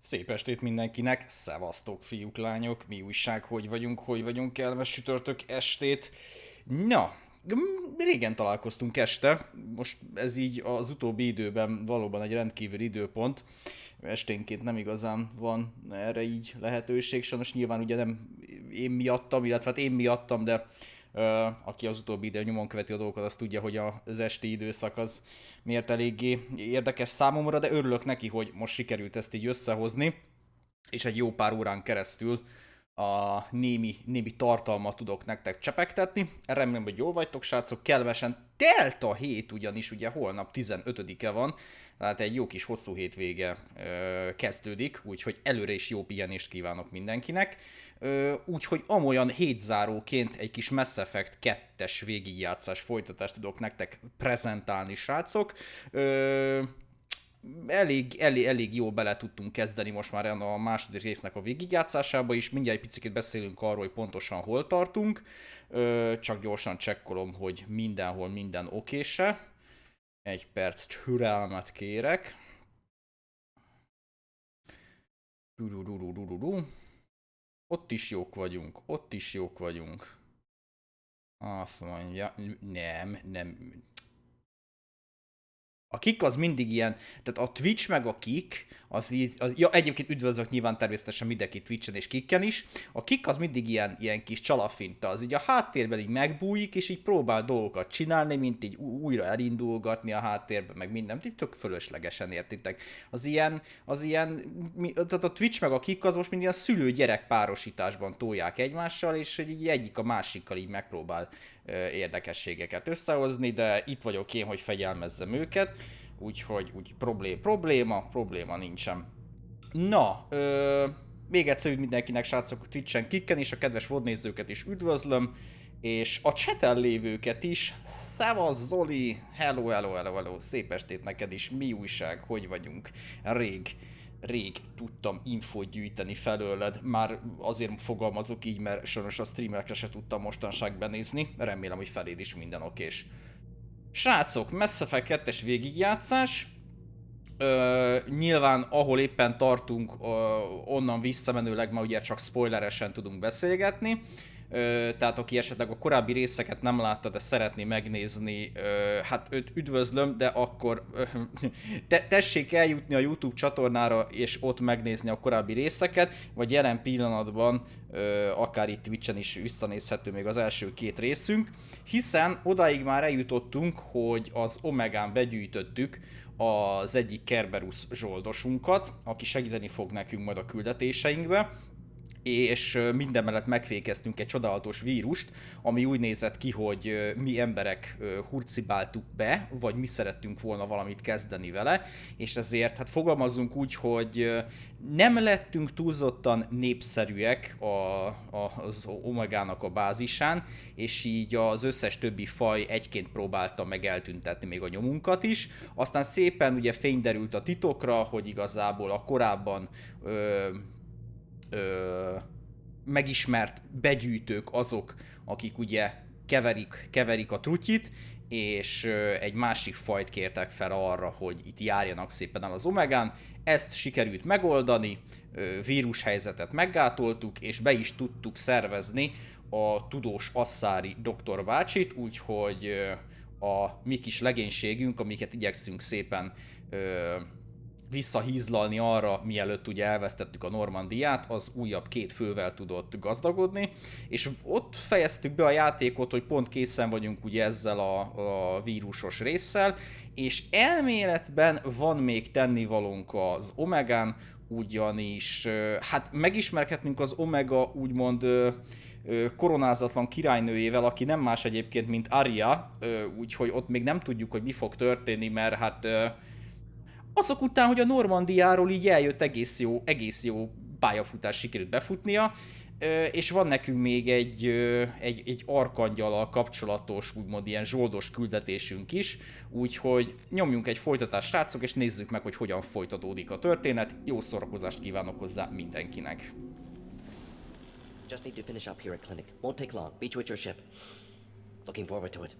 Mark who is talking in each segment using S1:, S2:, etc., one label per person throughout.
S1: Szép estét mindenkinek, szevasztok fiúk, lányok, mi újság, hogy vagyunk, kellemes csütörtök estét. Na, régen találkoztunk este, most ez így az utóbbi időben valóban egy rendkívüli időpont. Esténként nem igazán van erre így lehetőség, sajnos nyilván ugye nem én miattam, illetve hát én miattam, de aki az utóbbi idő nyomon követi a dolgokat, az tudja, hogy az esti időszak az miért eléggé érdekes számomra, de örülök neki, hogy most sikerült ezt így összehozni, és egy jó pár órán keresztül a némi tartalmat tudok nektek csepegtetni. Remélem, hogy jól vagytok, srácok, kellemesen telt a hét, ugyanis ugye holnap 15-e van, tehát egy jó kis hosszú hétvége kezdődik, úgyhogy előre is jó pihenést kívánok mindenkinek. Úgyhogy amolyan hétzáróként egy kis Mass Effect 2-es végigjátszás folytatást tudok nektek prezentálni, srácok. Elég jól bele tudtunk kezdeni most már a második résznek a végigjátszásába is. Mindjárt egy picit beszélünk arról, hogy pontosan hol tartunk. Csak gyorsan csekkolom, hogy mindenhol minden okése. Egy perc türelmet kérek. Ott is jók vagyunk. Azt mondja, nem. A kick az mindig ilyen, tehát a Twitch meg a kick, ja, egyébként üdvözlök nyilván természetesen mindenki Twitchen és kicken is, a kick az mindig ilyen kis csalafinta, az így a háttérben így megbújik, és így próbál dolgokat csinálni, mint így újra elindulgatni a háttérben, meg minden, tök fölöslegesen, értitek. Tehát a Twitch meg a kick az most mind ilyen szülő-gyerek párosításban tolják egymással, és így egyik a másikkal így megpróbál érdekességeket összehozni, de itt vagyok én, hogy fegyelmezzem őket, úgyhogy probléma nincsen. Na, még egyszer mindenkinek, srácok, Twitchen kicken, és a kedves vodnézőket is üdvözlöm, és a chaten lévőket is. Szevasz Zoli, hello, szép estét neked is, mi újság, hogy vagyunk, rég tudtam infót gyűjteni felőled, már azért fogalmazok így, mert sajnos a streamerekre se tudtam mostanság benézni, remélem, hogy feléd is minden okés. Srácok, Mass Effect 2-es végigjátszás, nyilván ahol éppen tartunk, onnan visszamenőleg ma ugye csak spoileresen tudunk beszélgetni, tehát aki esetleg a korábbi részeket nem látta, de szeretné megnézni, hát őt üdvözlöm, de akkor tessék eljutni a YouTube csatornára és ott megnézni a korábbi részeket, vagy jelen pillanatban akár itt Twitchen is visszanézhető még az első két részünk, hiszen odáig már eljutottunk, hogy az Omegán begyűjtöttük az egyik Kerberusz zsoldosunkat, aki segíteni fog nekünk majd a küldetéseinkbe, és mindemellett megfékeztünk egy csodálatos vírust, ami úgy nézett ki, hogy mi emberek hurcibáltuk be, vagy mi szerettünk volna valamit kezdeni vele, és ezért hát fogalmazzunk úgy, hogy nem lettünk túlzottan népszerűek az Omegának a bázisán, és így az összes többi faj egyként próbálta meg eltüntetni még a nyomunkat is. Aztán szépen ugye fény derült a titokra, hogy igazából a korábban megismert begyűjtők azok, akik ugye keverik a trutyit, és egy másik fajt kértek fel arra, hogy itt járjanak szépen el az Omegán. Ezt sikerült megoldani, vírushelyzetet meggátoltuk, és be is tudtuk szervezni a tudós asszári doktor bácsit, úgyhogy a mi kis legénységünk, amiket igyekszünk szépen visszahízlalni arra, mielőtt ugye elvesztettük a Normandiát, az újabb két fővel tudott gazdagodni, és ott fejeztük be a játékot, hogy pont készen vagyunk ugye ezzel a vírusos résszel, és elméletben van még tennivalónk az Omegán, ugyanis hát megismerkednünk az Omega úgymond koronázatlan királynőjével, aki nem más egyébként, mint Arya, úgyhogy ott még nem tudjuk, hogy mi fog történni, mert hát azok után, hogy a Normandiáról így eljött egész jó pályafutás sikerült befutnia, és van nekünk még egy arkangyallal kapcsolatos, úgymond ilyen zsoldos küldetésünk is, úgyhogy nyomjunk egy folytatást, srácok, és nézzük meg, hogy hogyan folytatódik a történet. Jó szórakozást kívánok hozzá mindenkinek!
S2: Just need to finish up here at clinic. Won't take long. Meet you at your ship. Looking forward to it.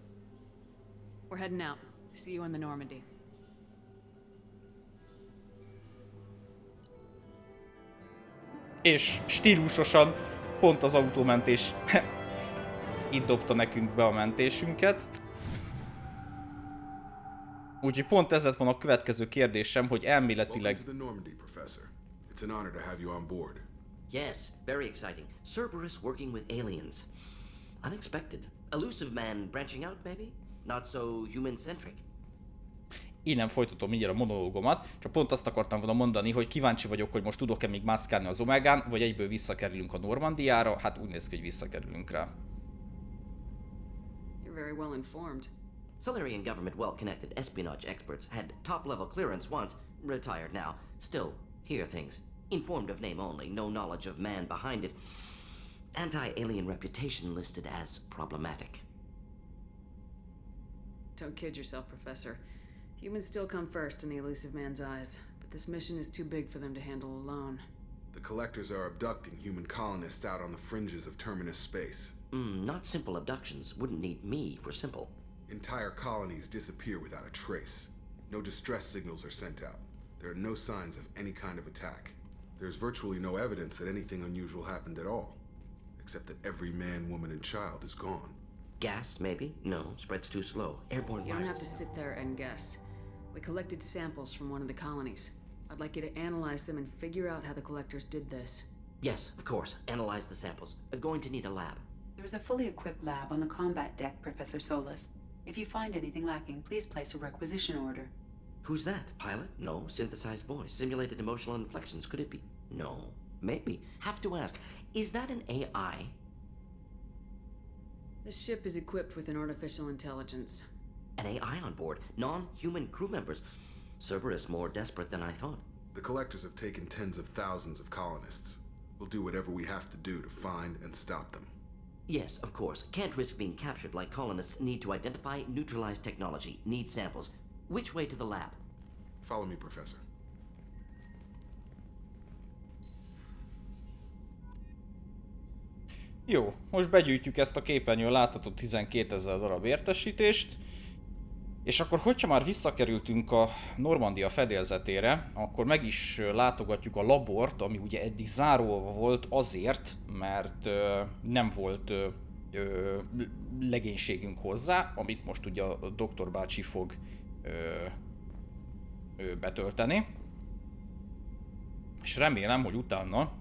S3: We're heading out. See you in the Normandy.
S1: És stílusosan pont az autómentés itt dobta nekünk be a mentésünket. Úgyhogy pont ez lett volna a következő kérdésem, hogy elméletileg...
S2: Yes, very exciting. Cerberus working with aliens. Unexpected. Elusive man branching out, maybe? Not so human-centric.
S1: Innen folytatom mindjárt a monológomat, csak pont azt akartam volna mondani, hogy kíváncsi vagyok, hogy most tudok-e még mászkálni az Omegán, vagy egyből visszakerülünk a Normandiára. Hát úgy néz ki, hogy visszakerülünk rá.
S3: You're very well informed.
S2: Solarian government well-connected espionage experts had top-level clearance once, retired now. Still, hear things. Informed of name only, no knowledge of man behind it. Anti-alien reputation listed as problematic.
S3: Don't kid yourself, Professor. Humans still come first in the elusive man's eyes, but this mission is too big for them to handle alone.
S4: The collectors are abducting human colonists out on the fringes of terminus space.
S2: Not simple abductions. Wouldn't need me for simple.
S4: Entire colonies disappear without a trace. No distress signals are sent out. There are no signs of any kind of attack. There's virtually no evidence that anything unusual happened at all, except that every man, woman, and child is gone.
S2: Gas, maybe? No, spreads too slow. Airborne
S3: You don't have to
S2: virus.
S3: sit there and guess. We collected samples from one of the colonies. I'd like you to analyze them and figure out how the collectors did this.
S2: Yes, of course. Analyze the samples. Going to need a lab.
S5: There is a fully equipped lab on the combat deck, Professor Solis. If you find anything lacking, please place a requisition order.
S2: Who's that? Pilot? No. Synthesized voice. Simulated emotional inflections. Could it be? No. Maybe. Have to ask. Is that an AI?
S3: This ship is equipped with an artificial intelligence.
S2: An AI on board. Non-human crew members. Cerberus more desperate than I thought.
S4: The collectors have taken tens of thousands of colonists. We'll do whatever we have to do to find and stop them.
S2: Yes, of course. Can't risk being captured like colonists need to identify, neutralize technology, need samples. Which way to the lab?
S4: Follow me, Professor.
S1: Jó, most begyűjtjük ezt a képernyőn látható 12 000 darab értesítést. És akkor, hogyha már visszakerültünk a Normandia fedélzetére, akkor meg is látogatjuk a labort, ami ugye eddig zárolva volt azért, mert nem volt legénységünk hozzá, amit most ugye a doktor bácsi fog betölteni. És remélem, hogy utána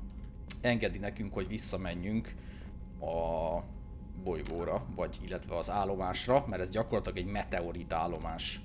S1: engedi nekünk, hogy visszamenjünk a bolygóra, vagy illetve az állomásra, mert ez gyakorlatilag egy meteorit állomás.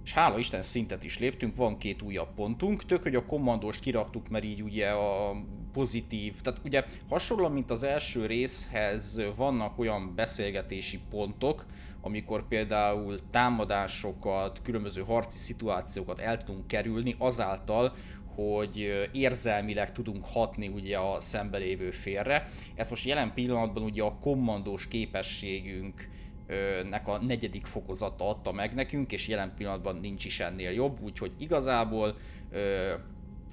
S1: És hála Isten szintet is léptünk, van 2 újabb pontunk, tök, hogy a kommandóst kiraktuk, mert így ugye a pozitív, tehát ugye hasonlóan, mint az első részhez vannak olyan beszélgetési pontok, amikor például támadásokat, különböző harci szituációkat el tudunk kerülni azáltal, hogy érzelmileg tudunk hatni ugye a szembelévő félre. Ezt most jelen pillanatban ugye a kommandós képességünknek a 4. fokozata adta meg nekünk, és jelen pillanatban nincs is ennél jobb, úgyhogy igazából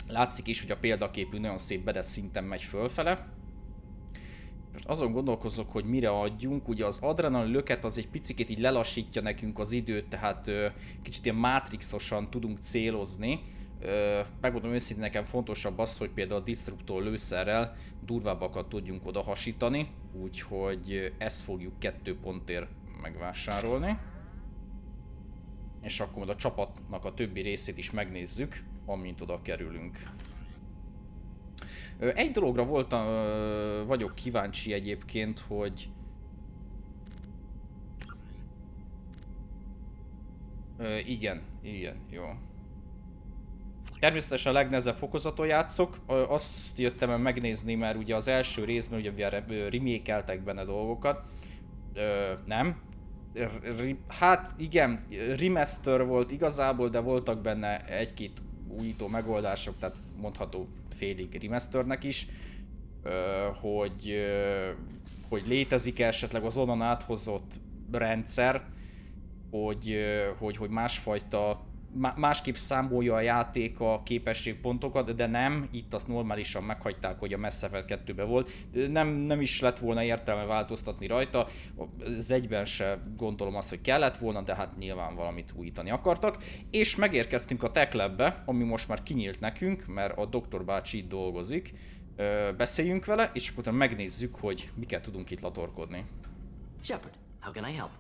S1: látszik is, hogy a példaképünk nagyon szép bedes szinten megy fölfele. Most azon gondolkozok, hogy mire adjunk, ugye az adrenalin löket az egy picit így lelassítja nekünk az időt, tehát kicsit ilyen mátrixosan tudunk célozni. Megmondom őszintén, nekem fontosabb az, hogy például a disruptor lőszerrel durvábbakat tudjunk oda hasítani, úgyhogy ezt fogjuk 2 pontért megvásárolni. És akkor majd a csapatnak a többi részét is megnézzük, amint oda kerülünk. Egy dologra vagyok kíváncsi egyébként, hogy... Igen, jó. Természetesen a legnehezebb fokozaton játszok, azt jöttem el megnézni, mert ugye az első részben ugye remake-eltek benne dolgokat. Nem. Hát igen, remaster volt igazából, de voltak benne 1-2 újító megoldások, tehát mondható félig remasternek is. Hogy létezik esetleg az onnan áthozott rendszer, hogy másfajta másképp számolja a játék a képességpontokat, de nem, itt azt normálisan meghagyták, hogy a Mass Effect 2-ben volt. Nem is lett volna értelme változtatni rajta, az egyben se gondolom azt, hogy kellett volna, de hát nyilván valamit újítani akartak. És megérkeztünk a Tech Labbe, ami most már kinyílt nekünk, mert a doktor bácsi itt dolgozik. beszéljünk vele, és akkor utána megnézzük, hogy miket tudunk itt latorkodni.
S2: Shepard, how can I help?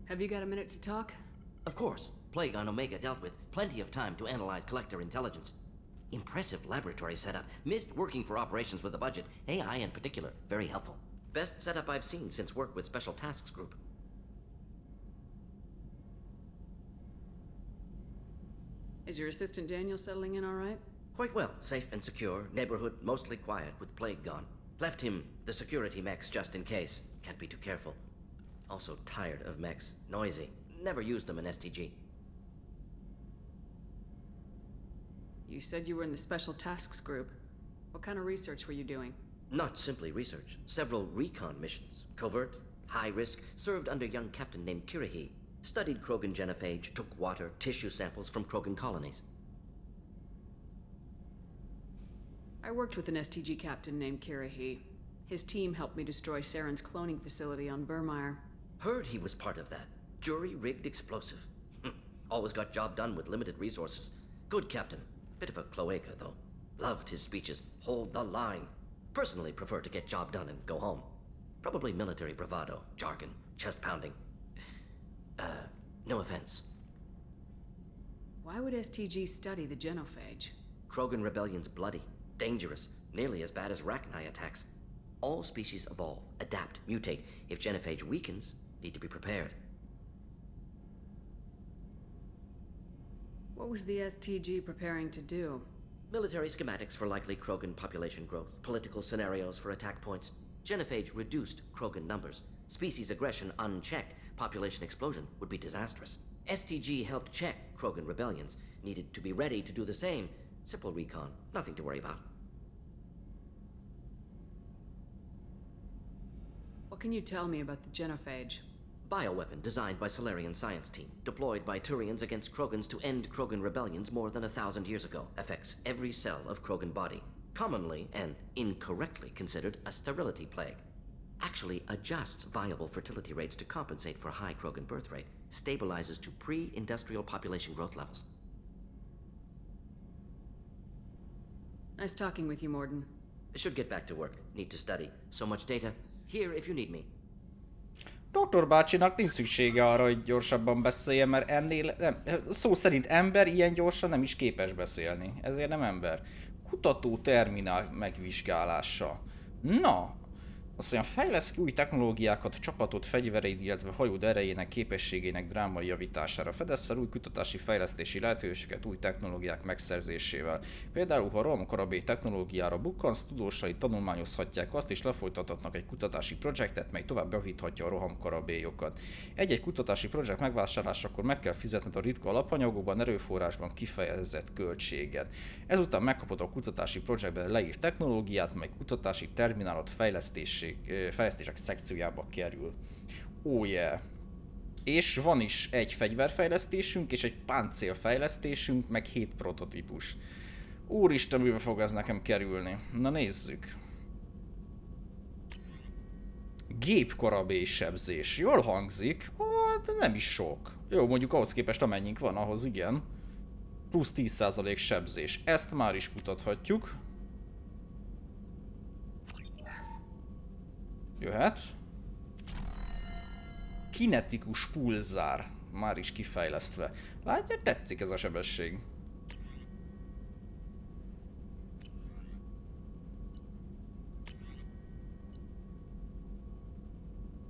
S3: Have you got a minute to talk?
S2: Of course. Plague on Omega dealt with. Plenty of time to analyze collector intelligence. Impressive laboratory setup. Missed working for operations with a budget. AI in particular, very helpful. Best setup I've seen since work with Special Tasks Group.
S3: Is your assistant Daniel settling in all right?
S2: Quite well. Safe and secure. Neighborhood mostly quiet with Plague gone. Left him the security mechs just in case. Can't be too careful. Also tired of mechs. Noisy. Never used them in STG.
S3: You said you were in the Special Tasks Group. What kind of research were you doing?
S2: Not simply research. Several recon missions. Covert, high risk, served under a young captain named Kirahi. Studied Krogan genophage, took water, tissue samples from Krogan colonies.
S3: I worked with an STG captain named Kirahi. His team helped me destroy Saren's cloning facility on Burmire.
S2: Heard he was part of that. Jury-rigged explosive. Always got job done with limited resources. Good captain. Bit of a cloaca, though. Loved his speeches. Hold the line. Personally prefer to get job done and go home. Probably military bravado, jargon, chest pounding. No offense.
S3: Why would STG study the genophage?
S2: Krogan rebellion's bloody, dangerous, nearly as bad as Rachni attacks. All species evolve, adapt, mutate. If genophage weakens, need to be prepared.
S3: What was the STG preparing to do?
S2: Military schematics for likely Krogan population growth, political scenarios for attack points. Genophage reduced Krogan numbers. Species aggression unchecked, population explosion would be disastrous. STG helped check Krogan rebellions, needed to be ready to do the same. Simple recon, nothing to worry about.
S3: What can you tell me about the genophage?
S2: Bioweapon designed by Solarian science team, deployed by Turians against Krogans to end Krogan rebellions more than 1,000 years ago. Affects every cell of Krogan body. Commonly and incorrectly considered a sterility plague. Actually adjusts viable fertility rates to compensate for high Krogan birth rate. Stabilizes to pre-industrial population growth levels.
S3: Nice talking with you, Morden.
S2: Should get back to work. Need to study. So much data. Here if you need me.
S1: Doktor bácsinak nincs szüksége arra, hogy gyorsabban beszéljen, mert ennél nem, szó szerint ember ilyen gyorsan nem is képes beszélni. Ezért nem ember. Kutató terminál megvizsgálása. Na, azt mondja, fejlesz ki új technológiákat, csapatot, fegyvereid, illetve hajód erejének, képességének drámai javítására. Fedez fel új kutatási fejlesztési lehetőséget új technológiák megszerzésével. Például, ha rohamkorabély technológiára bukkansz, tudósai tanulmányozhatják azt, és lefolytathatnak egy kutatási projektet, mely tovább javíthatja a rohamkorabélyokat. Egy-egy kutatási projekt megvásárlásakor meg kell fizetned a ritka alapanyagokban, erőforrásban kifejezett költséget. Ezután megkapod a kutatási projektben leírt technológiát, mely kutatási terminálot fejlesztések szekciójába kerül. Oh yeah. És van is egy fegyverfejlesztésünk és egy páncélfejlesztésünk, meg 7 prototípus. Úristen, mibe fog ez nekem kerülni? Na nézzük. Gépkorabély sebzés. Jól hangzik, de nem is sok. Jó, mondjuk ahhoz képest amennyink van, ahhoz igen. Plusz 10% sebzés. Ezt már is kutathatjuk. Jöhet. Kinetikus pulzár. Már is kifejlesztve. Látja, tetszik ez a sebesség.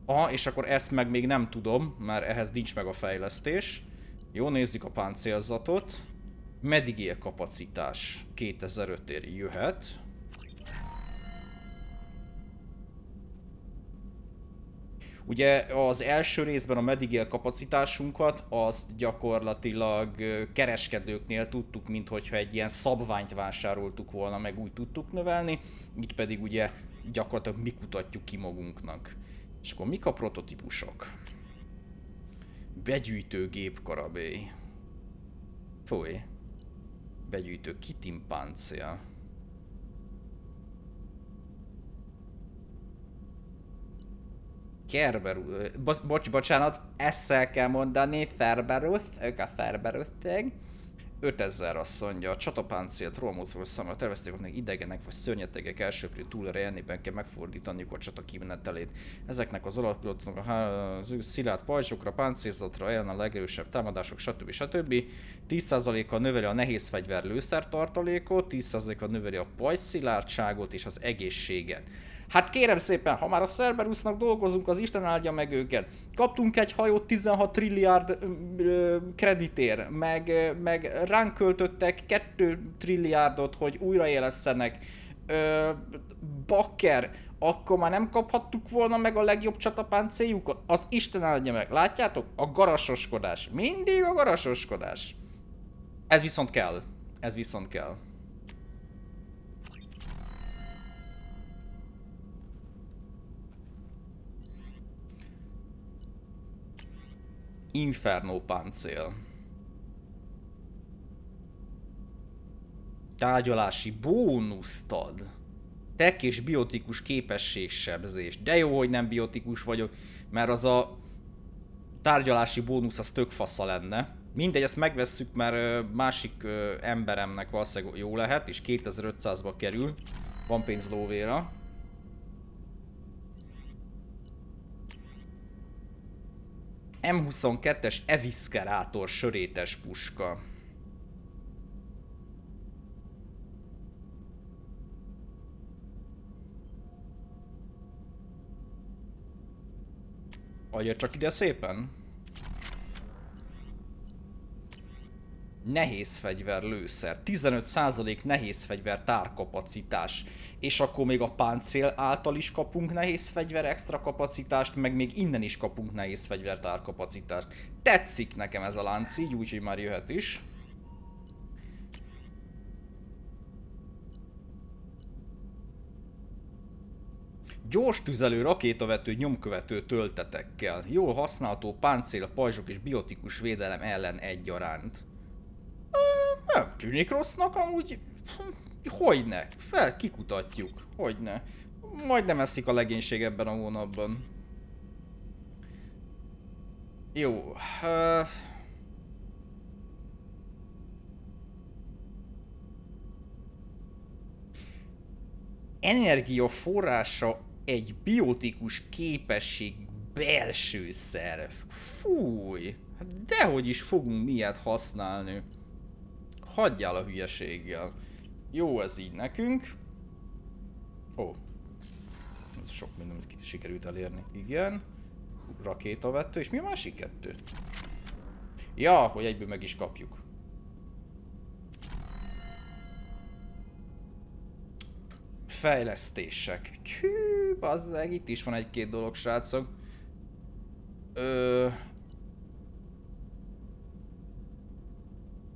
S1: Aha, és akkor ezt meg még nem tudom, mert ehhez nincs meg a fejlesztés. Jó, nézzük a páncélzatot. Medigél kapacitás 2005-ért jöhet. Ugye az első részben a medigél kapacitásunkat azt gyakorlatilag kereskedőknél tudtuk, minthogyha egy ilyen szabványt vásároltuk volna, meg úgy tudtuk növelni, itt pedig ugye gyakorlatilag mi kutatjuk ki magunknak. És akkor mik a prototípusok? Begyűjtő gépkorabély. Fúj. Begyűjtő kitimpáncél. Bocsánat, esszel kell mondani, Cerberus, ők a Cerberus-tég. 5000 azt mondja, a csatapáncélt rohamozról számára tervezték, hogy idegenek vagy szörnyetegek elsőprő túlra jelnében kell megfordítaniuk a csata kimenetelét. Ezeknek az alapillatoknak az szilárd pajzsokra, páncélzatra ellen a legerősebb támadások, stb. 10%-kal növeli a nehéz fegyver lőszer tartalékot, 10%-kal növeli a pajzszilárdságot és az egészséget. Hát kérem szépen, ha már a Cerberusnak dolgozunk, az Isten áldja meg őket. Kaptunk egy hajót 16 trilliárd kreditér, meg ránk költöttek 2 trilliárdot, hogy újraélesztenek. Bakker, akkor már nem kaphattuk volna meg a legjobb csatapáncélukat? Az Isten áldja meg. Látjátok? A garasoskodás. Mindig a garasoskodás. Ez viszont kell. Ez viszont kell. Inferno páncél. Tárgyalási bónuszt ad. Tech és biotikus képességsebzés. De jó, hogy nem biotikus vagyok, mert az a tárgyalási bónusz az tök fasza lenne. Mindegy, ezt megvesszük, mert másik emberemnek valószínűleg jó lehet, és 2500-ba kerül. Van pénz lóvéra. M22-es eviszkerátor sörétes puska. Adja csak ide szépen. Nehéz fegyver lőszer. 15% nehéz fegyver tárkapacitás. És akkor még a páncél által is kapunk nehéz fegyver extra kapacitást, meg még innen is kapunk nehéz fegyver tárkapacitást. Tetszik nekem ez a lánc így, úgyhogy már jöhet is. Gyors tüzelő, rakétavető, nyomkövető töltetekkel. Jól használható páncél, pajzsok és biotikus védelem ellen egyaránt. Nem tűnik rossznak amúgy. Hogyne? Kikutatjuk. Hogyne? Majd nem eszik a legénység ebben a hónapban. Jó. Energiaforrása egy biotikus képesség belső szerv. Fúj! Dehogy is fogunk miért használni. Hagyjál a hülyeséggel. Jó ez így nekünk. Ó. Ez sok mindent sikerült elérni. Igen. Rakétavető. És mi a másik kettő? Ja, hogy egyből meg is kapjuk. Fejlesztések. Hű, bazzeg, itt is van egy-két dolog, srácok.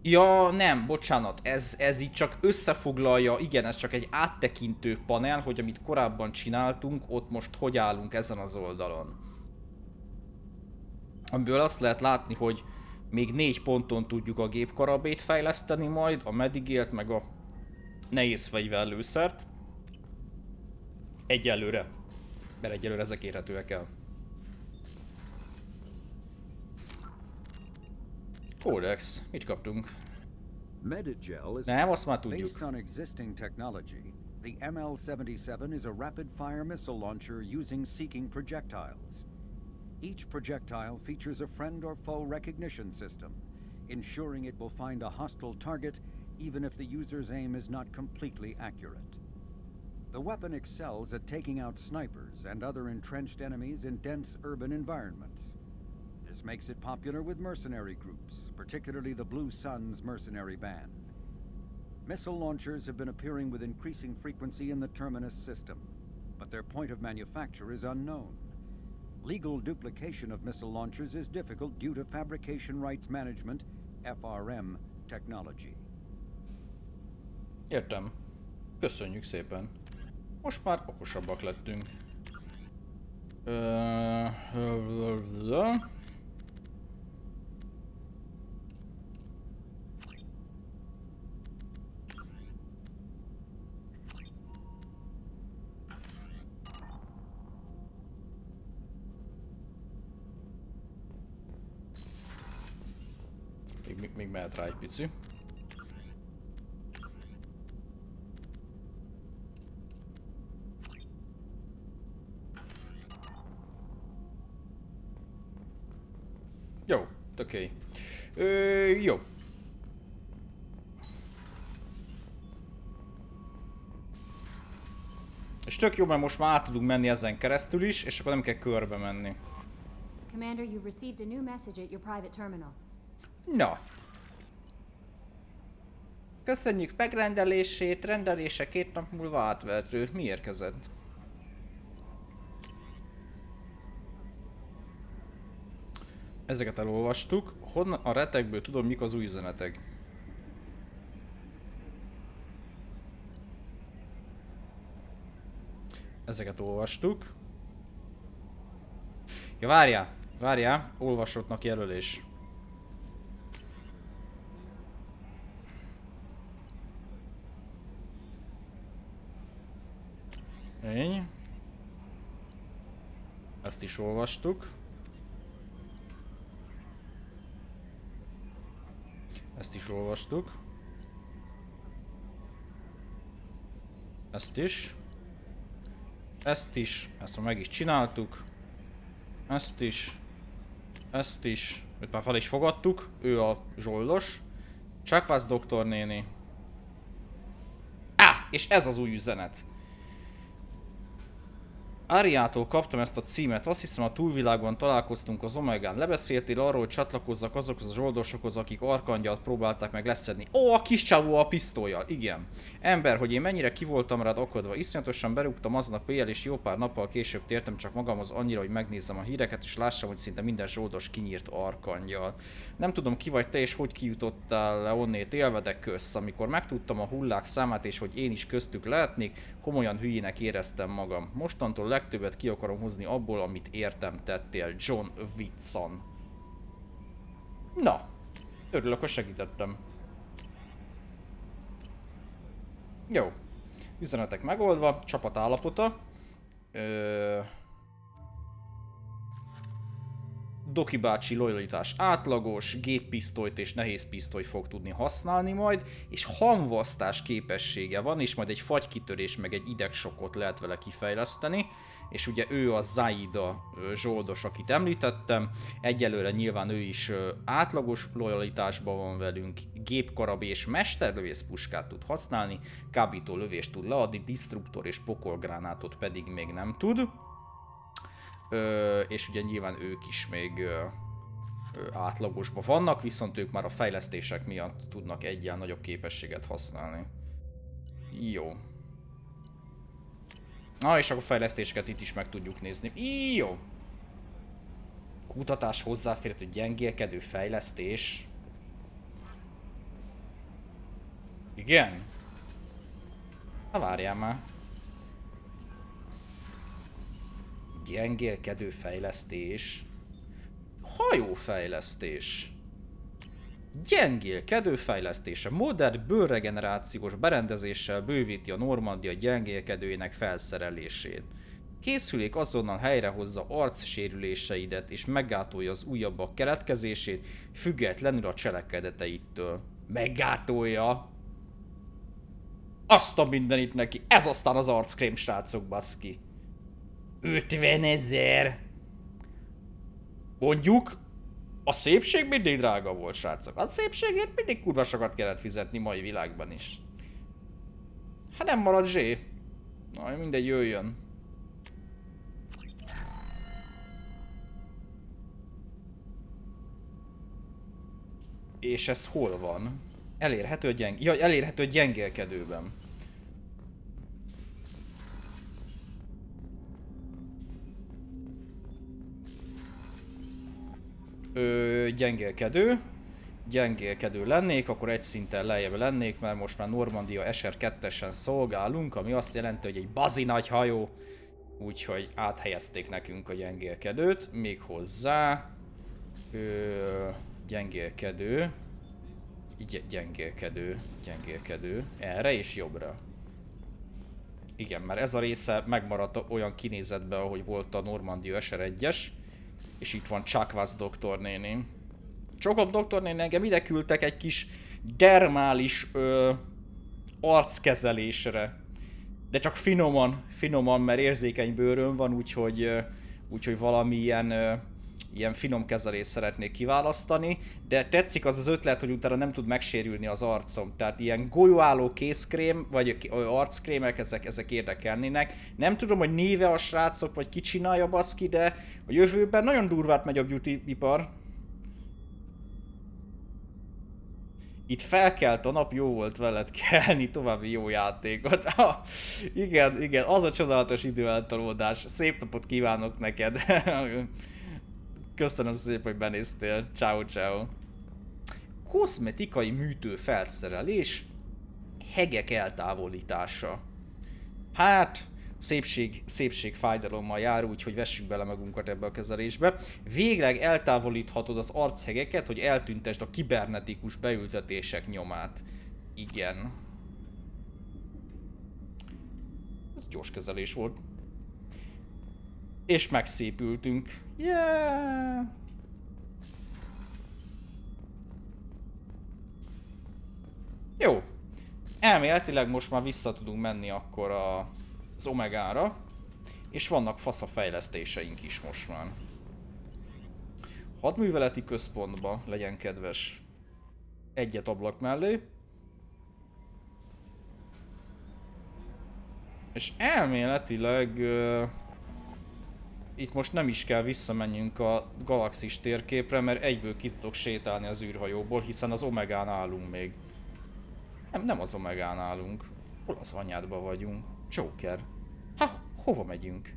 S1: Ja, nem, bocsánat, ez így csak összefoglalja, igen, ez csak egy áttekintő panel, hogy amit korábban csináltunk, ott most hogy állunk ezen az oldalon. Amiből azt lehet látni, hogy még 4 ponton tudjuk a gépkarabét fejleszteni majd, a medigélt, meg a nehéz fegyverlőszert. Egyelőre. Mert egyelőre ezek érhetőek el. Codex. Mit kaptunk? Nem, azt már tudjuk.
S6: Based on existing technology, the ML-77 is a rapid-fire missile launcher using seeking projectiles. Each projectile features a friend or foe recognition system, ensuring it will find a hostile target even if the user's aim is not completely accurate. The weapon excels at taking out snipers and other entrenched enemies in dense urban environments. This makes it popular with mercenary groups, particularly the Blue Suns mercenary band. Missile launchers have been appearing with increasing frequency in the Terminus system, but their point of manufacture is unknown. Legal duplication of missile launchers is difficult due to Fabrication Rights Management, FRM, technology.
S1: Értem. Köszönjük szépen. Most már okosabbak lettünk. Még mehet rá egy pici. Jó, oké. Jó. És tök jó, mert most már át tudunk menni ezen keresztül is, és akkor nem kell körbe menni.
S7: Commander, you've received a new message at your private terminal.
S1: Na. Köszönjük megrendelését, rendelése 2 nap múlva átvertő. Mi érkezett? Ezeket elolvastuk. Honnan a retekből tudom, mik az új üzenetek? Ezeket olvastuk. Ja, várjál, olvasottnak jelölés. Így. Ezt is olvastuk. Ezt is olvastuk. Ezt is. Ezt is. Ezt már meg is csináltuk. Ezt is. Ezt is. Őt már fel is fogadtuk. Ő a zsoldos. Csak doktor néni. És ez az új üzenet. Áriától kaptam ezt a címet, azt hiszem a túlvilágban találkoztunk az Omegán. Lebeszéltél arról, hogy csatlakozzak azokhoz a zsoldosokhoz, akik Arkangyalt próbálták meg leszedni. Ó, a kis csávó a pisztollyal, igen. Ember, hogy én mennyire ki voltam rád akadva. Iszonyatosan berúgtam aznap éjjel, és jó pár nappal később tértem csak magamhoz annyira, hogy megnézzem a híreket, és lássam, hogy szinte minden zsoldos kinyírt Arkangyal. Nem tudom, ki vagy te, és hogy kijutottál le onnét élve, de kösz. Amikor megtudtam a hullák számát, és hogy én is köztük lehetnék, komolyan hülyének éreztem magam. Mostantól legtöbbet ki akarom hozni abból, amit értem tettél, John Whitson. Na, örülök, hogy segítettem. Jó. Üzenetek megoldva, csapat állapota. Doki bácsi lojalitás átlagos, géppisztolyt és nehézpisztolyt fog tudni használni majd, és hamvasztás képessége van, és majd egy fagykitörés meg egy idegsokot lehet vele kifejleszteni, és ugye ő a Zaida zsoldos, akit említettem, egyelőre nyilván ő is átlagos lojalitásban van velünk, gépkarab és mesterlövész puskát tud használni, kábító lövést tud leadni, disztruptor és pokolgránátot pedig még nem tud. És ugye nyilván ők is még átlagosban vannak, viszont ők már a fejlesztések miatt tudnak egyen nagyobb képességet használni. Jó. Na és akkor a fejlesztéseket itt is meg tudjuk nézni. Jó. Kutatás hozzáférhető gyengélkedő fejlesztés. Igen? Na várjál már. Gyengélkedő fejlesztés. Hajófejlesztés. Gyengélkedő fejlesztése. Modern bőrregenerációs berendezéssel bővíti a Normandia gyengélkedőjének felszerelését. Készülék azonnal helyrehozza arcsérüléseidet és meggátolja az újabbak keletkezését, függetlenül a cselekedeteitől. Meggátolja? Azt a mindenit neki! Ez aztán az arckrém, srácok, baszki! 50 000! Mondjuk, a szépség mindig drága volt, srácok. A szépségért mindig kurva sokat kellett fizetni mai világban is. Hát nem marad zsé. Na, mindegy, jöjjön. És ez hol van? Elérhető elérhető gyengélkedőben. Gyengélkedő lennék, akkor egy szinten lejjebb lennék, mert most már Normandia SR2-esen szolgálunk, ami azt jelenti, hogy egy bazi nagy hajó, úgyhogy áthelyezték nekünk a gyengélkedőt, még hozzá gyengélkedő, erre és jobbra. Igen, mert ez a része megmaradt olyan kinézetben, ahogy volt a Normandia SR1-es. És itt van Chuckwass doktornéni. Csokop doktornéni, engem ide küldtek egy kis dermális arckezelésre. De csak finoman, mert érzékeny bőröm van, úgyhogy valamilyen ilyen finom kezelést szeretnék kiválasztani, de tetszik az az ötlet, hogy utána nem tud megsérülni az arcom. Tehát ilyen golyóálló kézkrém, vagy arckrémek, ezek érdekelnének. Nem tudom, hogy néve a srácok, vagy ki csinálja baszki, de a jövőben nagyon durvát megy a beauty-ipar. Itt felkelt a nap, jó volt veled kelni, további jó játékot. Igen, az a csodálatos időeltolódás. Szép napot kívánok neked. Köszönöm szépen, hogy benéztél. Ciao, ciao. Kozmetikai műtő felszerelés. Hegek eltávolítása. Hát, szépség fájdalommal jár, úgyhogy vessük bele magunkat ebbe a kezelésbe. Végleg eltávolíthatod az archegeket, hogy eltüntesd a kibernetikus beültetések nyomát. Igen. Ez gyors kezelés volt. És megszépültünk. Yeah! Jó. Elméletileg most már vissza tudunk menni akkor az Omegára, és vannak faszafejlesztéseink is most már. Hadműveleti központba legyen kedves, egyet ablak mellé. És elméletileg itt most nem is kell visszamenjünk a galaxis térképre, mert egyből ki tudok sétálni az űrhajóból, hiszen az Omegán állunk még. Nem az Omegán állunk. Hol az anyádba vagyunk? Joker. Hova megyünk?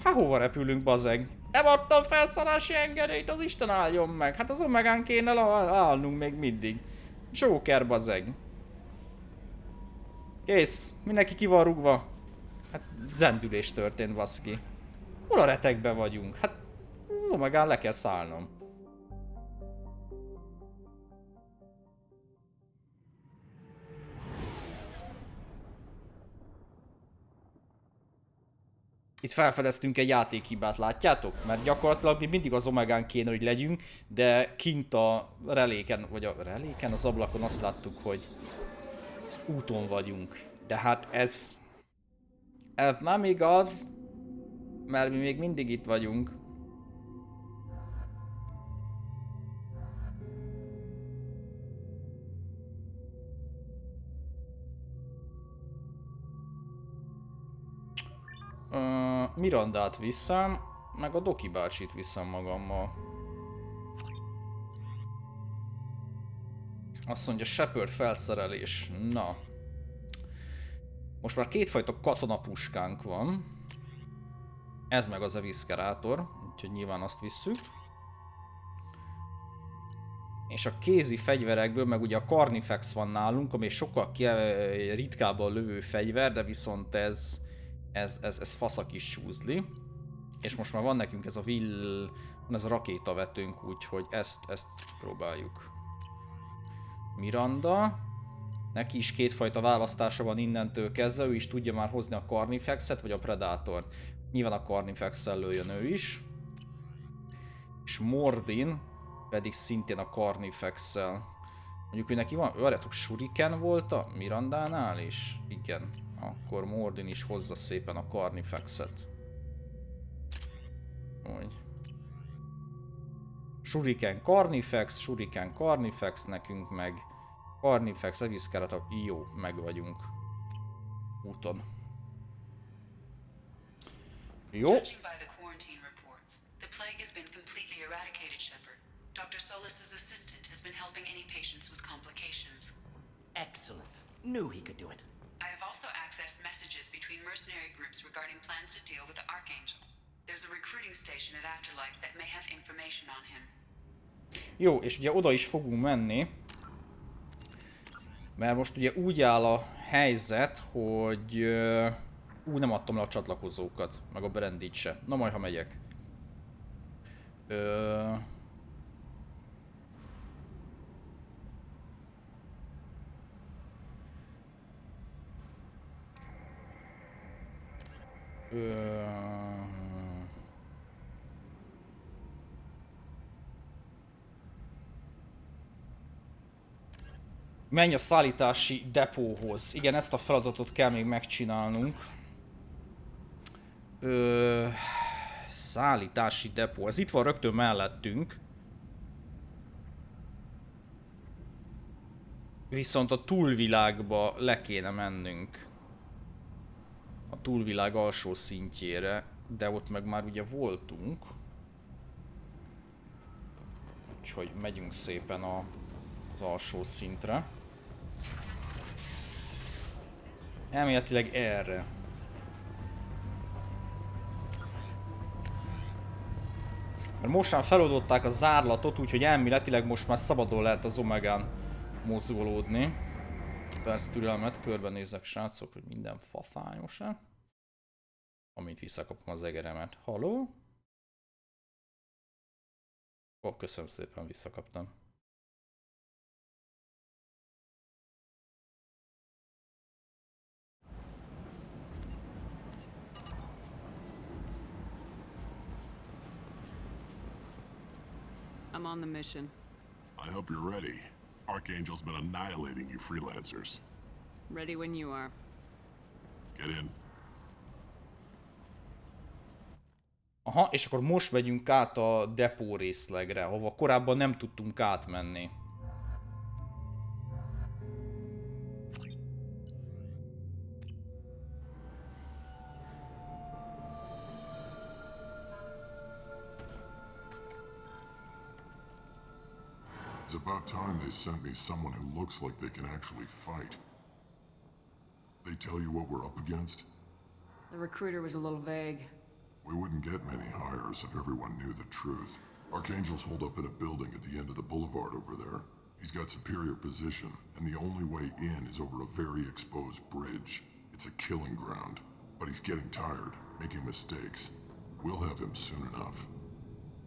S1: Hova repülünk, bazeg? Nem adtam felszállási engedélyt, az Isten álljon meg! Hát az Omegán kéne állnunk még mindig. Joker, bazeg. Kész, mindenki ki van rúgva. Hát zendülés történt, baszki. Hol a retekbe vagyunk? Hát az Omegán le kell szállnom. Itt felfedeztünk egy játékhibát, látjátok? Mert gyakorlatilag mi mindig az Omegán kéne, hogy legyünk, de kint a reléken, vagy a reléken, az ablakon azt láttuk, hogy úton vagyunk. De hát ez nem igaz, mert mi még mindig itt vagyunk. Mirandát viszem, meg a Doki bácsit viszem magammal. Azt mondja, Shepard felszerelés. Na. Most már kétfajta katonapuskánk van. Ez meg az a viszkerátor, úgyhogy nyilván azt visszük. És a kézi fegyverekből meg ugye a Carnifex van nálunk, ami sokkal ritkábban lövő fegyver, de viszont ez fasz a kis súzli. És most már van nekünk ez a van ez a rakétavetőnk, úgyhogy ezt próbáljuk. Miranda. Neki is kétfajta választása van innentől kezdve, ő is tudja már hozni a Carnifexet vagy a Predator. Nyilván a Carnifex-szel lőjön ő is. És Mordin pedig szintén a Carnifex-szel. Mondjuk, hogy neki van, várjátok, Shuriken volt a Mirandánál is? Igen. Akkor Mordin is hozza szépen a Carnifexet. Úgy. Shuriken, Carnifex, nekünk meg Carnifex, eviszkálata, jó, meg vagyunk. Úton. Jó.
S5: Judging by the quarantine reports, the plague has been completely eradicated, Shepard. Dr. Solis's assistant has been helping any patients with complications.
S2: Excellent. Knew he could do it.
S5: I have also accessed messages between mercenary groups regarding plans to deal with the Archangel. There's a recruiting station at Afterlight that may have information on him.
S1: Jó, és ugye oda is fogunk menni. Mert most ugye úgy áll a helyzet, hogy nem adtam le a csatlakozókat, meg a brandit se. Na majd, ha megyek. Menj a szállítási depóhoz. Igen, ezt a feladatot kell még megcsinálnunk. Szállítási depó. Ez itt van rögtön mellettünk. Viszont a túlvilágba le kéne mennünk. A túlvilág alsó szintjére. De ott meg már ugye voltunk. Úgyhogy megyünk szépen az alsó szintre. Elméletileg erre. Mert most már feloldották a zárlatot, úgyhogy elméletileg most már szabadon lehet az Omegán mozgolódni. Persze türelmet, körbenézek srácok, hogy minden fafányos-e. Amint visszakapom az egeremet. Halló? Ó, köszönöm szépen, visszakaptam.
S3: I'm on the mission.
S8: I hope you're ready. Archangel's been annihilating you freelancers.
S3: Ready when you are.
S8: Get in.
S1: Aha, és akkor most megyünk át a depó részlegre, ahova korábban nem tudtunk átmenni.
S8: It's about time they sent me someone who looks like they can actually fight. They tell you what we're up against?
S3: The recruiter was a little vague.
S8: We wouldn't get many hires if everyone knew the truth. Archangel's holed up in a building at the end of the boulevard over there. He's got superior position, and the only way in is over a very exposed bridge. It's a killing ground, but he's getting tired, making mistakes. We'll have him soon enough.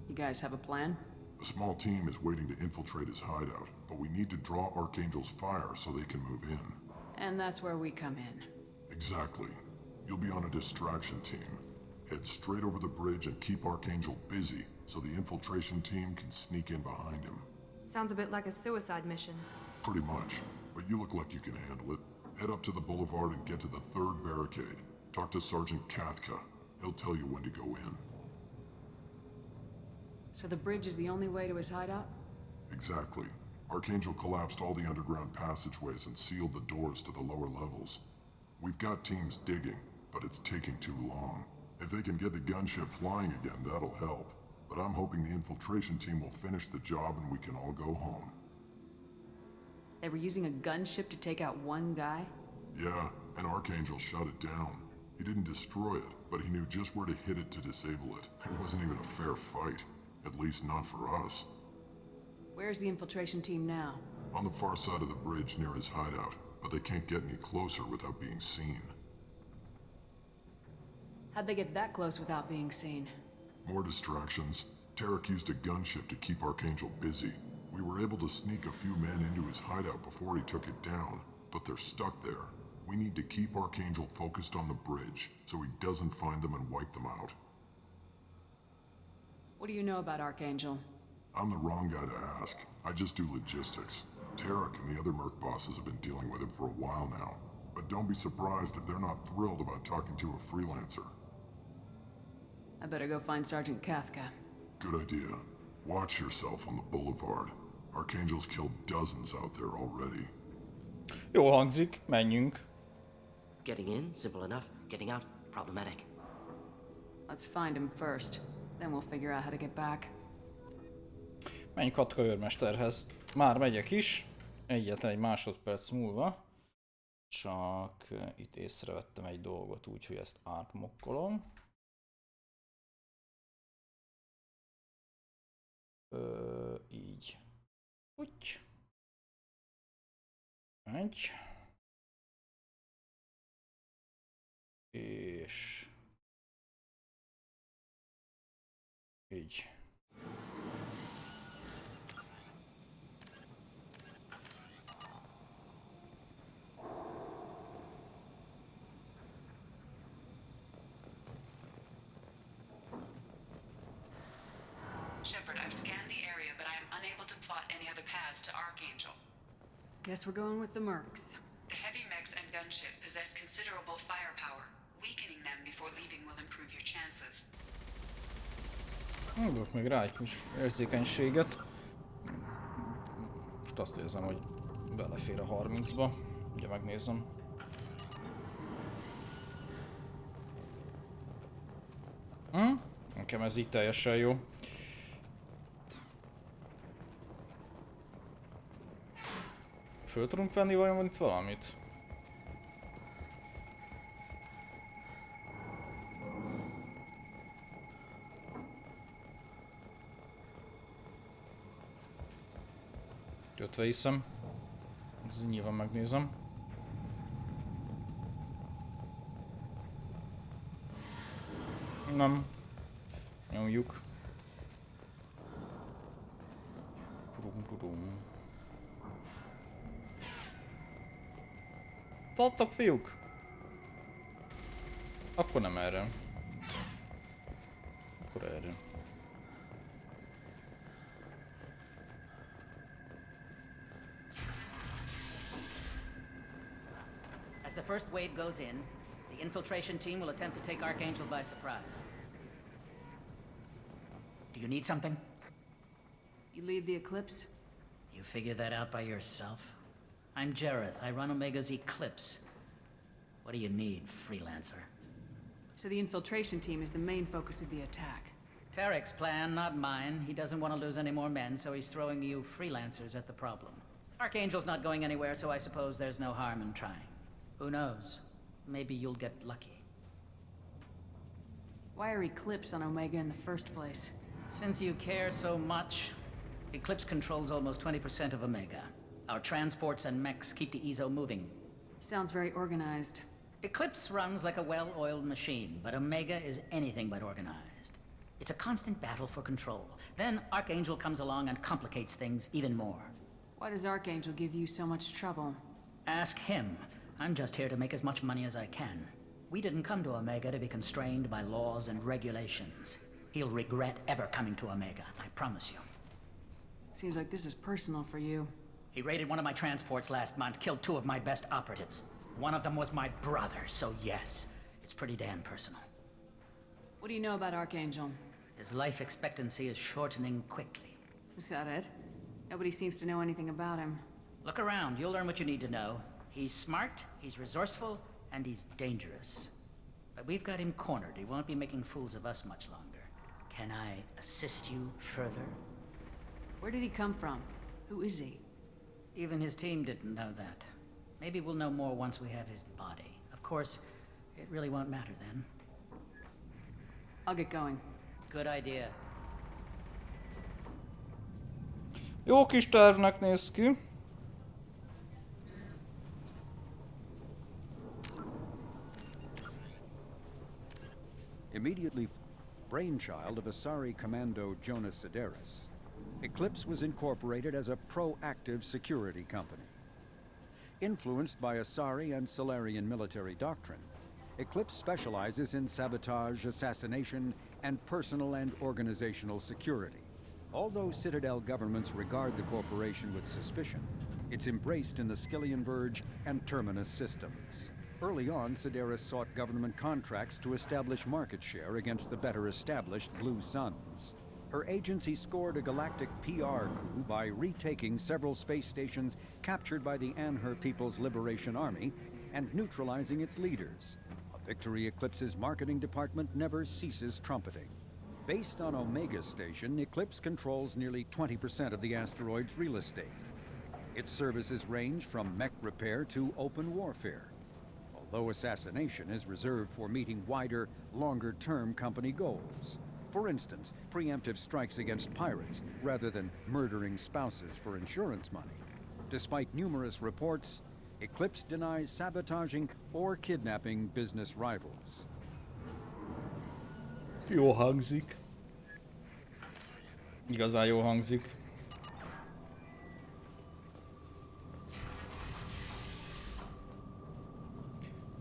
S3: You guys have a plan?
S8: A small team is waiting to infiltrate his hideout, but we need to draw Archangel's fire so they can move in.
S3: And that's where we come in.
S8: Exactly. You'll be on a distraction team. Head straight over the bridge and keep Archangel busy so the infiltration team can sneak in behind him.
S9: Sounds a bit like a suicide mission.
S8: Pretty much, but you look like you can handle it. Head up to the boulevard and get to the third barricade. Talk to Sergeant Katka. He'll tell you when to go in.
S3: So the bridge is the only way to his hideout?
S8: Exactly. Archangel collapsed all the underground passageways and sealed the doors to the lower levels. We've got teams digging, but it's taking too long. If they can get the gunship flying again, that'll help. But I'm hoping the infiltration team will finish the job and we can all go home.
S3: They were using a gunship to take out one guy?
S8: Yeah, and Archangel shut it down. He didn't destroy it, but he knew just where to hit it to disable it. It wasn't even a fair fight. At least not for us.
S3: Where's the infiltration team now?
S8: On the far side of the bridge near his hideout, but they can't get any closer without being seen.
S3: How'd they get that close without being seen?
S8: More distractions. Tarek used a gunship to keep Archangel busy. We were able to sneak a few men into his hideout before he took it down, but they're stuck there. We need to keep Archangel focused on the bridge, so he doesn't find them and wipe them out.
S3: What do you know about Archangel?
S8: I'm the wrong guy to ask. I just do logistics. Tarek and the other merc bosses have been dealing with him for a while now. But don't be surprised if they're not thrilled about talking to a freelancer.
S3: I better go find Sergeant Katka.
S8: Good idea. Watch yourself on the boulevard. Archangel's killed dozens out there already.
S1: Jól hangzik, menjünk.
S2: Getting in, simple enough. Getting out, problematic.
S3: Let's find him first. Then we'll figure out how to get back.
S1: Menj Katka őrmesterhez. Már megyek is. Egyetlen egy másodperc múlva. Csak itt észrevettem egy dolgot, úgyhogy ezt átmokkolom. Így. Úgy. Egy. És... így.
S5: Shepard, I've scanned the area, but I am unable to plot any other paths to Archangel.
S3: Guess we're going with the mercs.
S5: The heavy mechs and gunship possess considerable firepower. Weakening them before leaving will improve your chances.
S1: Mondok még rá egy kis érzékenységet. Most azt érzem, hogy belefér a 30-ba. Ugye megnézem. Nekem ez így teljesen jó. Föl tudunk venni vajon itt valamit? Kötve hiszem. Ez nyilván megnézem. Nem. Nyomjuk. Tartok, fiúk! Akkor nem erre. Akkor erre.
S10: As the first wave goes in, the infiltration team will attempt to take Archangel by surprise. Do you need something?
S3: You lead the Eclipse?
S10: You figure that out by yourself? I'm Jareth. I run Omega's Eclipse. What do you need, freelancer?
S3: So the infiltration team is the main focus of the attack.
S10: Tarek's plan, not mine. He doesn't want to lose any more men, so he's throwing you freelancers at the problem. Archangel's not going anywhere, so I suppose there's no harm in trying. Who knows? Maybe you'll get lucky.
S3: Why are Eclipse on Omega in the first place?
S10: Since you care so much, Eclipse controls almost 20% of Omega. Our transports and mechs keep the EZO moving.
S3: Sounds very organized.
S10: Eclipse runs like a well-oiled machine, but Omega is anything but organized. It's a constant battle for control. Then Archangel comes along and complicates things even more.
S3: Why does Archangel give you so much trouble?
S10: Ask him. I'm just here to make as much money as I can. We didn't come to Omega to be constrained by laws and regulations. He'll regret ever coming to Omega, I promise you.
S3: Seems like this is personal for you.
S10: He raided one of my transports last month, killed 2 of my best operatives. One of them was my brother, so yes, it's pretty damn personal.
S3: What do you know about Archangel?
S10: His life expectancy is shortening quickly.
S3: Is that it? Nobody seems to know anything about him.
S10: Look around, you'll learn what you need to know. He's smart, he's resourceful, and he's dangerous. But we've got him cornered. He won't be making fools of us much longer. Can I assist you further?
S3: Where did he come from? Who is he?
S10: Even his team didn't know that. Maybe we'll know more once we have his body. Of course, it really won't matter then.
S3: I'll get going.
S10: Good idea.
S1: Jó kis tervnek néz ki.
S6: Immediately brainchild of Asari Commando Jonas Sedaris, Eclipse was incorporated as a proactive security company. Influenced by Asari and Solarian military doctrine, Eclipse specializes in sabotage, assassination, and personal and organizational security. Although Citadel governments regard the corporation with suspicion, it's embraced in the Skillian Verge and Terminus systems. Early on, Sedaris sought government contracts to establish market share against the better established Blue Suns. Her agency scored a galactic PR coup by retaking several space stations captured by the Anher People's Liberation Army and neutralizing its leaders. A victory Eclipse's marketing department never ceases trumpeting. Based on Omega Station, Eclipse controls nearly 20% of the asteroid's real estate. Its services range from mech repair to open warfare, although assassination is reserved for meeting wider, longer-term company goals. For instance, preemptive strikes against pirates, rather than murdering spouses for insurance money. Despite numerous reports, Eclipse denies sabotaging or kidnapping business rivals.
S1: Jó hangzik. Igazán jó hangzik.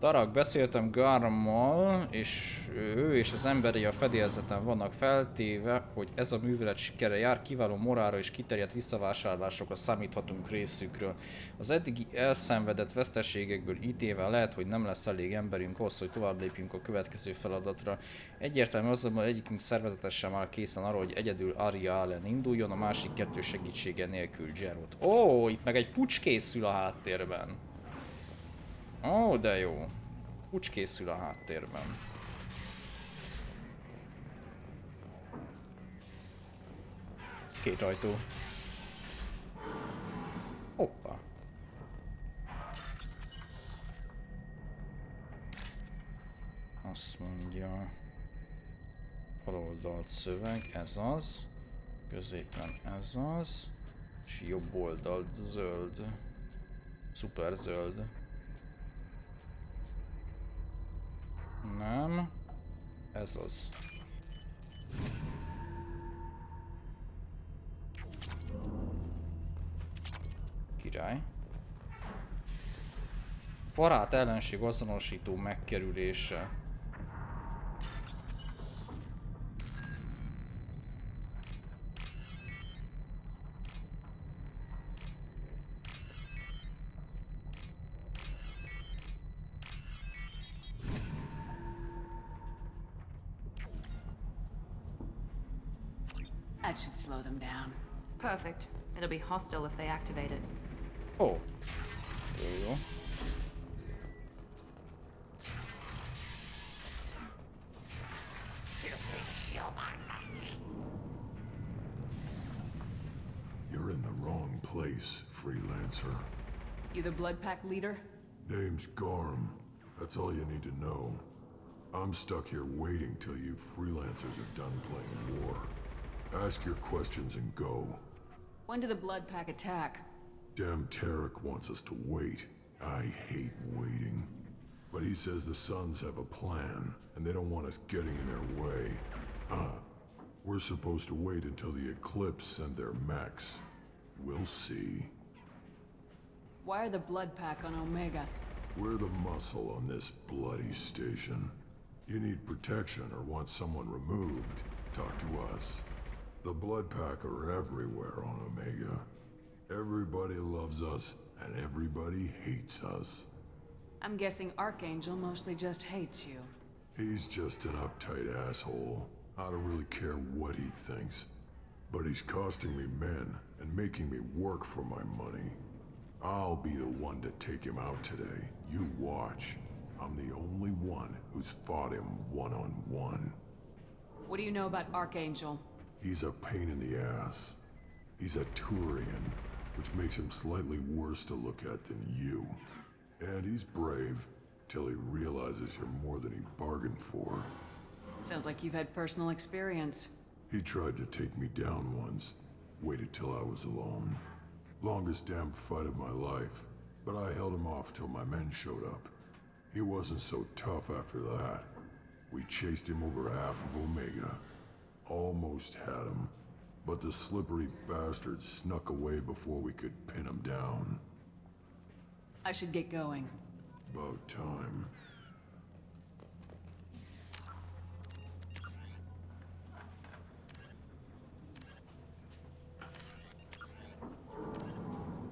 S1: Tarak, beszéltem Garmmal, és ő és az emberi a fedélzeten vannak feltéve, hogy ez a művelet sikere jár, kiváló morálra és kiterjedt visszavásárlásokra számíthatunk részükről. Az eddigi elszenvedett veszteségekből ítélve lehet, hogy nem lesz elég emberünk ahhoz, hogy tovább lépjünk a következő feladatra. Egyértelmű azonban egyikünk szervezetesen áll készen arra, hogy egyedül Arya ellen induljon, a másik kettő segítsége nélkül Geralt. Ó, itt meg egy puccs készül a háttérben. Ó, de jó. Puccs készül a háttérben. Két ajtó. Hoppa. Azt mondja... Baloldalt szöveg, ez az. Középen ez az. És jobb oldalt zöld. Szuper zöld. Nem. Ez az. Király. Barát ellenség azonosító megkerülése.
S3: That should slow them down.
S9: Perfect. It'll be hostile if they activate it.
S1: Ó. Jó, jó.
S8: You're in the wrong place, freelancer.
S3: You the Blood Pack leader?
S8: Name's Garm. That's all you need to know. I'm stuck here waiting till you freelancers are done playing war. Ask your questions and go.
S3: When did the Blood Pack attack?
S8: Damn Tarek wants us to wait. I hate waiting. But he says the Suns have a plan, and they don't want us getting in their way. We're supposed to wait until the Eclipse send their mechs. We'll see.
S3: Why are the Blood Pack on Omega?
S8: We're the muscle on this bloody station. You need protection or want someone removed, talk to us. The Blood Pack are everywhere on Omega. Everybody loves us, and everybody hates us.
S3: I'm guessing Archangel mostly just hates you.
S8: He's just an uptight asshole. I don't really care what he thinks. But he's costing me men and making me work for my money. I'll be the one to take him out today. You watch. I'm the only one who's fought him one-on-one.
S3: What do you know about Archangel?
S8: He's a pain in the ass. He's a Turian, which makes him slightly worse to look at than you. And he's brave, till he realizes you're more than he bargained for.
S3: Sounds like you've had personal experience.
S8: He tried to take me down once, waited till I was alone. Longest damn fight of my life, but I held him off till my men showed up. He wasn't so tough after that. We chased him over half of Omega. Almost had him, but the slippery bastard snuck away before we could pin him down.
S3: I should get going.
S8: About time.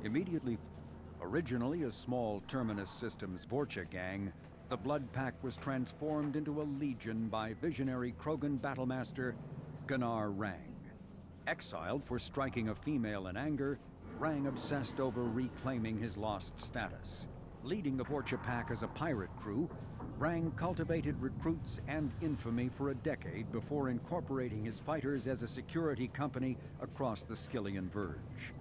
S6: Immediately, originally a small Terminus Systems Vorcha gang, the Blood Pack was transformed into a legion by visionary Krogan battlemaster Gunnar Rang. Exiled for striking a female in anger, Rang obsessed over reclaiming his lost status. Leading the Vorcha Pack as a pirate crew, Rang cultivated recruits and infamy for a decade before incorporating his fighters as a security company across the Skillian Verge.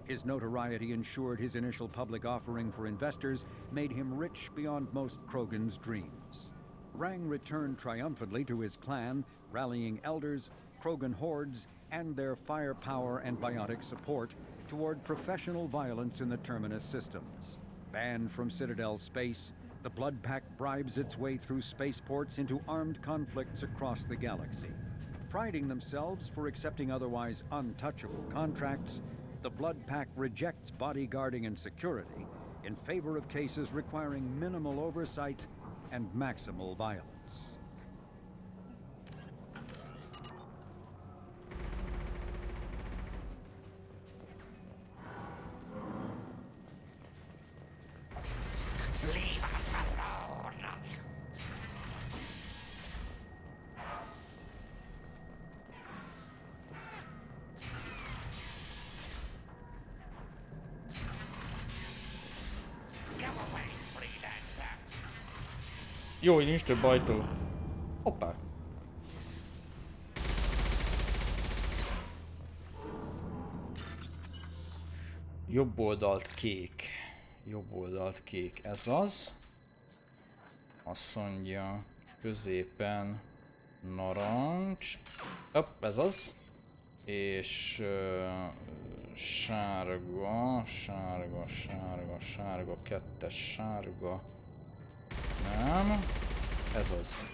S6: His notoriety ensured his initial public offering for investors made him rich beyond most Krogan's dreams. Rang returned triumphantly to his clan, rallying elders, Krogan hordes, and their firepower and biotic support toward professional violence in the Terminus systems. Banned from Citadel space, the Blood Pack bribes its way through spaceports into armed conflicts across the galaxy. Priding themselves for accepting otherwise untouchable contracts, the Blood Pack rejects bodyguarding and security in favor of cases requiring minimal oversight and maximal violence.
S1: Jó, hogy nincs több ajtó. Hoppá. Jobb oldalt kék. Jobb oldalt kék. Ez az. Azt mondja, középen narancs. Hopp, ez az. És sárga, sárga, sárga, sárga, kettes sárga. Nem. Ez az.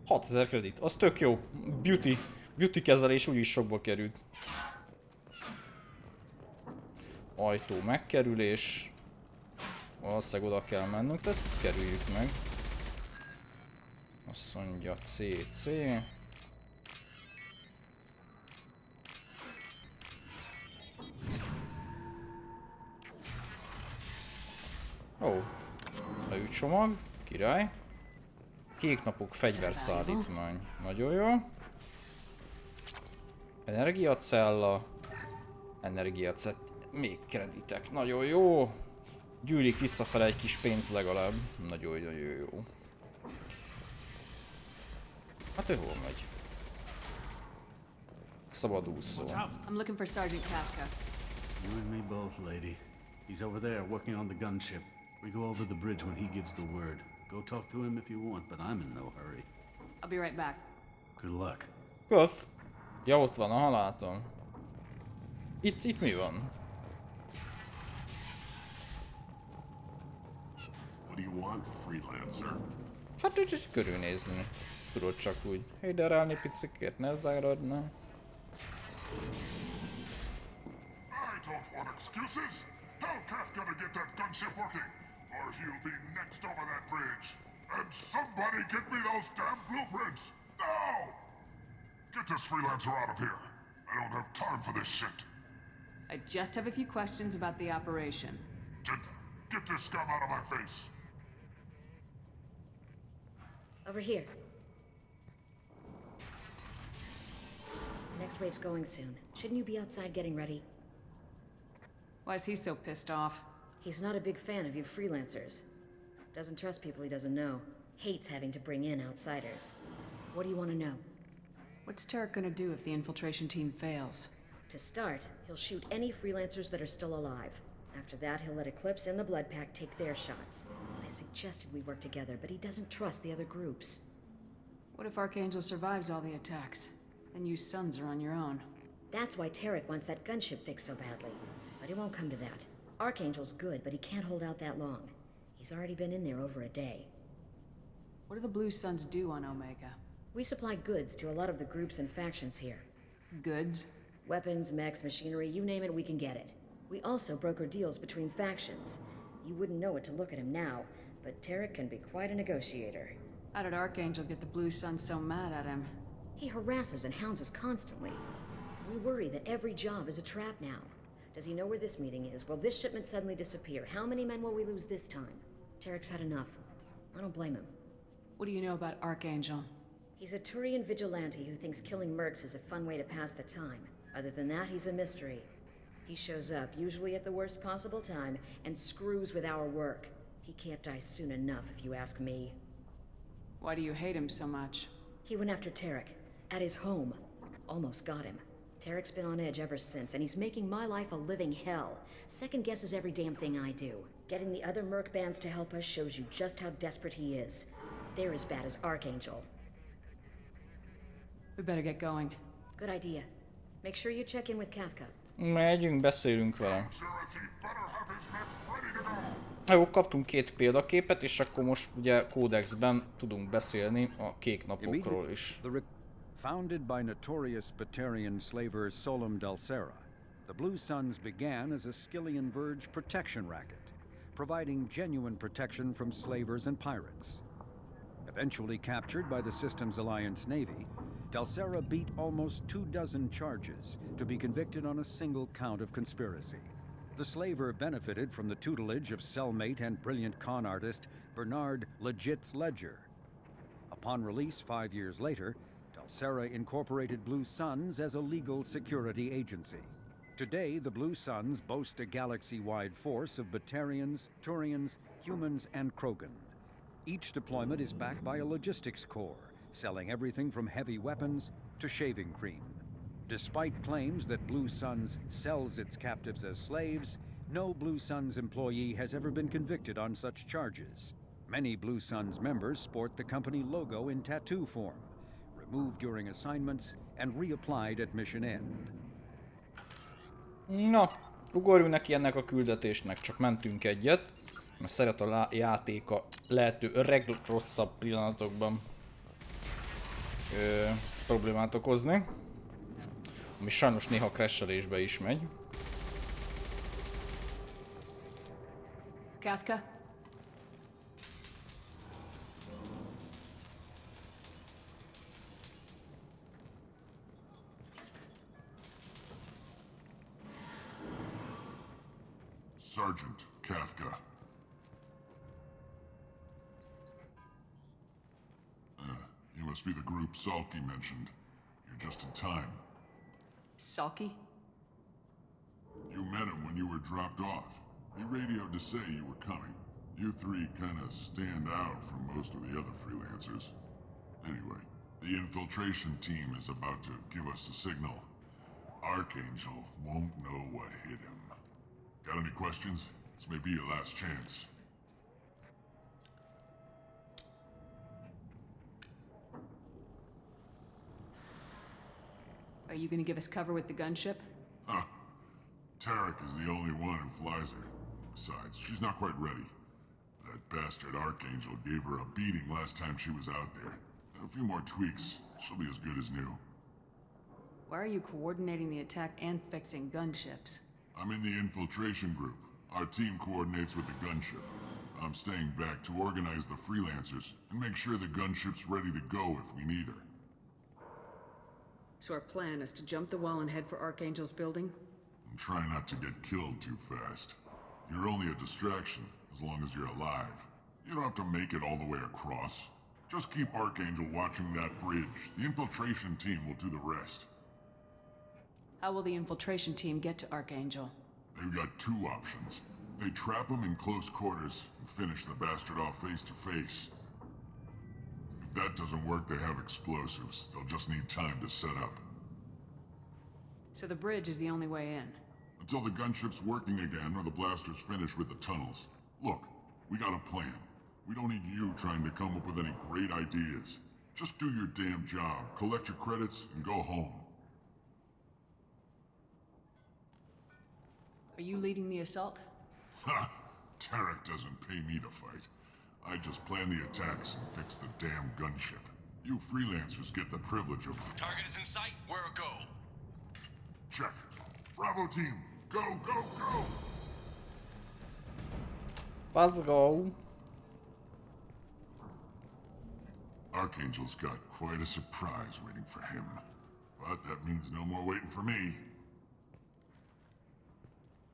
S1: $6000 kredit. Az tök jó. Beauty kezelés úgyis sokba került. Ajtó megkerülés. Valószínűleg oda kell mennünk, de ezt kerüljük meg. Azt mondja CC. Ó, leütcsomag, király. Kék napok fegyverszállítmány, nagyon jó. Energiacella. Még kreditek, nagyon jó. Gyűlik visszafele egy kis pénz legalább, nagyon jó. Hát ő hol megy? Szabadúszó.
S3: I'm looking for Sergeant Casca.
S11: You and me both, lady. He's over there working on the gunship. We go over the bridge when he gives the word. Go talk to him if you want, but I'm in no hurry.
S3: I'll be right back.
S11: Good luck.
S1: Ott. Ja, ott van, aha, látom. Itt mi van?
S8: What do you want, freelancer?
S1: Hát úgy körülnézni. Tudod csak úgy. Héderelni picikért, ne záradna.
S8: I don't want excuses. Tell Kafka to get that gunship working, or he'll be next over that bridge. And somebody get me those damn blueprints! Now! Get this freelancer out of here. I don't have time for this shit.
S3: I just have a few questions about the operation.
S8: Get this scum out of my face.
S12: Over here. The next wave's going soon. Shouldn't you be outside getting ready?
S3: Why is he so pissed off?
S12: He's not a big fan of you freelancers. Doesn't trust people he doesn't know. Hates having to bring in outsiders. What do you want to know?
S3: What's Tarek gonna do if the infiltration team fails?
S12: To start, he'll shoot any freelancers that are still alive. After that, he'll let Eclipse and the Blood Pack take their shots. I suggested we work together, but he doesn't trust the other groups.
S3: What if Archangel survives all the attacks? Then you sons are on your own.
S12: That's why Tarek wants that gunship fixed so badly. But it won't come to that. Archangel's good, but he can't hold out that long. He's already been in there over a day.
S3: What do the Blue Suns do on Omega?
S12: We supply goods to a lot of the groups and factions here.
S3: Goods?
S12: Weapons, mechs, machinery, you name it, we can get it. We also broker deals between factions. You wouldn't know it to look at him now, but Tarek can be quite a negotiator.
S3: How did Archangel get the Blue Suns so mad at him?
S12: He harasses and hounds us constantly. We worry that every job is a trap now. Does he know where this meeting is? Will this shipment suddenly disappear? How many men will we lose this time? Tarek's had enough. I don't blame him.
S3: What do you know about Archangel?
S12: He's a Turian vigilante who thinks killing mercs is a fun way to pass the time. Other than that, he's a mystery. He shows up, usually at the worst possible time, and screws with our work. He can't die soon enough, if you ask me.
S3: Why do you hate him so much?
S12: He went after Tarek, at his home. Almost got him. Tarek's been on edge ever since, and he's making my life a living hell. Second guesses every damn thing I do. Getting the other merc bands to help us shows you just how desperate he is. They're as bad as Archangel.
S3: We better get going.
S12: Good idea. Make sure you check in with Kafka.
S1: Megyünk, beszélünk vele. Jó, kaptunk 2 példaképet, és akkor most ugye kódexben tudunk beszélni a kék napokról is.
S6: Founded by notorious Batarian slaver Solem Dalsera, the Blue Suns began as a Skillian Verge protection racket, providing genuine protection from slavers and pirates. Eventually captured by the system's Alliance Navy, Dalsera beat almost 24 charges to be convicted on a single count of conspiracy. The slaver benefited from the tutelage of cellmate and brilliant con artist Bernard Legit's Ledger. Upon release 5 years later, Dalsera incorporated Blue Suns as a legal security agency. Today, the Blue Suns boast a galaxy-wide force of Batarians, Turians, humans, and Krogan. Each deployment is backed by a logistics core, selling everything from heavy weapons to shaving cream. Despite claims that Blue Suns sells its captives as slaves, no Blue Suns employee has ever been convicted on such charges. Many Blue Suns members sport the company logo in tattoo form, removed during assignments and reapplied at mission end.
S1: Na, ugorjunk neki ennek a küldetésnek, csak mentünk egyet, mert szeret a játék a lehető legrosszabb pillanatokban problémát okozni, ami sajnos néha crashelésbe is megy.
S3: Katka?
S8: Sergeant Kafka. You must be the group Salky mentioned. You're just in time.
S3: Salky?
S8: You met him when you were dropped off. He radioed to say you were coming. You three kind of stand out from most of the other freelancers. Anyway, the infiltration team is about to give us the signal. Archangel won't know what hit him. Got any questions? This may be your last chance.
S3: Are you gonna give us cover with the gunship?
S8: Huh. Tarek is the only one who flies her. Besides, she's not quite ready. That bastard Archangel gave her a beating last time she was out there. A few more tweaks, she'll be as good as new.
S3: Why are you coordinating the attack and fixing gunships?
S8: I'm in the infiltration group. Our team coordinates with the gunship. I'm staying back to organize the freelancers and make sure the gunship's ready to go if we need her.
S3: So our plan is to jump the wall and head for Archangel's building?
S8: And try not to get killed too fast. You're only a distraction, as long as you're alive. You don't have to make it all the way across. Just keep Archangel watching that bridge. The infiltration team will do the rest.
S3: How will the infiltration team get to Archangel?
S8: They've got two options. They trap him in close quarters and finish the bastard off face to face. If that doesn't work, they have explosives. They'll just need time to set up.
S3: So the bridge is the only way in?
S8: Until the gunship's working again or the blasters finish with the tunnels. Look, we got a plan. We don't need you trying to come up with any great ideas. Just do your damn job, collect your credits, and go home.
S3: Are you leading the assault?
S8: Ha! Tarek doesn't pay me to fight. I just plan the attacks and fix the damn gunship. You freelancers get the privilege of...
S13: Target is in sight. Where a go?
S8: Check. Bravo team! Go, go, go!
S1: Let's go!
S8: Archangel's got quite a surprise waiting for him. But that means no more waiting for me.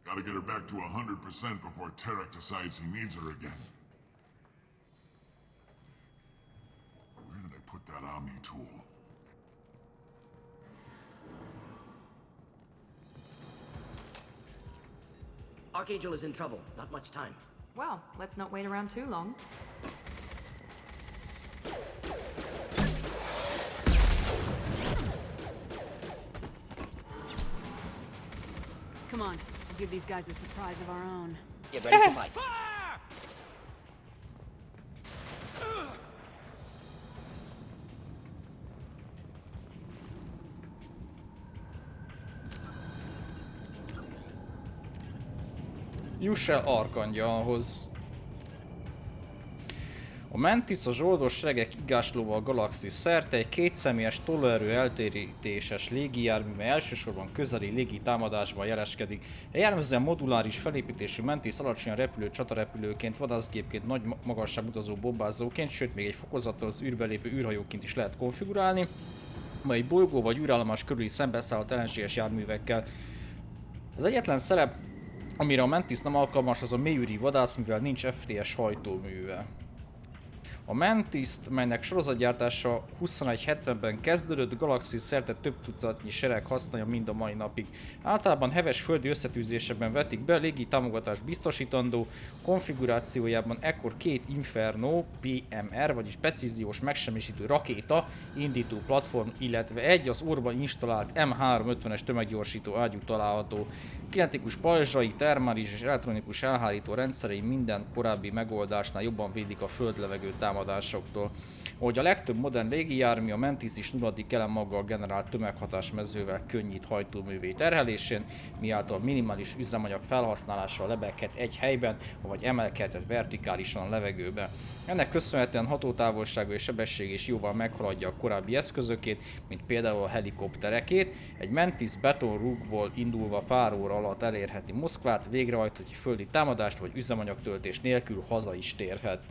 S8: Gotta get her back to 100% before Tarek decides he needs her again. Where did I put that Omni tool?
S2: Archangel is in trouble. Not much time.
S9: Well, let's not wait around too long.
S3: Come on, we'll give these guys a surprise of our own.
S2: Get ready to fight.
S1: Juss el Arkangyalhoz. A Mantis a zsoldos seregek igáslóval galaxis szerte egy kétszemélyes tolóerő eltérítéses légijármű, mely elsősorban közeli légi támadásban jeleskedik. Jellemzően moduláris felépítésű Mantis alacsonyan repülő csatarepülőként, vadászgépként, nagy magasságutazó bombázóként, sőt még egy fokozattal az űrbe lépő űrhajóként is lehet konfigurálni, mely bolygó vagy űrállomás körüli szembeszállt ellenséges járművekkel. Az egyetlen szerep, amire a Mantis nem alkalmas, az a mélyűri vadász, mivel nincs FTS hajtóműve. A Mantis-t, melynek sorozatgyártása 2170-ben kezdődött, galaxis szerte több tucatnyi sereg használja mind a mai napig. Általában heves földi összetűzésekben vetik be, légi támogatást biztosítandó, konfigurációjában ekkor két Inferno PMR, vagyis precíziós megsemmisítő rakéta indító platform, illetve egy az orban installált M350-es tömeggyorsító ágyú található. Kinetikus pajzsai, termális és elektronikus elhárító rendszerei minden korábbi megoldásnál jobban védik a földlevegő támadásoktól. Ahogy a legtöbb modern légijármű, a Mantis is nulladik elemmaggal generált tömeghatásmezővel könnyít hajtóművé terhelésén, miáltal minimális üzemanyag felhasználással lebeghet egy helyben, vagy emelkedhet vertikálisan a levegőbe. Ennek köszönhetően hatótávolsága és sebessége is jóval meghaladja a korábbi eszközökét, mint például a helikopterekét. Egy Mantis betonrúgból indulva pár óra alatt elérheti Moszkvát, végrehajthat egy földi támadást vagy üzemanyagtöltés nélkül haza is térhet.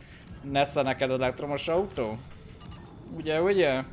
S1: Nesze neked elektromos autó? Ugye, ugye?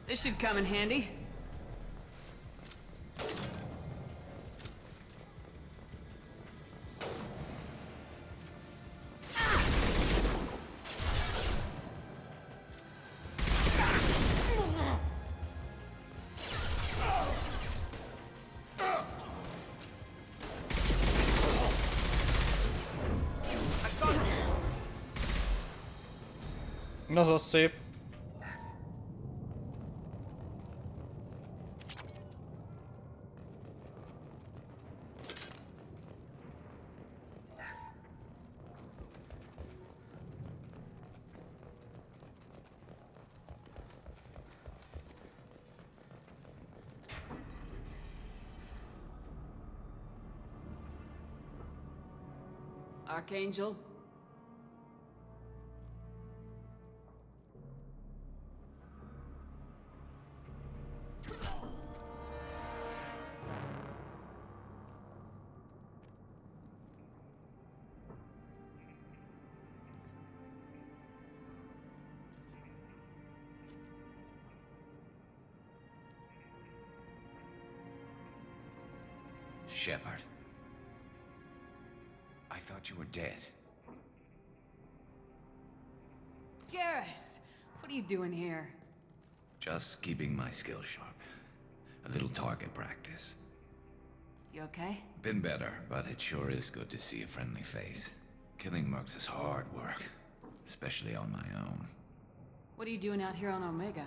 S3: This should come in handy.
S1: Az az szép.
S3: Archangel?
S14: Shepard. I thought you were dead.
S3: Garrus! What are you doing here?
S14: Just keeping my skills sharp. A little target practice.
S3: You okay?
S14: Been better, but it sure is good to see a friendly face. Killing mercs is hard work, especially on my own.
S3: What are you doing out here on Omega?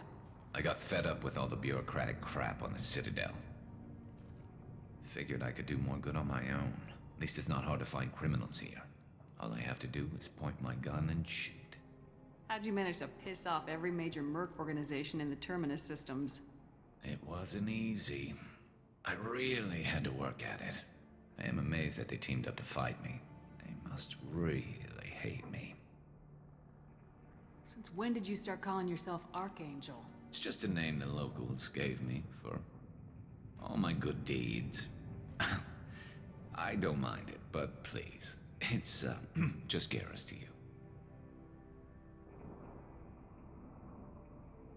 S14: I got fed up with all the bureaucratic crap on the Citadel. Figured I could do more good on my own. At least it's not hard to find criminals here. All I have to do is point my gun and shoot.
S3: How'd you manage to piss off every major merc organization in the Terminus systems?
S14: It wasn't easy. I really had to work at it. I am amazed that they teamed up to fight me. They must really hate me.
S3: Since when did you start calling yourself Archangel?
S14: It's just a name the locals gave me for all my good deeds. I don't mind it, but please, it's just Garrus to you.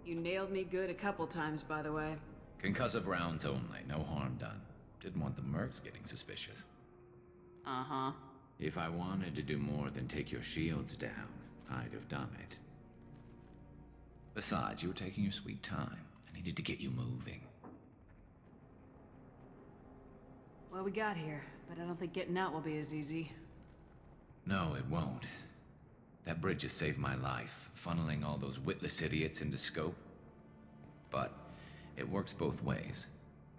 S3: You nailed me good a couple times, by the way.
S14: Concussive rounds only, no harm done. Didn't want the mercs getting suspicious.
S3: Uh-huh.
S14: If I wanted to do more than take your shields down, I'd have done it. Besides, you were taking your sweet time. I needed to get you moving.
S3: Well, we got here, but I don't think getting out will be as easy.
S14: No, it won't. That bridge has saved my life, funneling all those witless idiots into scope. But it works both ways.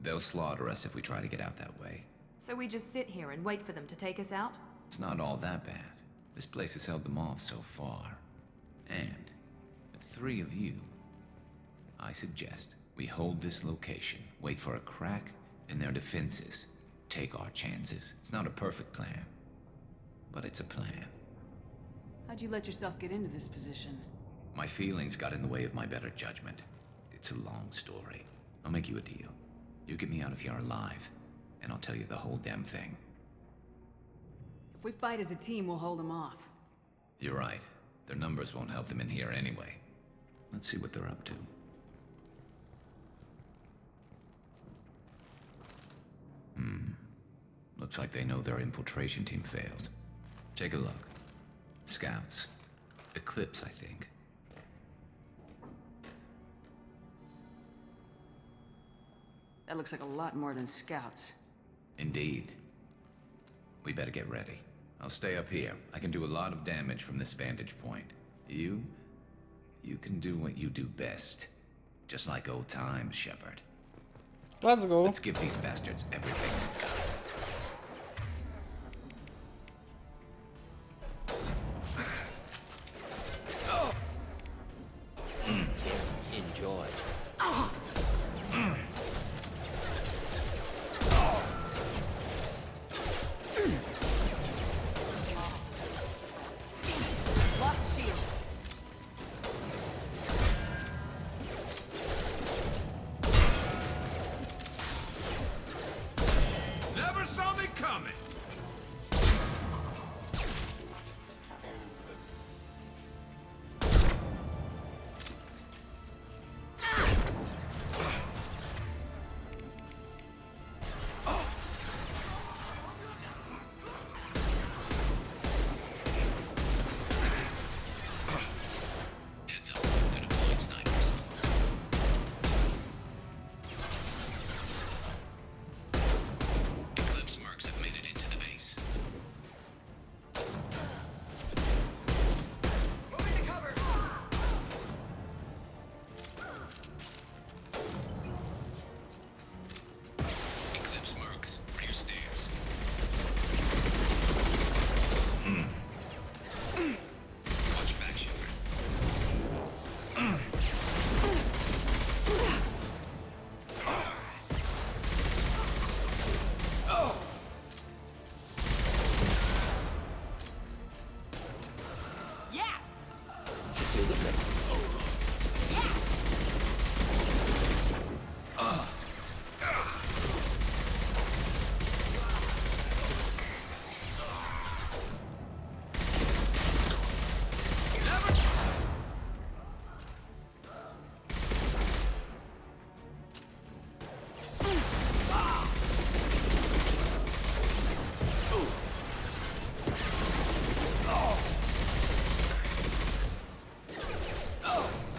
S14: They'll slaughter us if we try to get out that way.
S9: So we just sit here and wait for them to take us out?
S14: It's not all that bad. This place has held them off so far. And, with 3 of you, I suggest we hold this location, wait for a crack in their defenses, take our chances. It's not a perfect plan, but it's a plan.
S3: How'd you let yourself get into this position?
S14: My feelings got in the way of my better judgment. It's a long story. I'll make you a deal. You get me out of here alive, and I'll tell you the whole damn thing.
S3: If we fight as a team, we'll hold them off.
S14: You're right. Their numbers won't help them in here anyway. Let's see what they're up to. Looks like they know their infiltration team failed. Take a look. Scouts. Eclipse, I think.
S3: That looks like a lot more than scouts.
S14: Indeed. We better get ready. I'll stay up here. I can do a lot of damage from this vantage point. You can do what you do best. Just like old times, Shepard.
S1: Let's go.
S14: Let's give these bastards everything.
S2: Enjoy.
S9: Lost shield.
S13: Never saw me coming.
S14: Heads up to deployed snipers. Eclipse mercs have made it into the base.
S13: Moving to cover.
S14: Eclipse mercs, rear stairs. Watch your back, Shepard.
S9: Yes!
S2: Should feel the trick.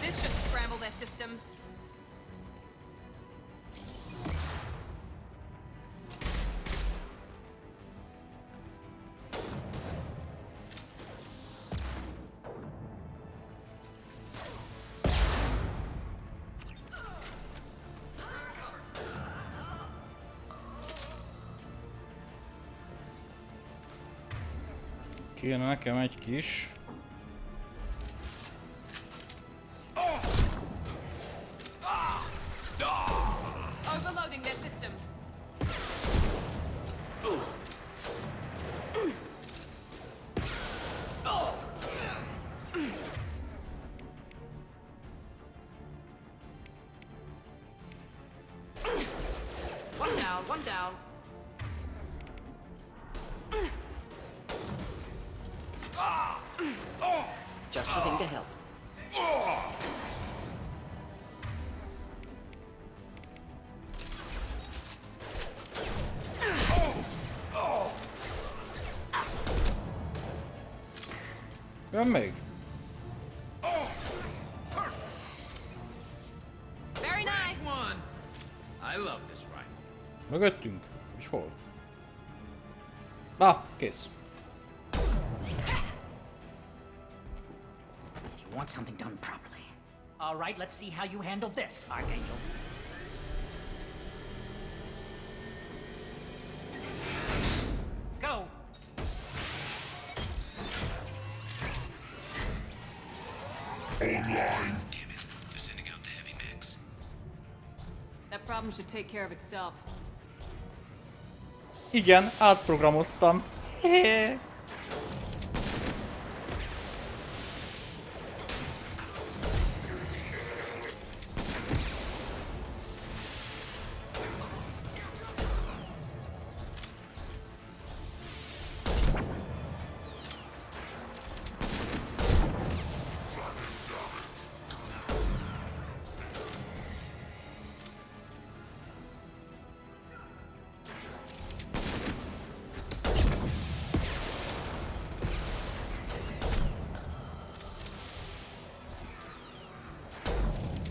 S9: This should scramble their systems.
S1: Kéne nekem egy kis...
S9: Overloading their systems. One down, one down.
S2: Just the thing to help.
S1: Jön még?
S9: Very nice.
S13: One. I love this rifle.
S1: Mögöttünk? És hol? Kész.
S10: You want something done properly. All right, let's see how you handle this, Archangel. Go!
S8: Online.
S14: Damn it. They're sending out the heavy mechs.
S3: That problem should take care of itself.
S1: Igen, átprogramoztam.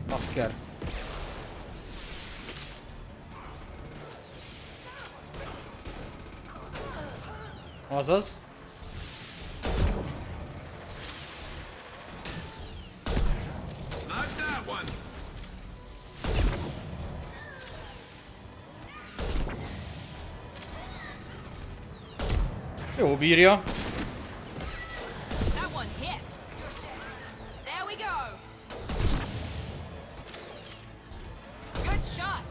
S1: Bakker. Azaz.
S13: Not that one.
S1: Jó bírja.
S9: That one hit. There we go. Good shot.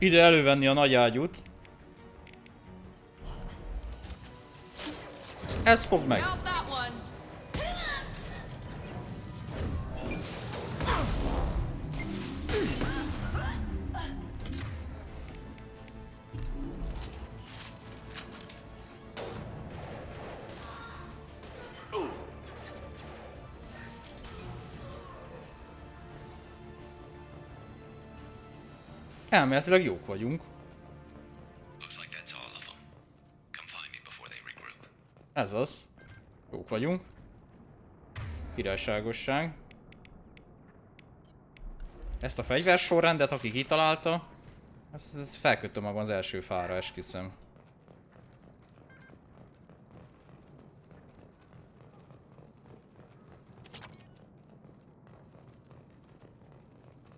S1: Ide elővenni a nagy ágyút. Ez fog meg.
S9: Out that one.
S1: Elméletileg jók vagyunk. Ez az. Jók vagyunk. Királyságosság. Ezt a fegyversorrendet, aki kitalálta, ezt felkötöm magam az első fára, esküszöm.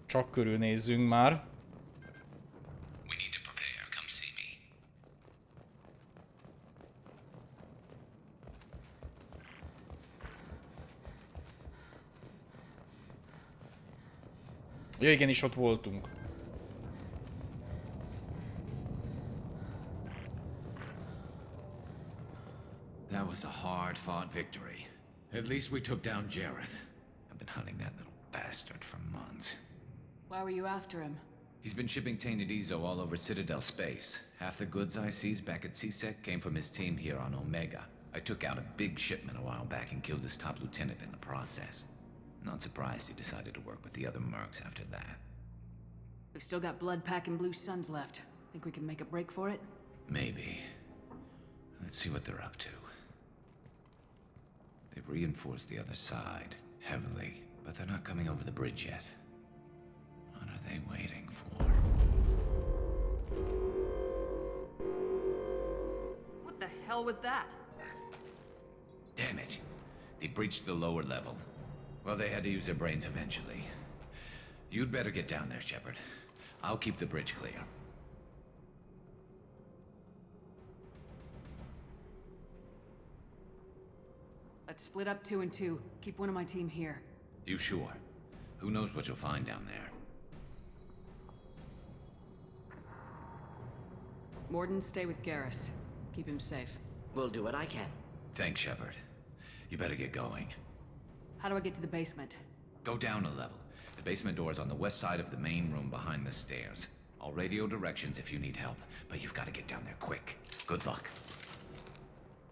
S1: Csak körülnézzünk már. Ja, igenis ott voltunk.
S14: That was a hard-fought victory. At least we took down Jareth. I've been hunting that little bastard for months.
S3: Why were you after him?
S14: He's been shipping tainted Ezo all over Citadel space. Half the goods I seized back at CSEC came from his team here on Omega. I took out a big shipment a while back and killed his top lieutenant in the process. Not surprised you decided to work with the other mercs after that.
S3: We've still got blood pack and blue suns left. Think we can make a break for it?
S14: Maybe. Let's see what they're up to. They've reinforced the other side, heavily, but they're not coming over the bridge yet. What are they waiting for?
S9: What the hell was that?
S14: Damn it. They breached the lower level. Well, they had to use their brains eventually. You'd better get down there, Shepard. I'll keep the bridge clear.
S3: Let's split up 2 and 2. Keep one of my team here.
S14: You sure? Who knows what you'll find down there?
S3: Morden, stay with Garrus. Keep him safe.
S2: We'll do what I can.
S14: Thanks, Shepard. You better get going.
S3: How do I get to the basement?
S14: Go down a level. The basement door's on the west side of the main room behind the stairs. I'll radio directions if you need help, but you've got to get down there quick. Good luck.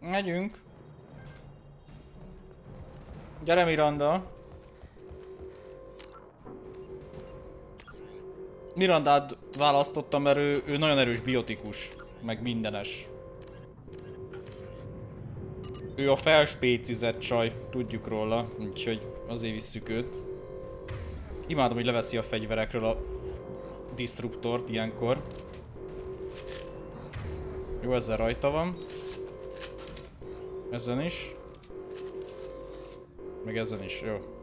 S1: Megyünk. Gyere, Miranda. Mirandát választottam, mert ő nagyon erős biotikus, meg mindenes. Ő a felspécizett csaj, tudjuk róla, úgyhogy azért visszük őt. Imádom, hogy leveszi a fegyverekről a disruptort ilyenkor. Jó, ezzel rajta van. Ezen is. Meg ezen is, jó.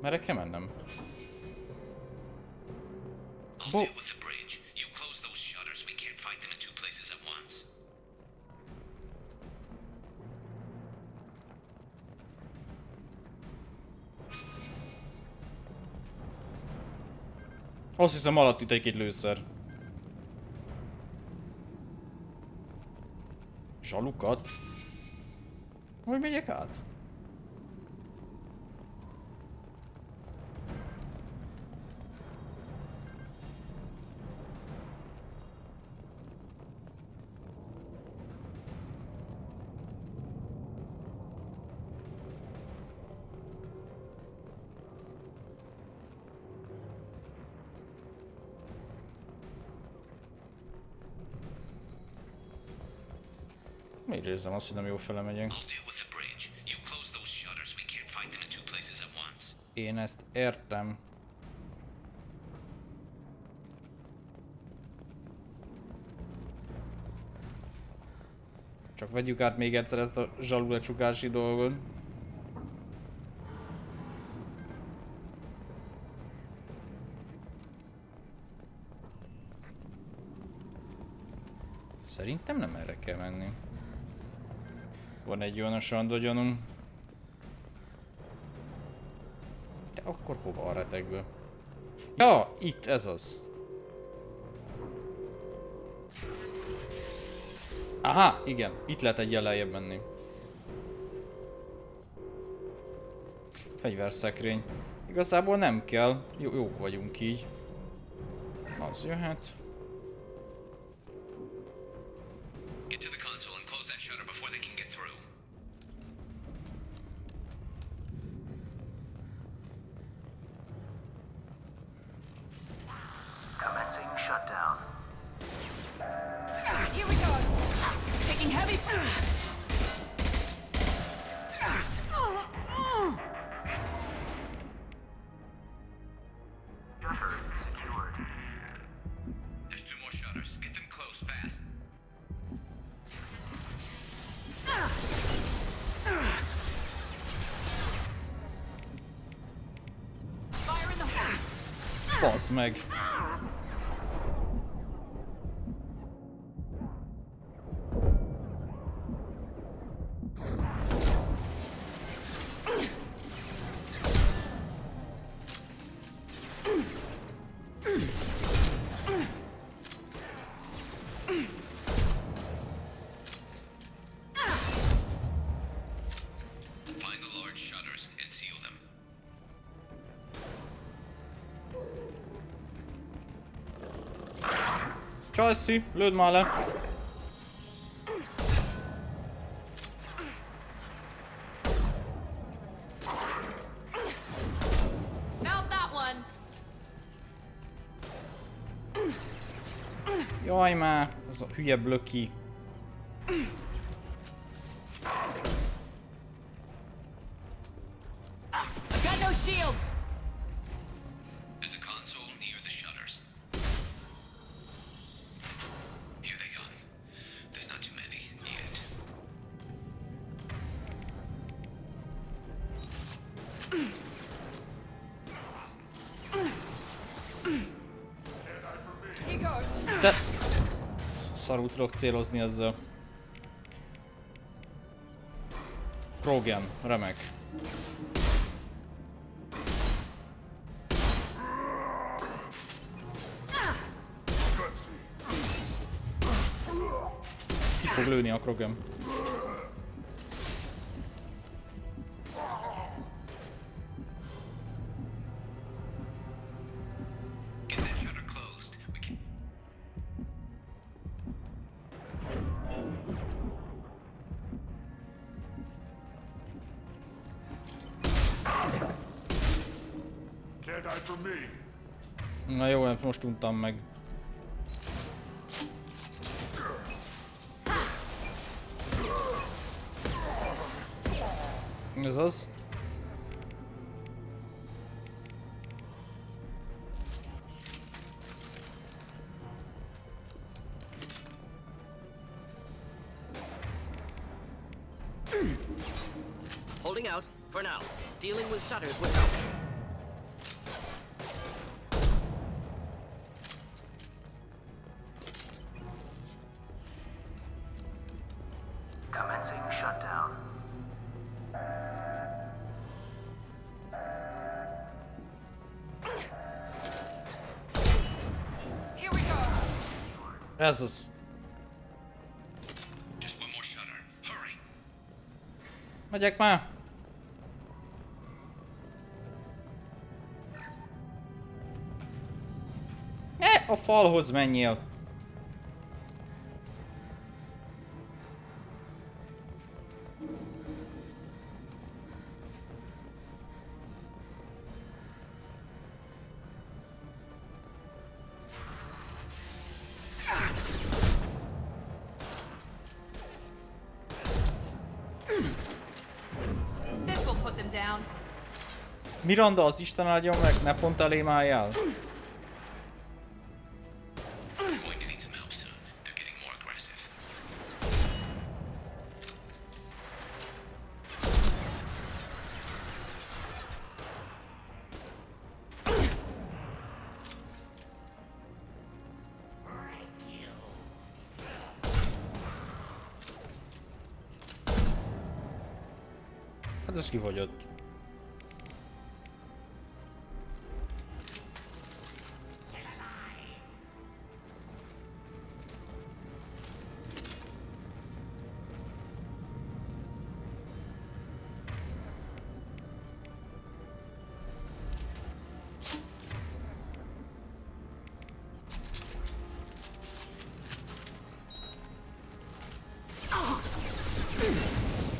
S1: Merre kell mennem?
S14: I'll deal with the bridge. You close those shutters. We can't fight them in two places at once.
S1: Azt hiszem, alatt itt egy-két lőszer. Zsalukat? Hogy megyek át? Miért érzem azt, hogy nem jó fele megyünk? Én ezt értem. Csak vegyük át még egyszer ezt a zsalulecsukási dolgot. Szerintem nem erre kell menni. Van egy olyan sandogyanunk. De akkor hova a retekből? Ja, itt ez az. Aha, igen, itt lehet egy lejjebb menni. Fegyverszekrény. Igazából nem kell, jók vagyunk így. Az jöhet.
S14: Get to the console and close that shutter before they can get through.
S15: Commencing shutdown.
S9: Here we go. Taking heavy.
S15: Shutter secured.
S14: There's 2 more shutters. Get them closed fast.
S9: Fire in the hole.
S1: Basz meg.
S14: Find the large shutters and seal them.
S1: Csajszi, lőd már le. Jaj már, ez a hülye blöki.
S9: Got no shields.
S14: There's a console near the shutters. Here they come. There's not too many yet.
S1: De... Szarul tudok célozni ezzel. Krogan, remek. Ki fog lőni a Krogan? Na jó, most untam meg. Ez az.
S2: Holding out for now. Dealing with shutters with help.
S15: Commencing shutdown.
S9: Here we go.
S1: Ez az.
S14: Just one more shutter. Hurry.
S1: Megyek már. A falhoz menjél.
S9: This will put them down.
S1: Miranda, az Isten áldjon meg, ne pont elém álljál. Hát ez kifogyott.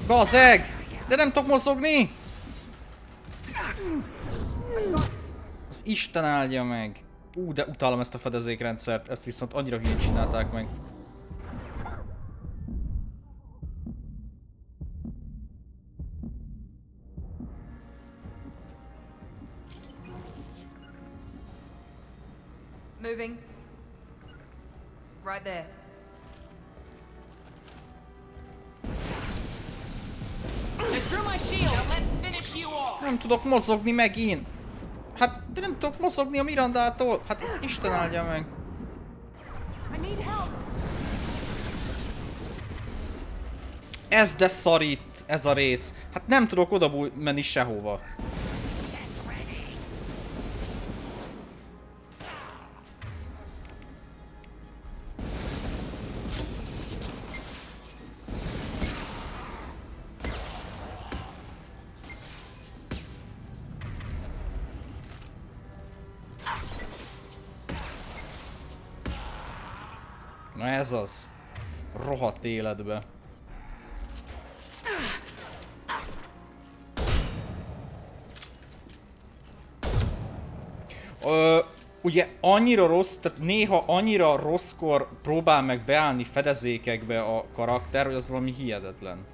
S1: Gazeg! De nem tudok mozogni! Az Isten áldja meg! De utálom ezt a fedezékrendszert, ezt viszont annyira hülyén csinálták meg.
S9: Moving. Right there.
S1: Nem tudok mozogni megint! Hát, de nem tudok mozogni a Mirandától! Hát ez Isten áldja meg! Ez de szarít, ez a rész! Hát nem tudok oda menni sehova! Na ez az. Rohadt életbe. ugye annyira rossz, tehát néha annyira rosszkor próbál meg beállni fedezékekbe a karakter, hogy az valami hihetetlen.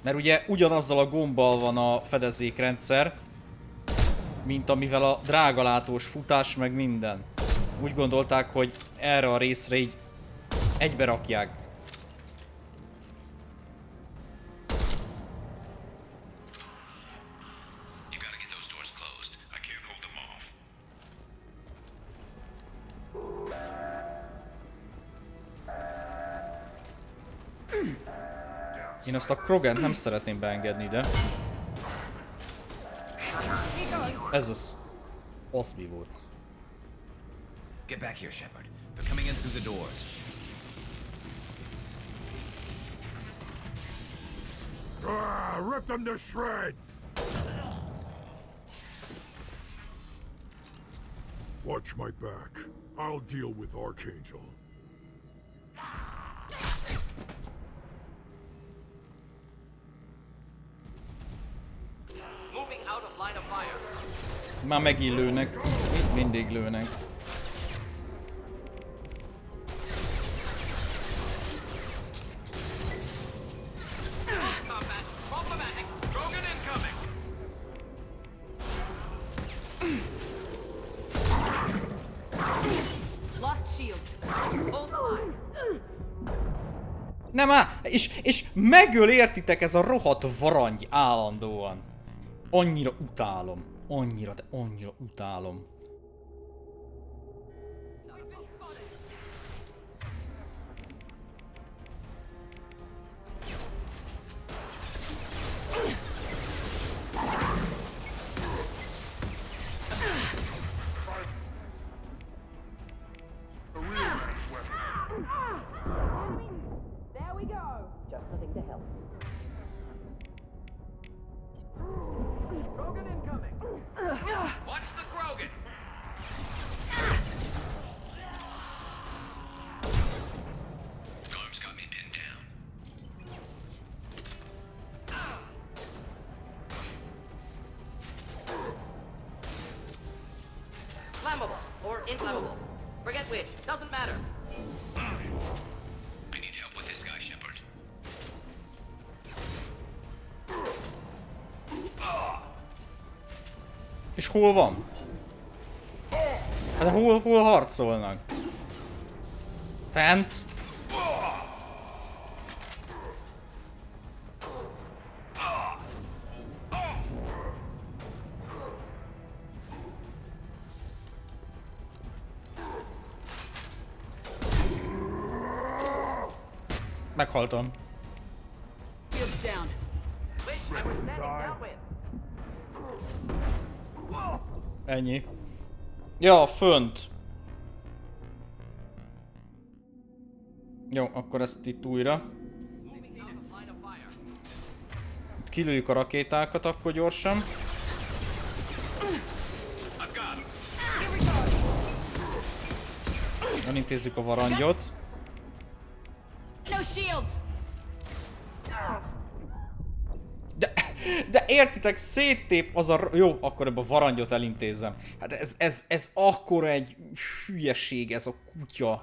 S1: Mert ugye ugyanazzal a gombbal van a fedezékrendszer, mint amivel a drágalátós futás meg minden. Úgy gondolták, hogy erre a részre így egybe rakják. Én azt a Krogent nem szeretném beengedni ide. Ez az. Az mi volt?
S14: Get back here, Shepard. They're coming in through the doors.
S8: Rip them to shreds! Watch my back. I'll deal with Archangel.
S1: Már megint lőnek. Mindig lőnek. Nem á! És megöl értitek ez a rohadt varangy állandóan. Annyira utálom. Annyira, de annyira utálom.
S2: Inflammable. Forget which. Doesn't matter.
S14: I need help with this guy, Shepard.
S1: És hol van? Hát hol harcolnak? Fent? Meghaltam. Ennyi. Ja, fönt. Jó, akkor ezt itt újra. Kilőjük a rakétákat akkor gyorsan. Elintézzük a varangyot. De értitek, széttép az a... Jó, akkor ebben a varangyot elintézem. Hát ez akkora egy hülyeség, ez a kutya.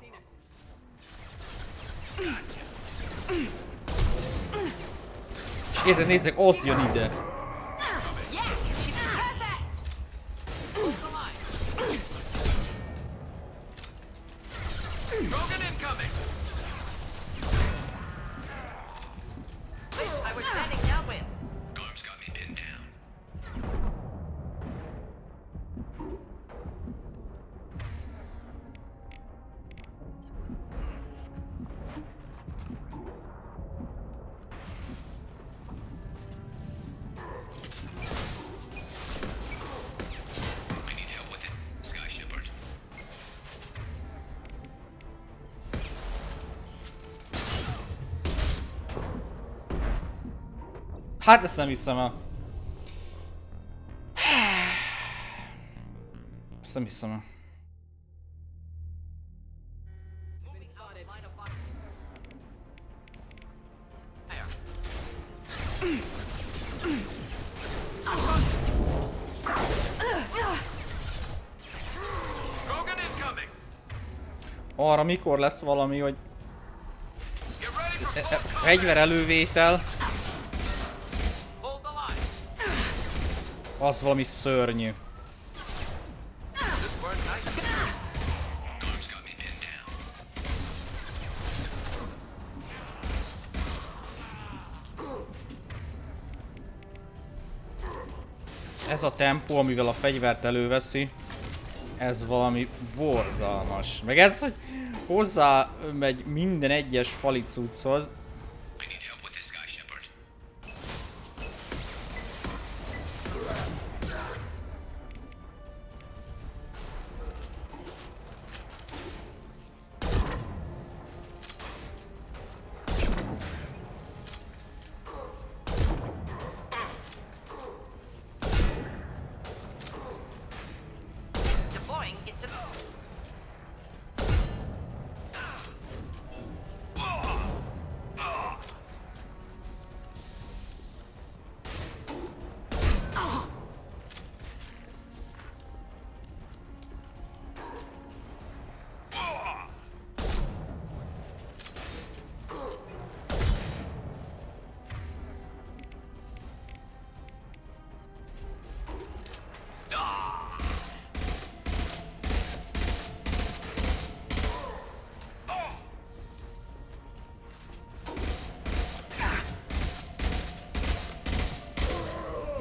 S1: És érted, nézzek, az jön ide. Hát ezt nem hiszem el. Ezt nem hiszem el. arra mikor lesz valami, hogy fegyver elővétel, az valami szörnyű. Ez a tempó, amivel a fegyvert előveszi, ez valami borzalmas. Meg ez, hogy hozzá megy minden egyes fali cucchoz.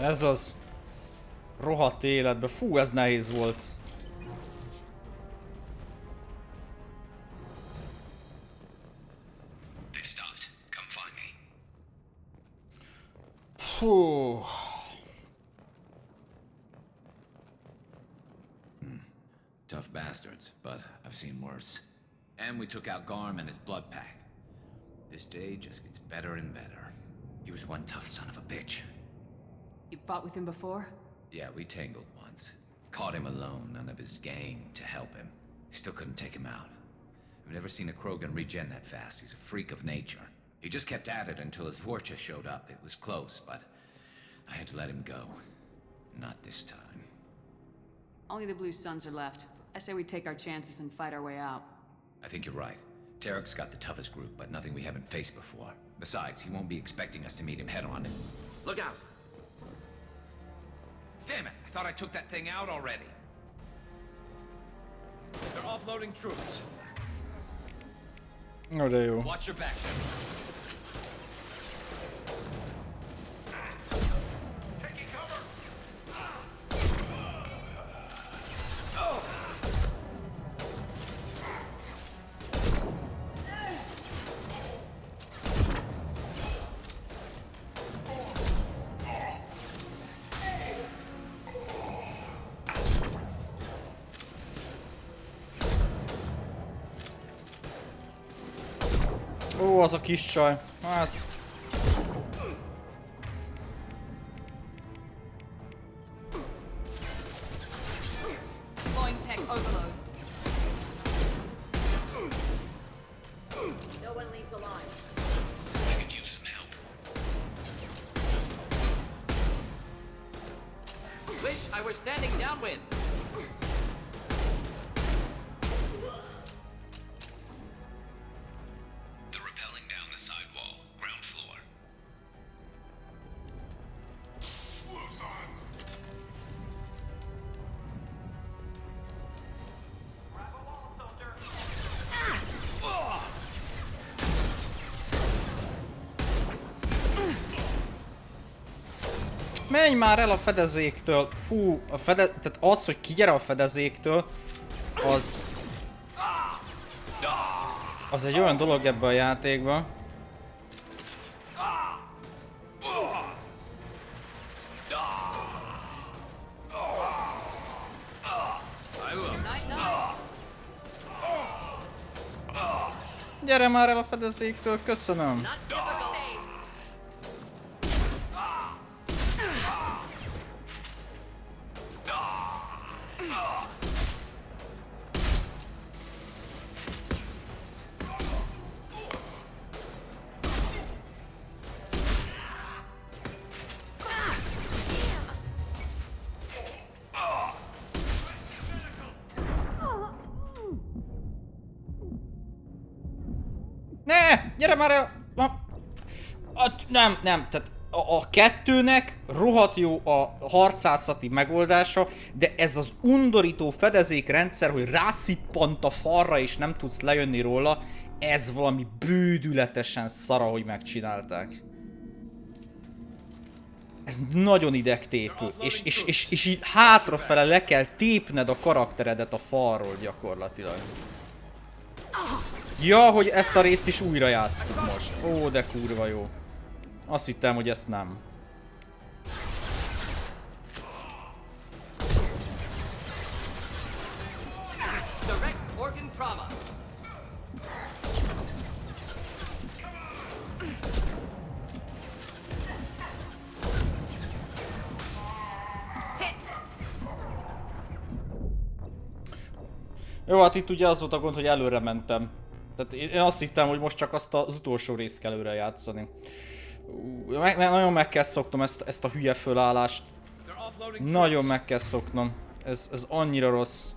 S1: Ez az rohadt életben. Fú, ez nehéz volt. Fú.
S14: Tough bastards, but I've seen worse. And we took out Garm and his blood pack. This day just gets better and better. He was one tough son of a bitch.
S3: You fought with him before?
S14: Yeah, we tangled once. Caught him alone, none of his gang to help him. Still couldn't take him out. I've never seen a Krogan regen that fast. He's a freak of nature. He just kept at it until his Vorcha showed up. It was close, but I had to let him go. Not this time.
S3: Only the Blue Suns are left. I say we take our chances and fight our way out.
S14: I think you're right. Tarek's got the toughest group, but nothing we haven't faced before. Besides, he won't be expecting us to meet him head-on.
S2: Look out!
S13: Damn it! I thought I took that thing out already. They're offloading troops.
S1: Oh, de jó.
S13: Watch your back, Shepard. Taking cover.
S1: Ó, az a kis csaj. Hát...
S12: No one leaves alive.
S14: I could use some help.
S2: Wish I were standing downwind.
S1: Menj már el a fedezéktől! Fú, tehát az, hogy kigyere a fedezéktől, az egy olyan dolog ebbe a játékban. Gyere már el a fedezéktől, köszönöm! Gyere már! Nem, tehát a kettőnek rohadt jó a harcászati megoldása, de ez az undorító fedezékrendszer, hogy rászippant a falra és nem tudsz lejönni róla, ez valami bődületesen szara, hogy megcsinálták. Ez nagyon idegtépő, és így hátrafele le kell tépned a karakteredet a falról gyakorlatilag. Ja, hogy ezt a részt is újra játsszuk most. Ó, de kurva jó. Azt hittem, hogy ezt nem. Jó, hát itt ugye az volt a gond, hogy előre mentem. Tehát én azt hittem, hogy most csak azt az utolsó részt kell előre játszani. Nagyon meg kell szoknom ezt a hülye fölállást. Nagyon meg kell szoknom. Ez annyira rossz.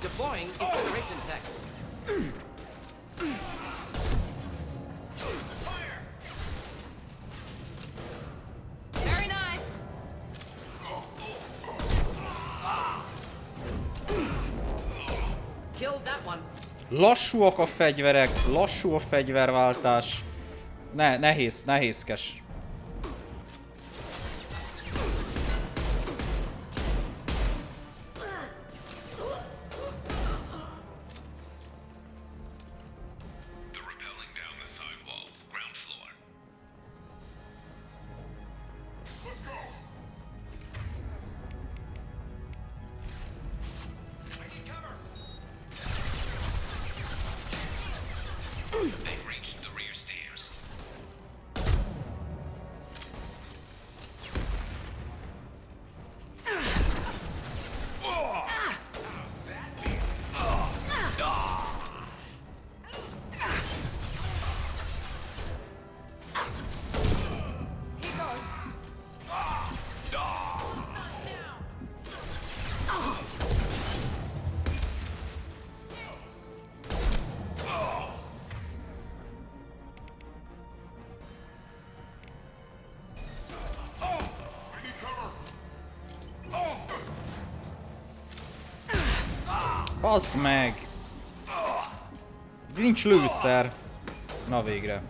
S2: Deploying incineration tech.
S9: Very nice.
S2: Killed that one.
S1: Lassúak a fegyverek, lassú a fegyverváltás. Nehézkes. Baszd meg! Nincs lőszer. Na végre.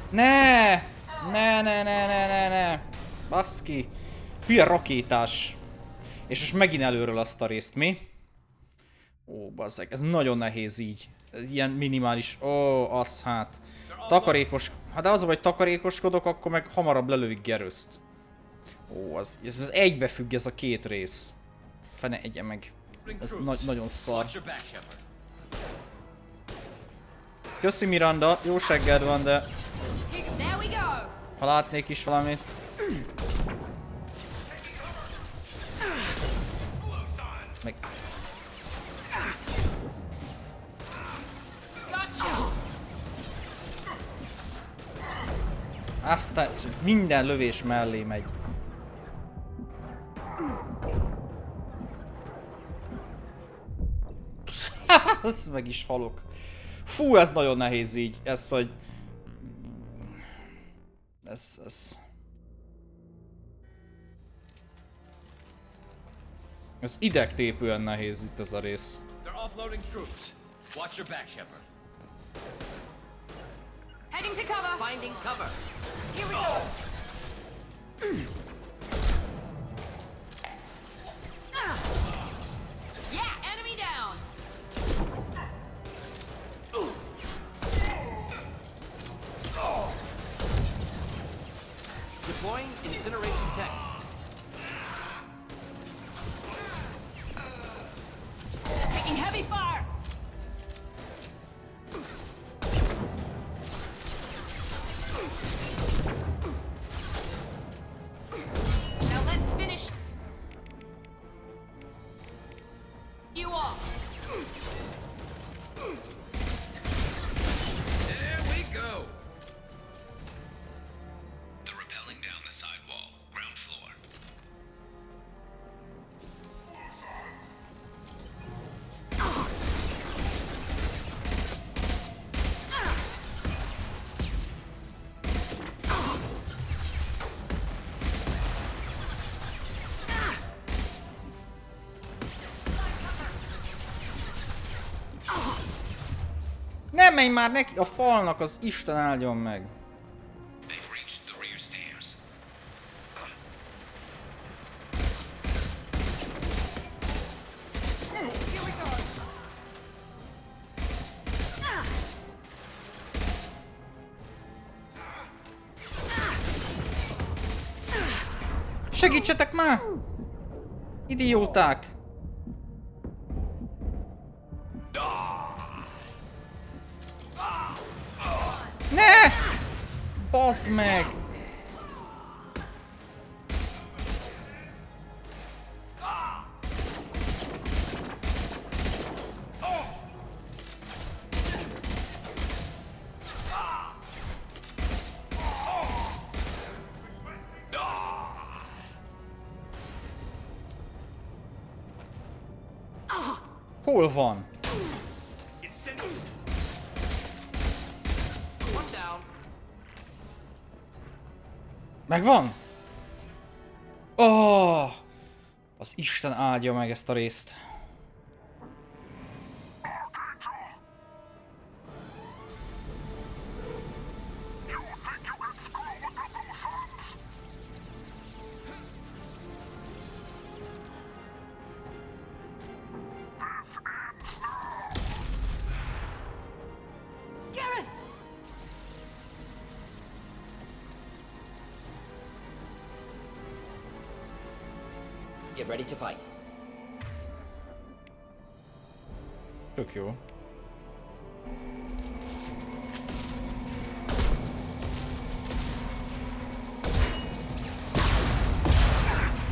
S1: Ne! Ne! Baszki! Hülye rakétás. És most megint előről azt a részt, mi? Ó, bazzeg, ez nagyon nehéz így. Ez ilyen minimális. Ó, az hát. Takarékos. Hát de az, hogy takarékoskodok, akkor meg hamarabb lelövik Gerőzt. Ó, ez egybefügg ez a két rész. Fene egye meg. Ez nagyon szar. Köszi Miranda, jó segged van, de... Ha látnék is valamit. Meg... Aztán minden lövés mellé megy. Ezt meg is halok. Fú, ez nagyon nehéz így. Ez, hogy... Ez idegtépően nehéz itt ez a rész.
S9: Heading to cover.
S2: Finding cover.
S9: Here we go. Yeah, enemy down.
S2: Deploying incineration tech.
S9: Taking heavy fire.
S1: Nem menj már neki a falnak, az Isten áldjon meg. Segítsetek már! Idióták! Ne! Baszd meg! Hol van? Megvan? Oh, az Isten áldja meg ezt a részt.
S2: Get ready to fight.
S1: Tök jó.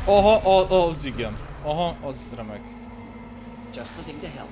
S1: Aha, az igen. Aha, az remek.
S2: Just the thing to help.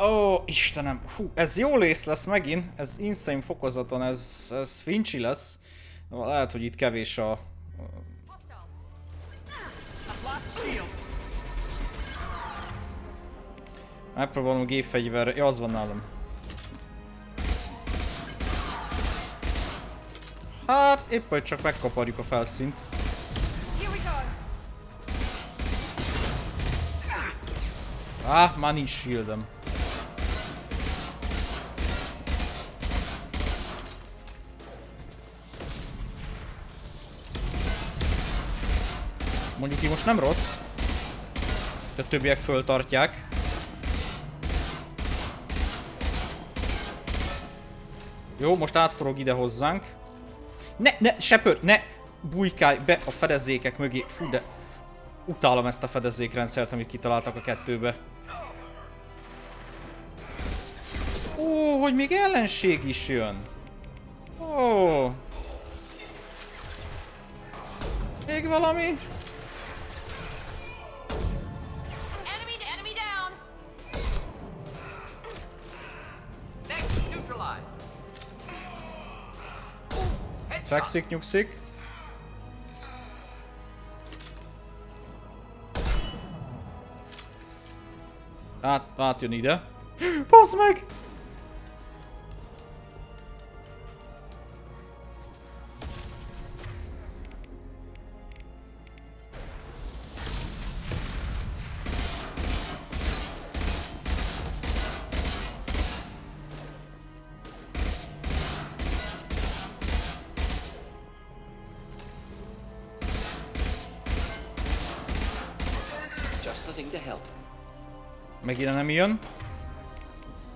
S1: Ó, Istenem, hú, ez jó rész lesz megint, ez insane fokozaton, ez fincsi lesz. Lehet, hogy itt kevés a... Megpróbálom a gépfegyverre, ja, az van nálam. Hát, épp hogy csak megkaparjuk a felszínt. Már nincs shieldem. Mondjuk így most nem rossz. De többiek föltartják. Jó, most átforog ide hozzánk. Ne, Shepard, ne bujkálj be a fedezékek mögé. Fú, de utálom ezt a fedezékrendszert, amit kitaláltak a kettőbe. Ó, hogy még ellenség is jön. Ó. Még valami?
S9: Enemy down. Next, neutralized.
S1: Fekszik, nyugszik. Átjön ide. Basz meg!
S2: Just the thing to help.
S1: Megint nem jön.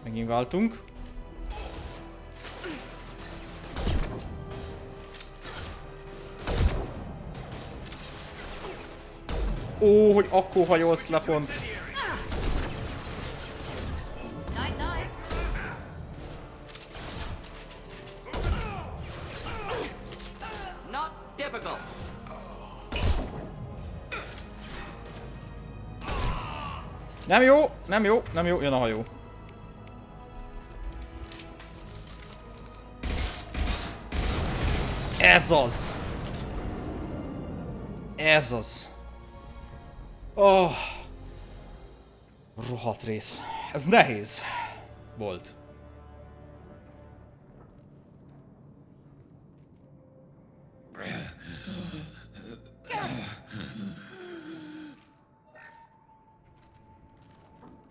S1: Megint váltunk. Ó, hogy akkor hajolsz le pont.
S2: Not difficult.
S1: Nem jó, nem jó, nem jó, jön a hajó. Ez az! Ez az! Oh, rohadt rész. Ez nehéz volt.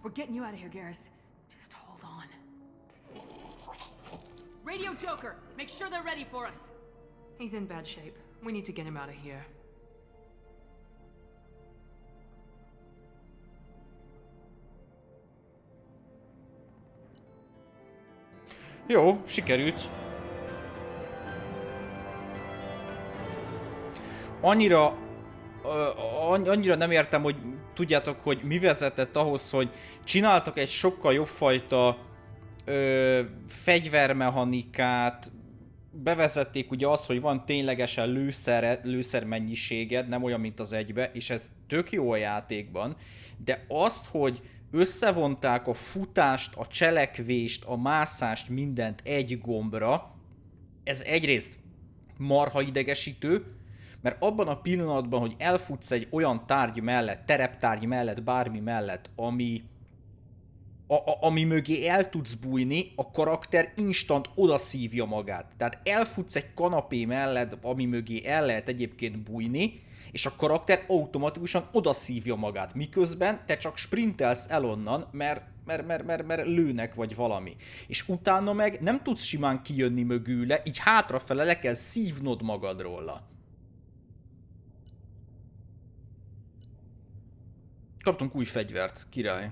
S3: We're getting you out of here, Garrus. Just hold on. Radio Joker, make sure they're ready for us.
S16: He's in bad shape. We need to get him out of here.
S1: Jó, sikerült. Annyira nem értem, hogy tudjátok, hogy mi vezetett ahhoz, hogy csináltak egy sokkal jobb fajta fegyvermechanikát, bevezették ugye azt, hogy van ténylegesen lőszermennyiséged, nem olyan, mint az egybe, és ez tök jó a játékban, de azt, hogy összevonták a futást, a cselekvést, a mászást, mindent egy gombra, ez egyrészt marha idegesítő, mert abban a pillanatban, hogy elfutsz egy olyan tárgy mellett, tereptárgy mellett, bármi mellett, ami mögé el tudsz bújni, a karakter instant odaszívja magát. Tehát elfutsz egy kanapé mellett, ami mögé el lehet egyébként bújni, és a karakter automatikusan odaszívja magát, miközben te csak sprintelsz el onnan, mert lőnek vagy valami. És utána meg nem tudsz simán kijönni mögüle, így hátrafele le kell szívnod magad róla. Kaptunk új fegyvert, király.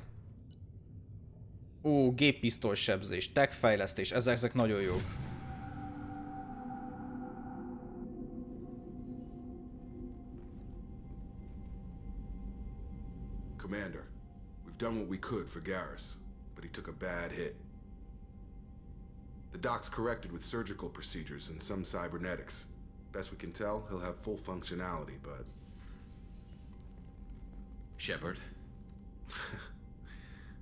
S1: Ó, géppisztoly sebzés, tech fejlesztés, ezek nagyon jók.
S4: Commander, we've done what we could for Garrus, but he took a bad hit. The doc's corrected with surgical procedures and some cybernetics. Best we can tell, he'll have full functionality, but...
S14: Shepard?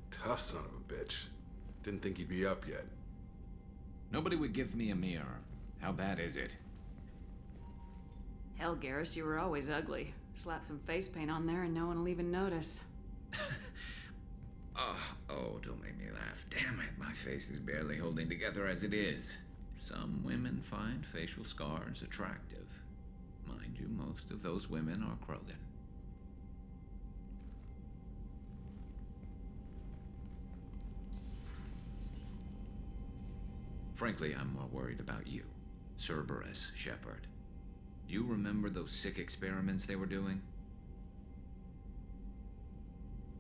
S4: Tough son of a bitch. Didn't think he'd be up yet.
S14: Nobody would give me a mirror. How bad is it?
S3: Hell, Garrus, you were always ugly. Slap some face paint on there and no one will even notice.
S14: Oh, don't make me laugh. Damn it, my face is barely holding together as it is. Some women find facial scars attractive. Mind you, most of those women are Krogan. Frankly, I'm more worried about you. Cerberus, Shepard. You remember those sick experiments they were doing?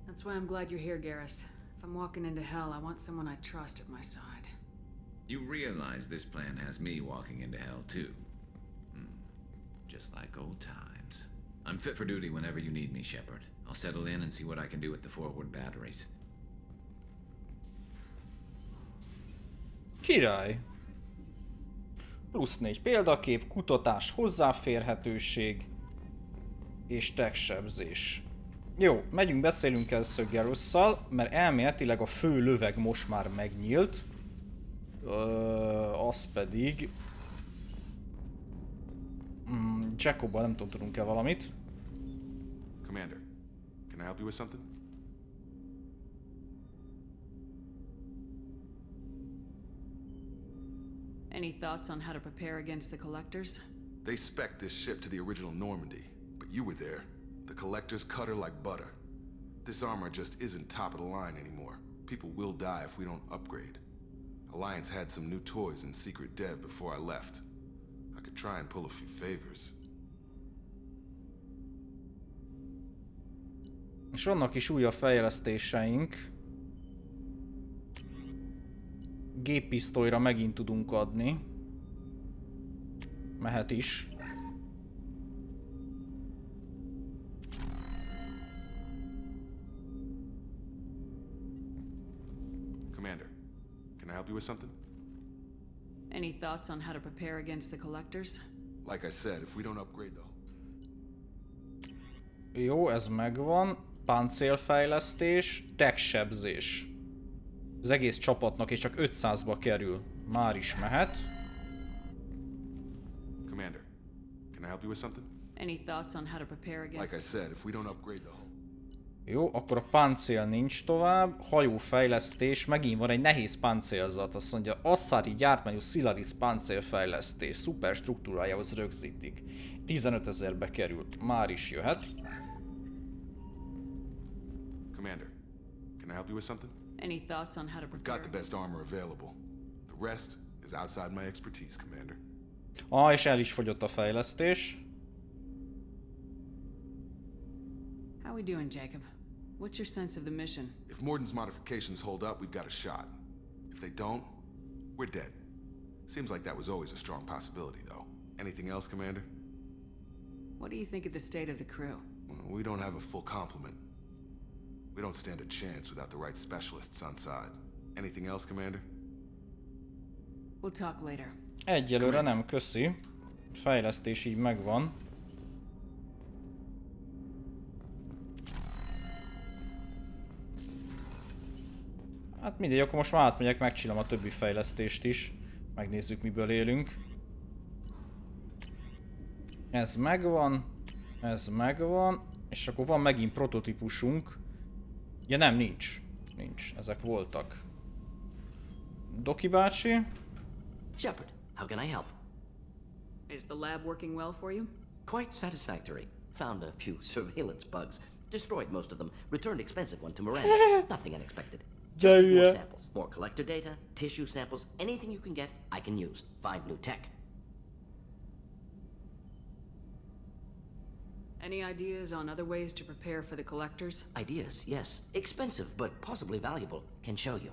S3: That's why I'm glad you're here, Garrus. If I'm walking into hell, I want someone I trust at my side.
S14: You realize this plan has me walking into hell, too. Just like old times. I'm fit for duty whenever you need me, Shepard. I'll settle in and see what I can do with the forward batteries.
S1: Király! Plusz 4 példakép, kutatás, hozzáférhetőség és tech-sebzés. Jó, megyünk, beszélünk először Garrusszal, mert elméletileg a fő löveg most már megnyílt. Az pedig... Jacobbal nem tudom, tudunk-e valamit.
S4: Commander, can I help you with something?
S3: Any thoughts on how to prepare against the Collectors?
S4: They spec'd this ship to the original Normandy, but you were there. The Collectors cut her like butter. This armor just isn't top of the line anymore. People will die if we don't upgrade. Alliance had some new toys in secret dev before I left. I could try and pull a few favors.
S1: És vannak is újabb fejlesztéseink. Géppisztolyra megint tudunk adni. Mehet is.
S4: Commander, can I help you with something?
S3: Any thoughts on how to prepare against the Collectors?
S4: Like I said, if we don't upgrade though.
S1: Jó, ez megvan. Páncélfejlesztés, tech-sebzés. Az egész csapatnak és csak 500-ba kerül. Már is mehet.
S4: Commander, can I help you with something?
S3: Any thoughts on how to prepare against...
S4: Like I said, if we don't upgrade though.
S1: Jó, akkor a páncél nincs tovább. Hajófejlesztés, megint van egy nehéz páncélzat. Azt mondja, Asszári gyártmányú Szilaris páncélfejlesztés. Szuper struktúrájához rögzítik. 15 000-be kerül. Már is jöhet.
S4: Commander, can I help you with something?
S3: Any thoughts on how to
S4: We've
S3: prepare?
S4: got the best armor available. The rest is outside my expertise, Commander.
S1: És el is fogyott a fejlesztés.
S3: How we doing, Jacob? What's your sense of the mission?
S4: If Morden's modifications hold up, we've got a shot. If they don't, we're dead. Seems like that was always a strong possibility, though. Anything else, Commander?
S3: What do you think of the state of the crew?
S4: Well, we don't have a full complement. We don't stand a chance without the right specialists on side. Anything else, Commander?
S3: We'll talk later.
S1: Egyelőre nem, köszi. Fejlesztés így megvan. Hát mindegy, akkor most már átmegyek, megcsinálom a többi fejlesztést is. Megnézzük, miből élünk. Ez megvan. Ez megvan. És akkor van megint prototípusunk. Ja nem, nincs. Nincs. Ezek voltak. Doki bácsi.
S2: Shepard, how can I help?
S3: Is the lab working well for you?
S2: Quite satisfactory. Found a few surveillance bugs. Destroyed most of them. Returned expensive one to Miranda. Nothing unexpected. Just need more samples. More collector data, tissue samples, anything you can get, I can use. Find new tech.
S3: Any ideas on other ways to prepare for the collectors?
S2: Ideas, yes. Expensive, but possibly valuable. Can show you.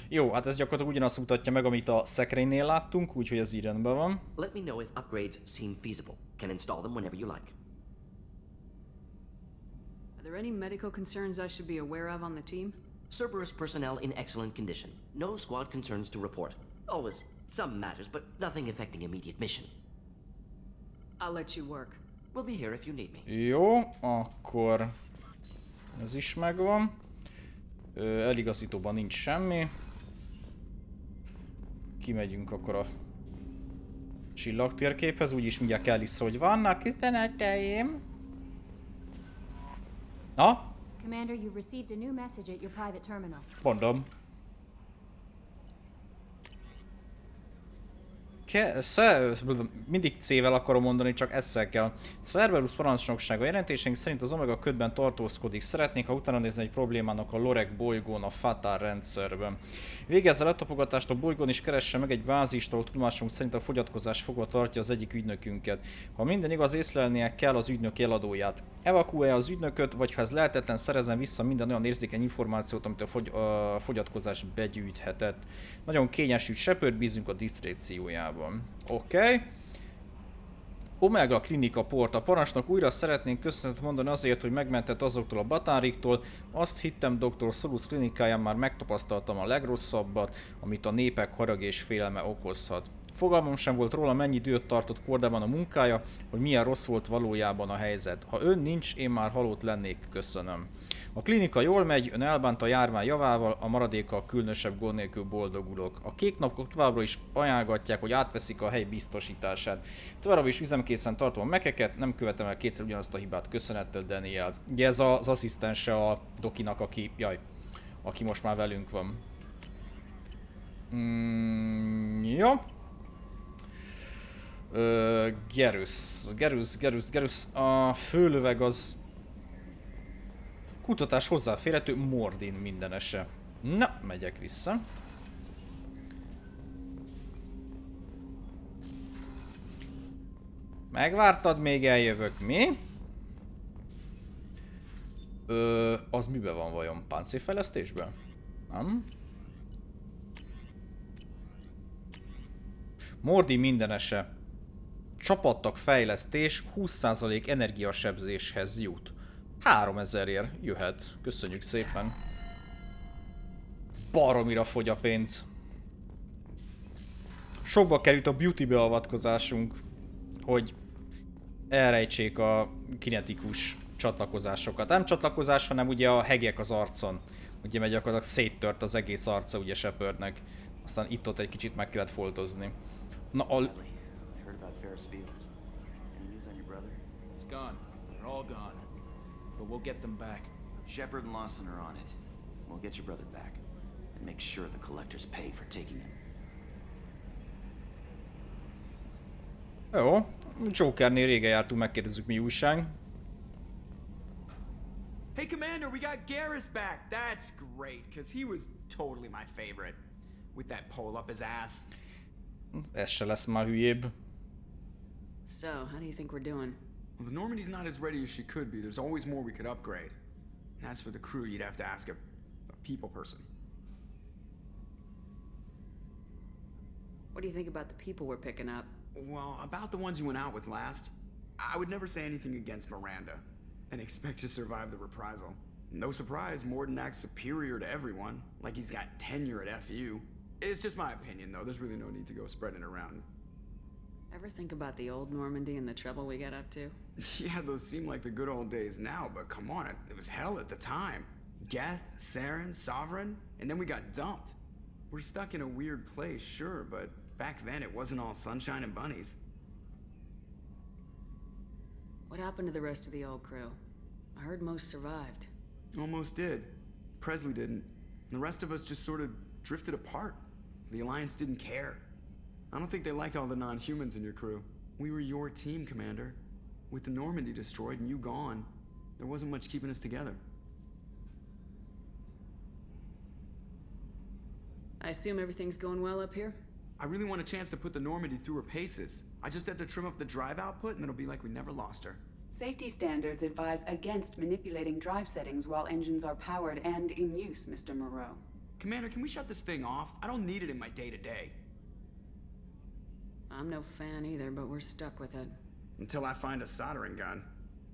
S1: Jó, hát ez gyakorlatilag ugyanazt mutatja meg, amit a szekrénynél láttunk, úgyhogy ez így rendben van.
S2: Let me know if upgrades seem feasible. Can install them whenever you like.
S3: Are there any medical concerns I should be aware of on the team?
S2: Cerberus personnel in excellent condition. No squad concerns to report. Always some matters, but nothing affecting immediate mission.
S3: I'll let you work.
S2: We'll be here if you need me.
S1: Jó, akkor ez is megvan. Eligazítóban nincs semmi. Kimegyünk akkor a csillagtérképhez, úgyis mindjárt kell is, hogy vannak üzeneteim. Na?
S7: Commander, you've received a new message at your private terminal.
S1: Mondom. Mindig C-vel akarom mondani, csak S-szel kell. Cerberus parancsnoksága jelentéseink szerint az Omega ködben tartózkodik. Szeretnék, ha utána nézni egy problémának a Lorek bolygón, a Fatal rendszerben. Végezze letapogatást a bolygón és keresse meg egy bázist, ahol tudomásunk szerint a fogyatkozás fogva tartja az egyik ügynökünket. Ha minden igaz, észlelnie kell az ügynök eladóját. Evakuálja az ügynököt, vagy ha ez lehetetlen, szerezzen vissza minden olyan érzékeny információt, amit a fogyatkozás begyűjthetett. Nagyon kényes ügy, Shepard, bízunk a disztréciójában. Oké. Omega Klinika Port. A parancsnok, újra szeretnénk köszönetet mondani azért, hogy megmentett azoktól a batáriktól. Azt hittem, Dr. Solus klinikáján már megtapasztaltam a legrosszabbat, amit a népek harag és félelme okozhat. Fogalmam sem volt róla, mennyi időt tartott kordában a munkája, hogy milyen rossz volt valójában a helyzet. Ha ön nincs, én már halott lennék, köszönöm. A klinika jól megy, ön elbánt a járvány javával, a maradékkal különösebb gond nélkül boldogulok. A kék napok továbbra is ajánlgatják, hogy átveszik a hely biztosítását. Továbbra is üzemkészen tartom a mekeket, nem követem el kétszer ugyanazt a hibát, köszönettel, Daniel. Ugye ez az asszisztense a Dokinak, aki most már velünk van. Jó. Gerus. A főlöveg az kutatás hozzáférhető, Mordin mindenese. Na, megyek vissza. Megvártad, még eljövök, mi? Az miben van vajon? Páncélfejlesztésben? Nem? Mordin mindenese. Csapattag fejlesztés 20% energiasebzéshez jut. 3000-ért jöhet. Köszönjük szépen. Baromira fogy a pénz. Sokba került a beauty beavatkozásunk, hogy elrejtsék a kinetikus csatlakozásokat. Nem csatlakozás, hanem ugye a hegyek az arcon. Ugye meg gyakorlatilag széttört az egész arca ugye Shepardnek. Aztán itt-ott egy kicsit meg kellett foltozni. Na a...
S17: but we'll get them back.
S18: Shepard and Lawson are on it. We'll get your brother back. And make sure the collectors pay for taking him.
S1: Jó, Jokernél régen jártunk, megkérdezzük mi újság.
S17: Hey Commander, we got Garrus back! That's great, because he was totally my favorite. With that pole up his ass.
S1: Ez se lesz már hülyébb.
S3: So, how do you think we're doing?
S17: Well, the Normandy's not as ready as she could be. There's always more we could upgrade. And as for the crew, you'd have to ask a people person.
S3: What do you think about the people we're picking up?
S17: Well, about the ones you went out with last, I would never say anything against Miranda and expect to survive the reprisal. No surprise, Morden acts superior to everyone, like he's got tenure at FU. It's just my opinion, though. There's really no need to go spreading it around.
S3: Ever think about the old Normandy and the trouble we got up to?
S17: Yeah, those seem like the good old days now, but come on, it was hell at the time. Geth, Saren, Sovereign, and then we got dumped. We're stuck in a weird place, sure, but back then it wasn't all sunshine and bunnies.
S3: What happened to the rest of the old crew? I heard most survived.
S17: Almost did. Presley didn't. The rest of us just sort of drifted apart. The Alliance didn't care. I don't think they liked all the non-humans in your crew. We were your team, Commander. With the Normandy destroyed and you gone, there wasn't much keeping us together.
S3: I assume everything's going well up here?
S17: I really want a chance to put the Normandy through her paces. I just have to trim up the drive output and it'll be like we never lost her.
S19: Safety standards advise against manipulating drive settings while engines are powered and in use, Mr. Moreau.
S17: Commander, can we shut this thing off? I don't need it in my day-to-day.
S3: I'm no fan either, but we're stuck with it.
S17: Until I find a soldering gun.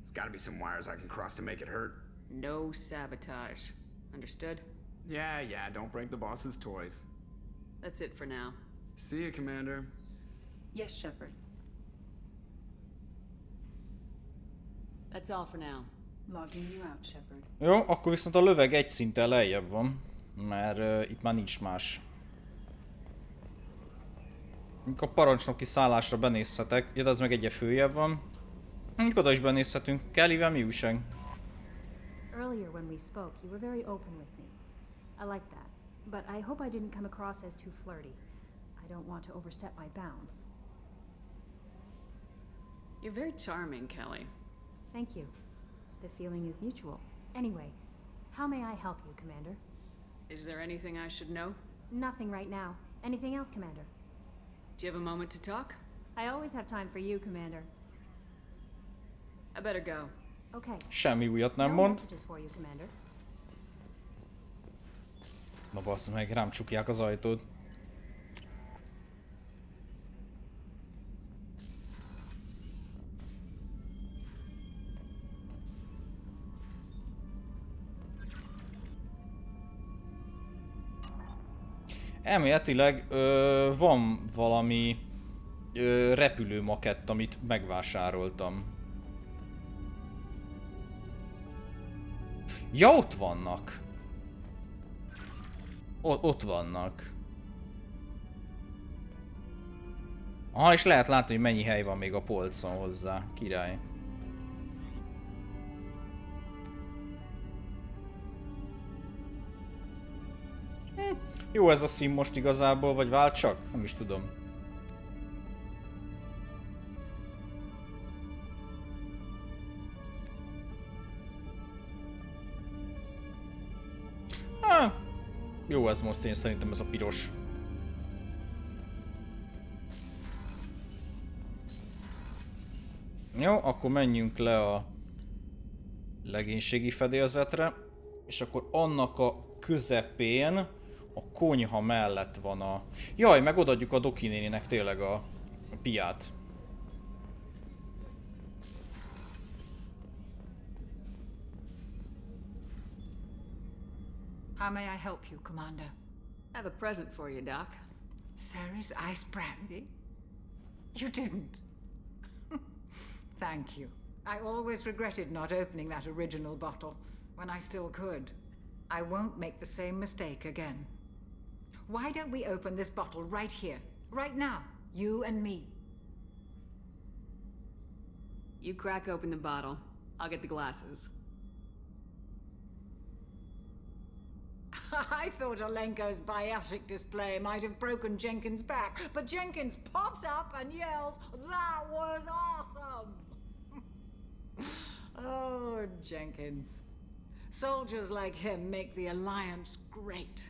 S17: There's gotta be some wires I can cross to make it hurt.
S3: No sabotage. Understood?
S17: Yeah, don't break the boss's toys.
S3: That's it for now.
S17: See you, Commander.
S19: Yes, Shepard.
S3: That's all for now.
S19: Logging you out, Shepard.
S1: Jó, akkor viszont a löveg egy szinttel lejjebb van, mert itt már nincs más. Amikor a parancsnoki szállásra benézhetek, ja, de az meg egyre följebb van. Mondjuk oda is benézhetünk. Kellyvel mi újság?
S7: Earlier when we spoke, you were very open with me. I like that, but I hope I didn't come across as too flirty. I don't want to overstep my bounds.
S3: You're very charming, Kelly.
S7: Thank you. The feeling is mutual. Anyway, how may I help you, Commander?
S3: Is there anything I should know?
S7: Nothing right now. Anything else, Commander?
S3: Do you have a moment to talk?
S7: I always have time for you, Commander.
S3: I better go.
S7: Okay.
S1: Semmi újat nem
S7: No
S1: mond.
S7: messages for you, Commander.
S1: Na bassz meg, rám csukják az ajtót. Elméletileg van valami repülő makett, amit megvásároltam. Ja, ott vannak. Ott vannak. És lehet látni, hogy mennyi hely van még a polcon hozzá. Király. Jó ez a szín most igazából, vagy vált csak? Nem is tudom. Jó ez most, én szerintem ez a piros. Jó, akkor menjünk le a legénységi fedélzetre, és akkor annak a közepén, a konyha mellett van a... Jaj, meg odaadjuk a Doki néninek tényleg a piát.
S20: How may I help you, Commander?
S3: I have a present for you, Doc.
S20: Sarah's ice brandy? You didn't. Thank you. I always regretted not opening that original bottle when I still could. I won't make the same mistake again. Why don't we open this bottle right here, right now, you and me?
S3: You crack open the bottle. I'll get the glasses.
S20: I thought Alenko's biotic display might have broken Jenkins' back, but Jenkins pops up and yells, "That was awesome!" Oh, Jenkins. Soldiers like him make the Alliance great.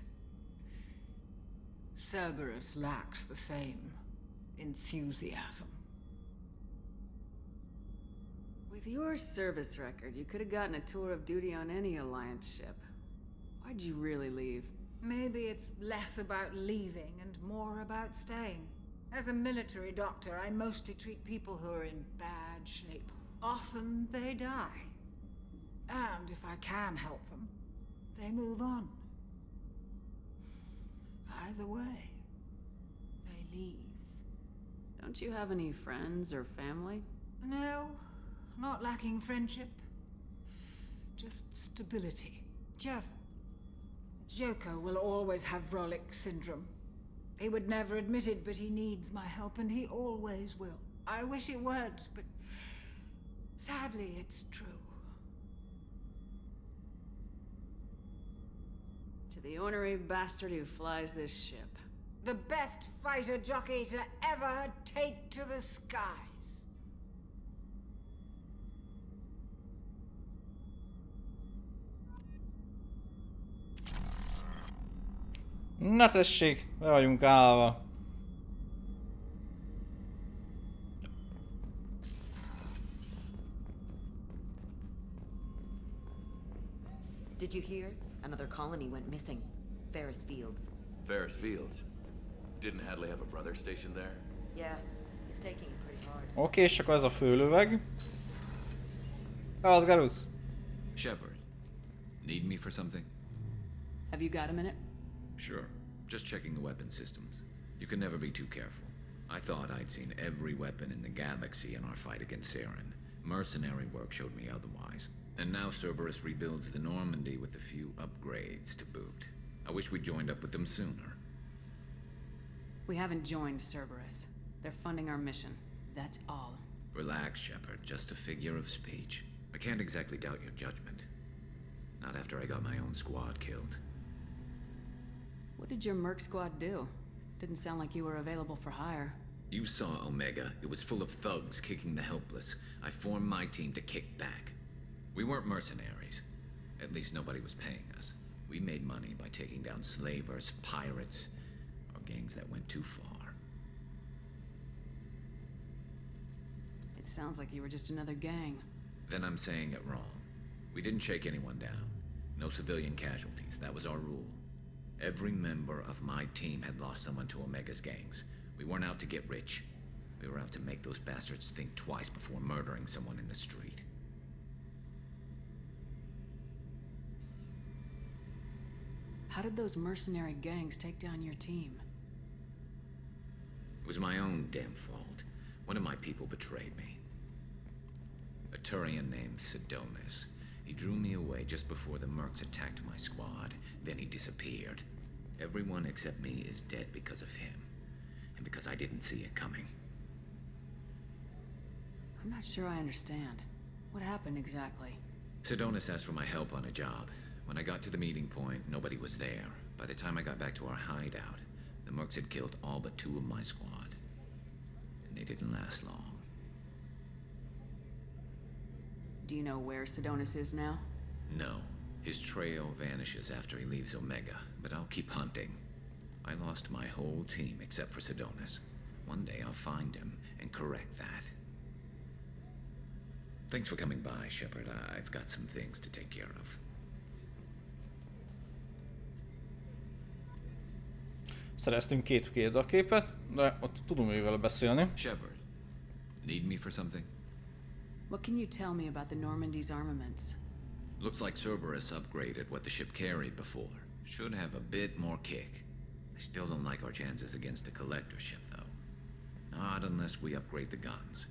S20: Cerberus lacks the same enthusiasm.
S3: With your service record, you could have gotten a tour of duty on any Alliance ship. Why'd you really leave?
S20: Maybe it's less about leaving and more about staying. As a military doctor, I mostly treat people who are in bad shape. Often they die. And if I can help them, they move on. Either way, they leave.
S3: Don't you have any friends or family?
S20: No, not lacking friendship. Just stability. Jeff, Joko will always have Vrolic syndrome. He would never admit it, but he needs my help, and he always will. I wish it weren't, but sadly, it's true.
S3: To the ornery bastard who flies this ship.
S20: The best fighter jockey to ever take to the skies.
S1: Na tessék, le vagyunk állva.
S21: Did you hear? Another colony went missing. Ferris Fields.
S22: Ferris Fields? Didn't Hadley have a brother stationed there?
S21: Yeah, he's taking it pretty hard.
S1: Oké, és akkor ez a főlöveg. Az Garus.
S14: Shepard, need me for something?
S3: Have you got a minute?
S14: Sure. Just checking the weapon systems. You can never be too careful. I thought I'd seen every weapon in the galaxy in our fight against Saren. Mercenary work showed me otherwise. And now Cerberus rebuilds the Normandy with a few upgrades to boot. I wish we'd joined up with them sooner.
S3: We haven't joined Cerberus. They're funding our mission. That's all.
S14: Relax, Shepard. Just a figure of speech. I can't exactly doubt your judgment. Not after I got my own squad killed.
S3: What did your merc squad do? Didn't sound like you were available for hire.
S14: You saw Omega. It was full of thugs kicking the helpless. I formed my team to kick back. We weren't mercenaries. At least nobody was paying us. We made money by taking down slavers, pirates, or gangs that went too far.
S3: It sounds like you were just another gang.
S14: Then I'm saying it wrong. We didn't shake anyone down. No civilian casualties. That was our rule. Every member of my team had lost someone to Omega's gangs. We weren't out to get rich. We were out to make those bastards think twice before murdering someone in the street.
S3: How did those mercenary gangs take down your team?
S14: It was my own damn fault. One of my people betrayed me. A Turian named Sidonis. He drew me away just before the mercs attacked my squad. Then he disappeared. Everyone except me is dead because of him. And because I didn't see it coming.
S3: I'm not sure I understand. What happened exactly?
S14: Sidonis asked for my help on a job. When I got to the meeting point, nobody was there. By the time I got back to our hideout, the mercs had killed all but 2 of my squad. And they didn't last long.
S3: Do you know where Sidonis is now?
S14: No. His trail vanishes after he leaves Omega, but I'll keep hunting. I lost my whole team except for Sidonis. One day I'll find him and correct that. Thanks for coming by, Shepard. I've got some things to take care of.
S1: Szereztünk 2 példaképet, de ott tudunk még vele beszélni.
S14: Shepard, need me for something?
S3: What can you tell me about the Normandy's armaments?
S14: Looks like Cerberus upgraded what the ship carried before. Should have a bit more kick. I still don't like our chances against a collector ship, though. Not unless we upgrade the guns.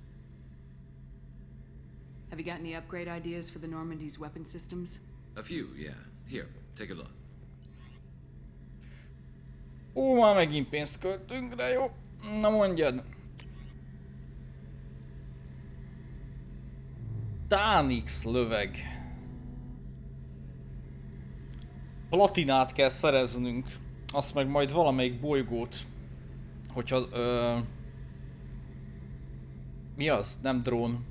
S3: Have you got any upgrade ideas for the Normandy's weapon systems?
S14: A few, yeah. Here, take a look.
S1: Ó, már megint pénzt költünk, de jó. Na mondjad. Tánix löveg. platinát kell szereznünk. Azt meg majd valamelyik bolygót, hogyha mi az? Nem drón.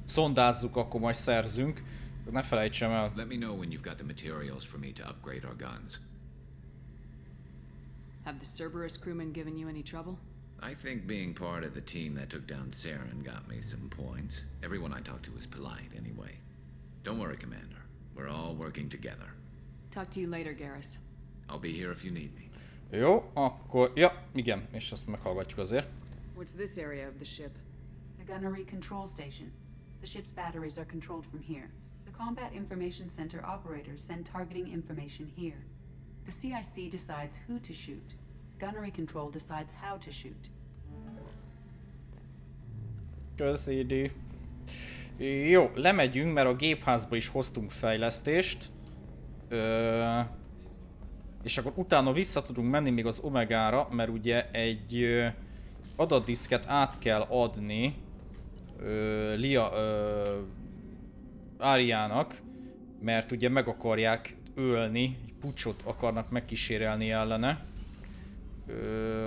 S1: Szondázzuk, akkor majd szerzünk. Ne felejtsem el.
S14: Let me know when you've got the materials for me to upgrade our guns.
S3: Have the Cerberus crewmen given you any trouble?
S14: I think being part of the team that took down Saren got me some points. Everyone I talked to was polite anyway. Don't worry, Commander. We're all working together.
S3: Talk to you later, Garrus.
S14: I'll be here if you need me.
S1: Jó, akkor... Ja, igen, és azt meghallgatjuk azért.
S3: What's this area of the ship?
S19: The gunnery control station. The ship's batteries are controlled from here. The Combat Information Center operators send targeting information here. The CIC decides who to shoot. Gunnery control decides how to shoot.
S1: Köszidi. Jó, lemegyünk, mert a gépházba is hoztunk fejlesztést. És akkor utána vissza tudunk menni még az Omegára, mert ugye egy adatdiszket át kell adni Áriának, mert ugye meg akarják ölni, egy puccsot akarnak megkísérelni ellene.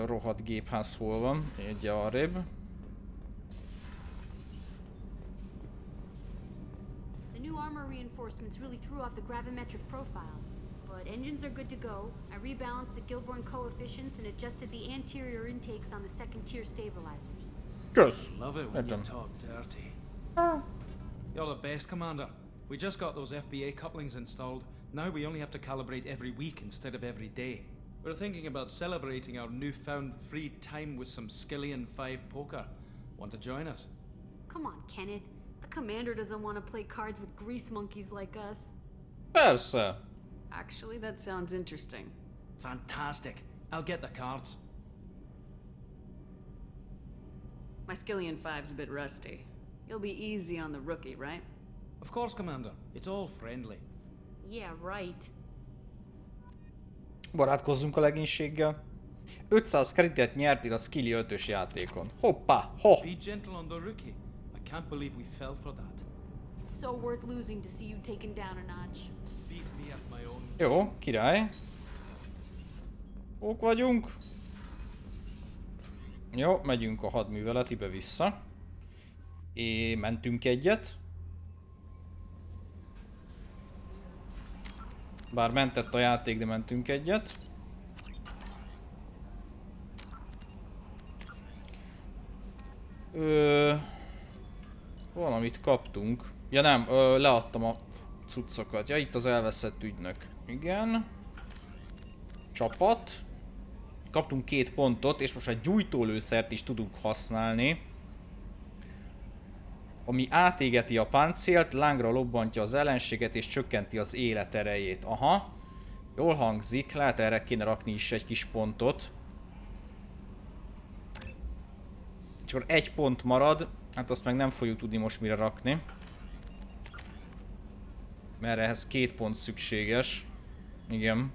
S1: Rohadt gépház hol van? Egy arrébb.
S5: The new armor reinforcements really threw off the gravimetric profiles, but engines are good to go. I rebalanced the Gilborn coefficients and adjusted the anterior intakes on the second tier stabilizers.
S1: Kösz.
S11: Love it when you talk dirty. You're the best, Commander. We just got those FBA couplings installed. Now we only have to calibrate every week instead of every day. We're thinking about celebrating our newfound free time with some Skillian 5 poker. Want to join us?
S5: Come on, Kenneth. The commander doesn't want to play cards with grease monkeys like us.
S1: Persze.
S3: Actually, that sounds interesting.
S11: Fantastic. I'll get the cards.
S3: My Skillian 5's a bit rusty. You'll be easy on the rookie, right?
S11: Of course, Commander. It's all friendly.
S5: Yeah, right.
S1: Barátkozzunk a legénységgel. 500 kreditet nyertél a Skilly 5-ös játékon. Hoppá, ho!
S11: Be gentle on the rookie. I can't believe we fell for that.
S5: It's so worth losing to see you taken down a notch.
S11: Beat me at my own.
S1: Jó, király. Ók vagyunk. Jó, megyünk a hadműveletibe vissza. Mentünk egyet. Bár mentett a játék, de mentünk egyet. Valamit kaptunk. Ja nem, leadtam a cuccokat. Ja, itt az elveszett ügynök. Igen. Csapat. Kaptunk 2 pontot, és most egy gyújtólőszert is tudunk használni. Ami átégeti a páncélt, lángra lobbantja az ellenséget és csökkenti az életerejét. Aha. Jól hangzik, lehet erre kéne rakni is egy kis pontot. És akkor 1 pont marad, hát azt meg nem fogjuk tudni most mire rakni. Mert ehhez 2 pont szükséges. Igen.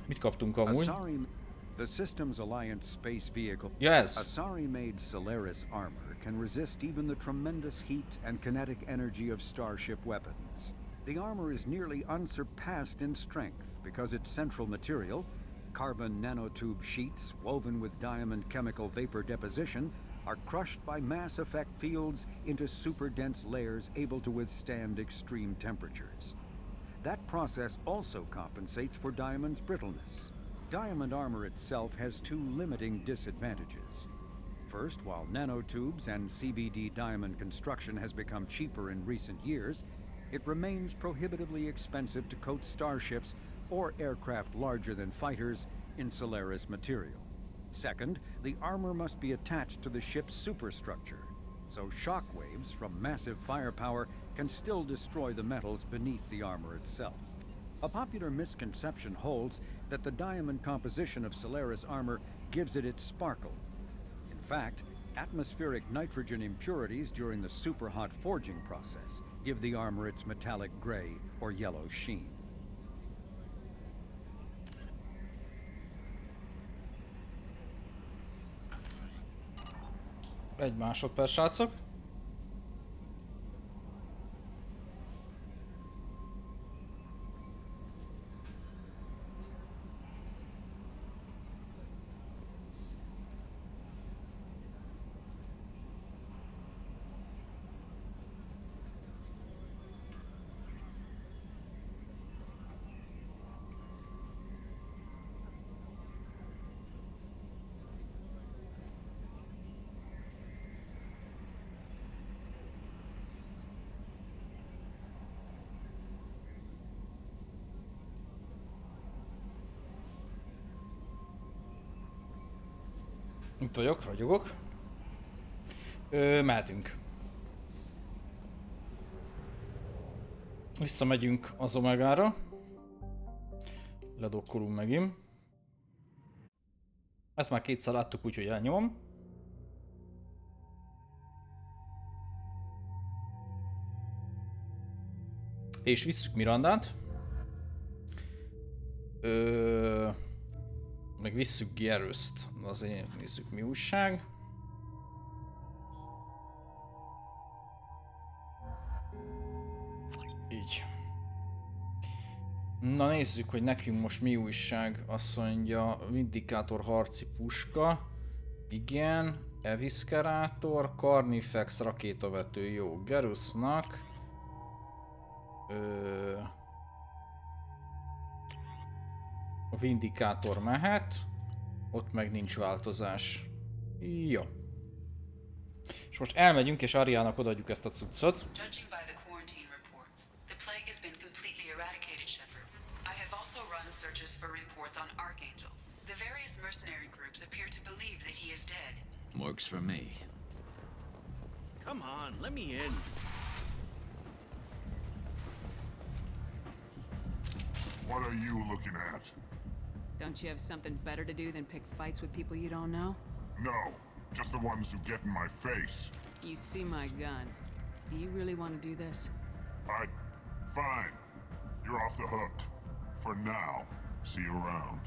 S1: Mit kaptunk amúgy?
S6: The Systems Alliance space vehicle.
S1: Yes.
S6: Asari-made Solaris armor can resist even the tremendous heat and kinetic energy of starship weapons. The armor is nearly unsurpassed in strength because its central material, carbon nanotube sheets woven with diamond chemical vapor deposition, are crushed by mass effect fields into super dense layers able to withstand extreme temperatures. That process also compensates for diamond's brittleness. Diamond armor itself has 2 limiting disadvantages. First, while nanotubes and CVD diamond construction has become cheaper in recent years, it remains prohibitively expensive to coat starships or aircraft larger than fighters in Solaris material. Second, the armor must be attached to the ship's superstructure, so shockwaves from massive firepower can still destroy the metals beneath the armor itself. A popular misconception holds that the diamond composition of Solaris armor gives it its sparkle. In fact, atmospheric nitrogen impurities during the superhot forging process give the armor its metallic gray or yellow sheen.
S1: Egy másodperc, srácok. Itt vagyok, ragyogok. Mehetünk. Visszamegyünk az Omegára. Ledokkolunk megint. Ezt már kétszer láttuk, úgyhogy elnyomom. És visszük Mirandát. Meg visszük Garrus-t. Azért nézzük, mi újság. Így. Na nézzük, hogy nekünk most mi újság. Azt mondja, indikátor harci puska. Igen. Eviszkerátor, Carnifex rakétavető, jó. Garrusnak. A vindikátor mehet. Ott meg nincs változás. Jó. És most elmegyünk és Ariának odaadjuk ezt a cuccot.
S14: Works for me.
S10: Come on, let me in.
S8: What are you looking at?
S3: Don't you have something better to do than pick fights with people you don't know?
S8: No, just the ones who get in my face.
S3: You see my gun. Do you really want to do this?
S8: Fine. You're off the hook. For now. See you around.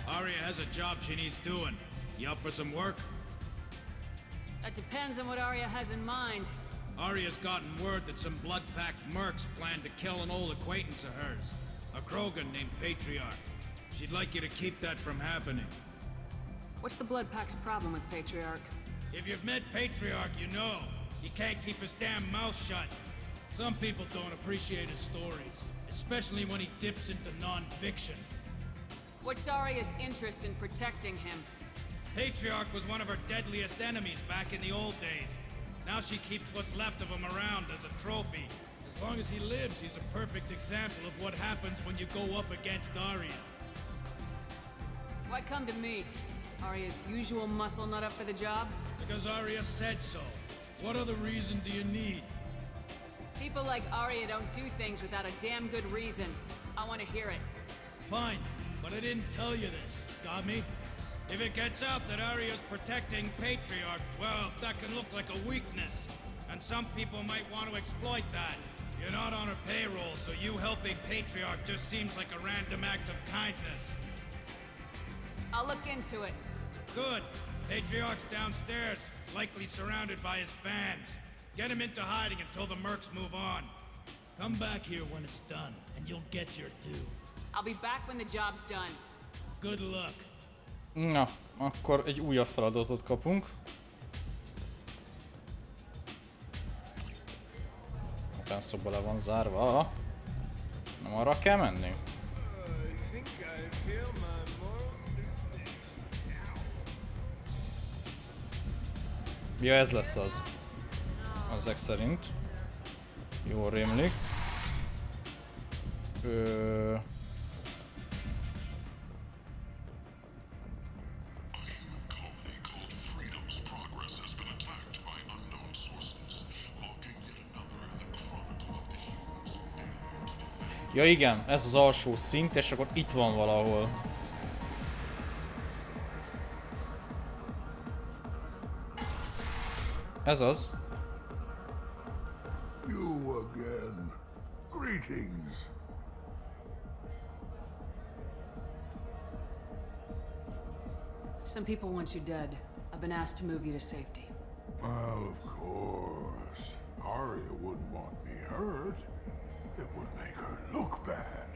S11: Arya has a job she needs doing. You up for some work?
S3: That depends on what Arya has in mind.
S11: Arya's gotten word that some blood-packed mercs plan to kill an old acquaintance of hers, a Krogan named Patriarch. She'd like you to keep that from happening.
S3: What's the Blood Pack's problem with Patriarch?
S11: If you've met Patriarch, you know. He can't keep his damn mouth shut. Some people don't appreciate his stories, especially when he dips into non-fiction.
S3: What's Arya's interest in protecting him?
S11: Patriarch was one of her deadliest enemies back in the old days. Now she keeps what's left of him around as a trophy. As long as he lives, he's a perfect example of what happens when you go up against Arya.
S3: Why come to me? Arya's usual muscle not up for the job?
S11: Because Arya said so. What other reason do you need?
S3: People like Arya don't do things without a damn good reason. I want to hear it.
S11: Fine, but I didn't tell you this. Got me? If it gets out that Arya's protecting Patriarch, well, that can look like a weakness. And some people might want to exploit that. You're not on her payroll, so you helping Patriarch just seems like a random act of kindness.
S3: I'll look into it.
S11: Good. Patriarch's downstairs, likely surrounded by his fans. Get him into hiding until the mercs move on. Come back here when it's done, and you'll get your due.
S3: I'll be back when the job's done.
S11: Good luck.
S1: Na, akkor egy újabb feladatot kapunk. A szoba le van zárva. Nem arra kell menni? Ja, ez lesz az. Ezek szerint. Jól rémlik. Ja igen, ez az alsó szint, és akkor itt van valahol. Ez az.
S8: You again. Greetings.
S3: Some people want you dead. I've been asked to move you to safety.
S8: Well, of course. Arya wouldn't want me hurt. It would make her look bad.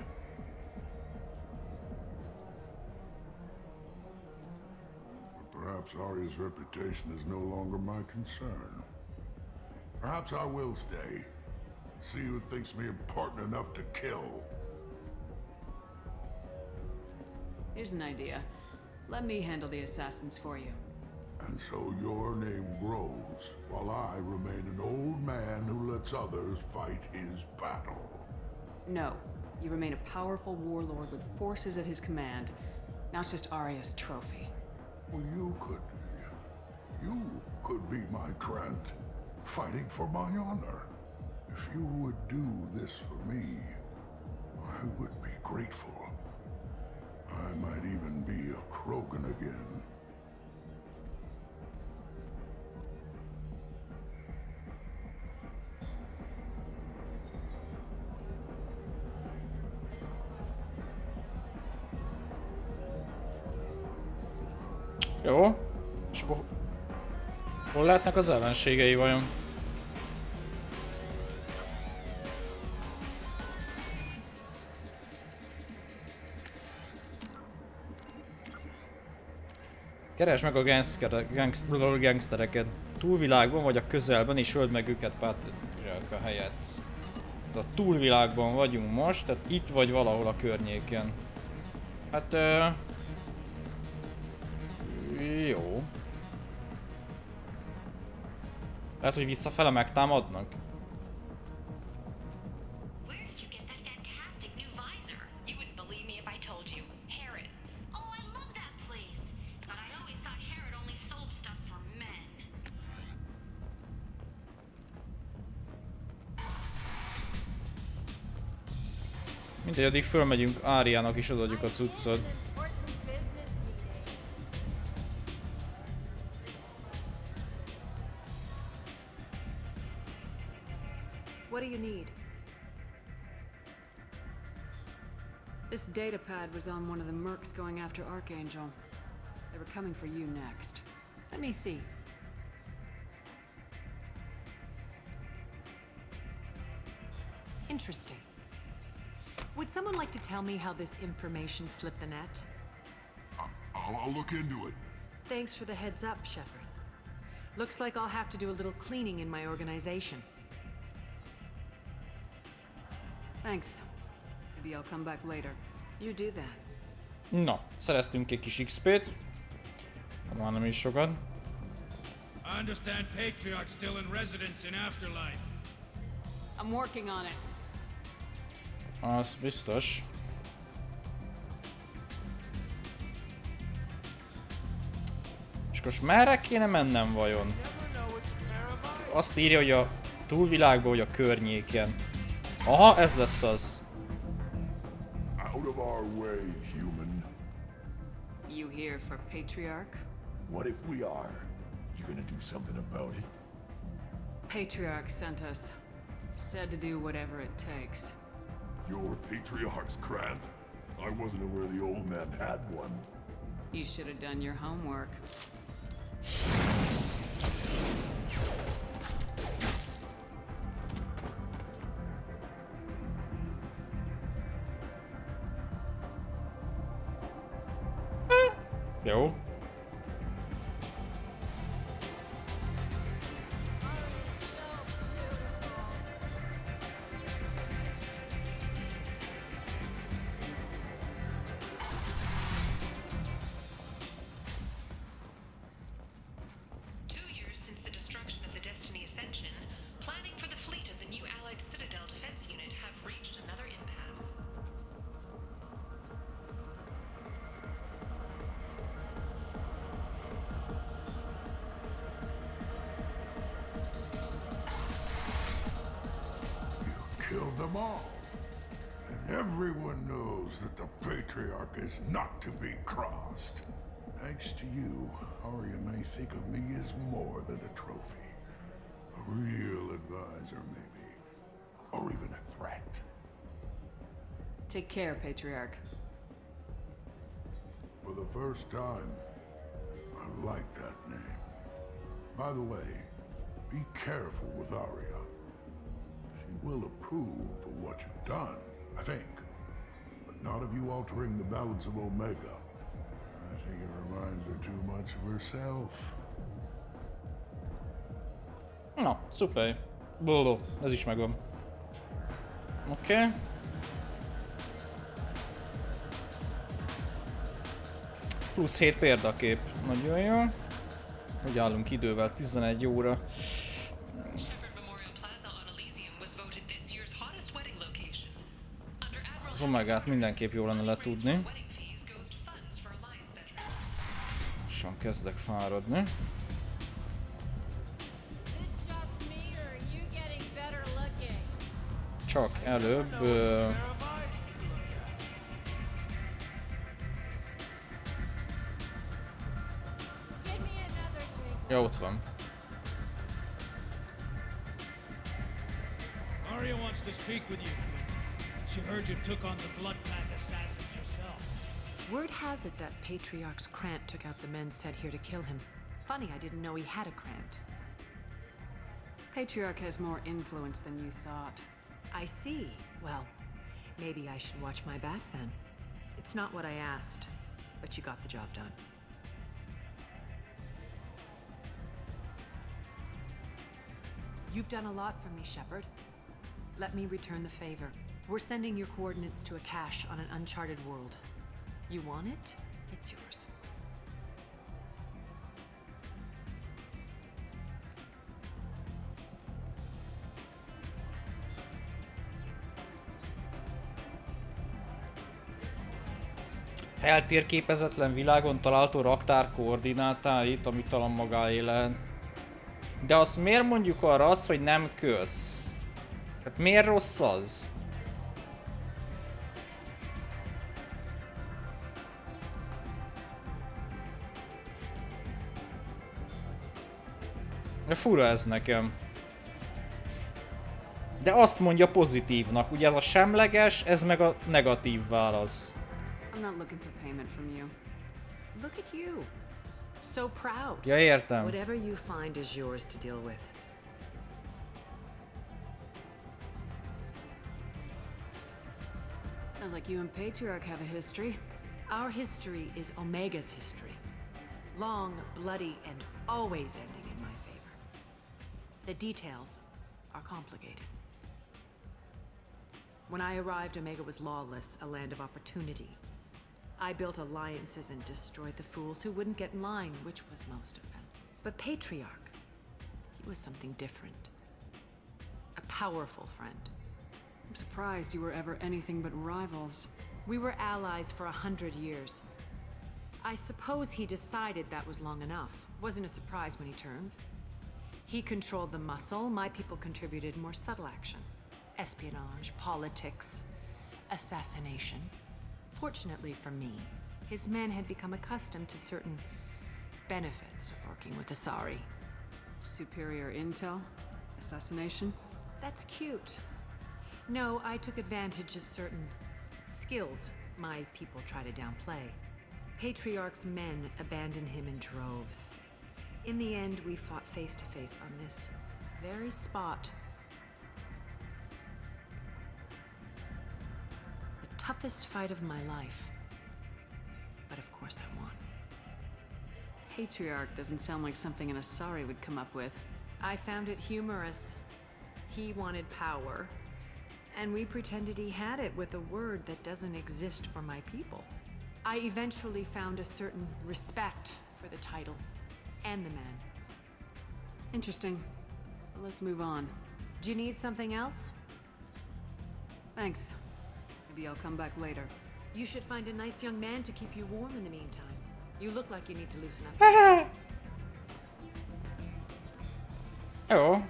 S8: But perhaps Arya's reputation is no longer my concern. Perhaps I will stay. See who thinks me important enough to kill.
S3: Here's an idea. Let me handle the assassins for you.
S8: And so your name grows, while I remain an old man who lets others fight his battle.
S3: No. You remain a powerful warlord with forces at his command, not just Arya's trophy.
S8: Well, you could be my Krant, fighting for my honor. If you would do this for me, I would be grateful. I might even be a Krogan again.
S1: Jó. És akkor hol lehetnek az ellenségei vajon? Keresd meg a gangstereket. Túlvilágban vagy a közelben, és öld meg őket Patriarka helyett. A túlvilágban vagyunk most, tehát itt vagy valahol a környéken. Hát jó. Lehet, hogy visszafele megtámadnak? Mindegy, addig fölmegyünk Áriának is odaadjuk a cuccot.
S3: What do you need? This datapad was on one of the mercs going after Archangel. They were coming for you next. Let me see.
S16: Interesting. Would someone like to tell me how this information slipped the net?
S8: I'll look into it.
S16: Thanks for the heads up, Shepard. Looks like I'll have to do a little cleaning in my organization.
S3: Thanks. Maybe I'll come back later.
S16: You do that.
S1: Na, szereztünk egy kis XP-t. Már nem is sokat.
S10: I understand Patriarch's still in residence in Afterlife.
S3: I'm working on it.
S1: Az biztos. És most merre kéne mennem vajon? Azt írja, hogy a túlvilágban, vagy a környéken. Aha, ez lesz az.
S8: Out of our way, human.
S3: You here for Patriarch?
S8: What if we are? You gonna do something about it?
S3: Patriarch sent us. Said to do whatever it takes.
S8: Your Patriarch's Krant? I wasn't aware the old man had one.
S3: You should have done your homework.
S1: Jó.
S8: Killed them all. And everyone knows that the Patriarch is not to be crossed. Thanks to you, Arya may think of me as more than a trophy. A real advisor, maybe. Or even a threat.
S3: Take care, Patriarch.
S8: For the first time, I like that name. By the way, be careful with Arya. She will approve of what you've done, I think. But not of you altering the balance of Omega. I think it reminds her too much of herself.
S1: Na, szuper. Boldog, ez is megvan. Oké. Plusz 7 példakép. Nagyon jó. Hogy állunk idővel? 11 óra. Az Omegát mindenképp jó lenne letudni. Lassan kezdek fáradni. Csak előbb... Ja, ott van.
S10: Maria wants to speak with you. She heard you took on the blood pack assassins yourself.
S16: Word has it that Patriarch's Krant took out the men sent here to kill him. Funny, I didn't know he had a Krant.
S3: Patriarch has more influence than you thought.
S16: I see. Well, maybe I should watch my back then. It's not what I asked, but you got the job done. You've done a lot for me, Shepard. Let me return the favor. We're sending your coordinates to a cache on an uncharted world. You want it? It's yours.
S1: Feltérképezetlen világon található raktár koordinátáit, amit talán magáé lehet. De azt miért mondjuk arra azt, hogy nem kösz? Hát miért rossz az? De fura ez nekem. De azt mondja pozitívnak, ugye ez a semleges, ez meg a negatív válasz.
S3: I'm not looking for payment from you.
S16: Look at you. So proud.
S1: Ja, értem.
S16: Whatever you find is yours to deal with.
S3: Sounds like you and Patriarch have a history.
S16: Our history is Omega's history. Long, bloody, and always ending in my favor. The details are complicated. When I arrived, Omega was lawless, a land of opportunity. I built alliances and destroyed the fools who wouldn't get in line, which was most of them. But Patriarch, he was something different. A powerful friend.
S3: I'm surprised you were ever anything but rivals.
S16: We were allies for 100 years. I suppose he decided that was long enough. Wasn't a surprise when he turned. He controlled the muscle, my people contributed more subtle action. Espionage, politics, assassination. Fortunately for me, his men had become accustomed to certain benefits of working with Asari.
S3: Superior intel? Assassination?
S16: That's cute. No, I took advantage of certain skills my people try to downplay. Patriarch's men abandoned him in droves. In the end, we fought face to face on this very spot. The toughest fight of my life. But of course I won.
S3: Patriarch doesn't sound like something an Asari would come up with.
S16: I found it humorous. He wanted power, and we pretended he had it with a word that doesn't exist for my people. I eventually found a certain respect for the title and the man.
S3: Interesting. But let's move on.
S16: Do you need something else?
S3: Thanks. Maybe I'll come back later.
S16: You should find a nice young man to keep you warm in the meantime. You look like you need to loosen up.
S1: Jó.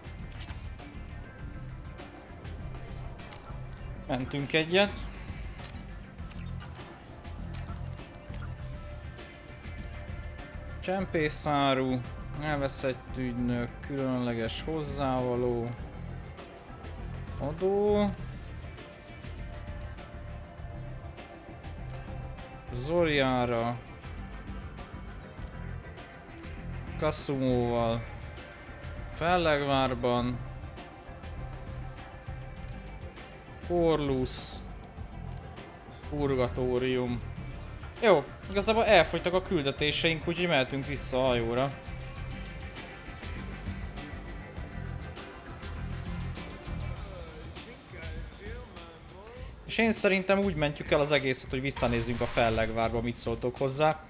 S1: Mentünk egyet. Csempészáru, elveszett ügynök, különleges hozzávaló, adó, Zoriára, Kasszumóval, Fellegvárban, Korlusz, Purgatórium. Jó, igazából elfogytak a küldetéseink, úgyhogy mehetünk vissza a hajóra. És én szerintem úgy mentjük el az egészet, hogy visszanézzünk a Fellegvárba, mit szóltok hozzá.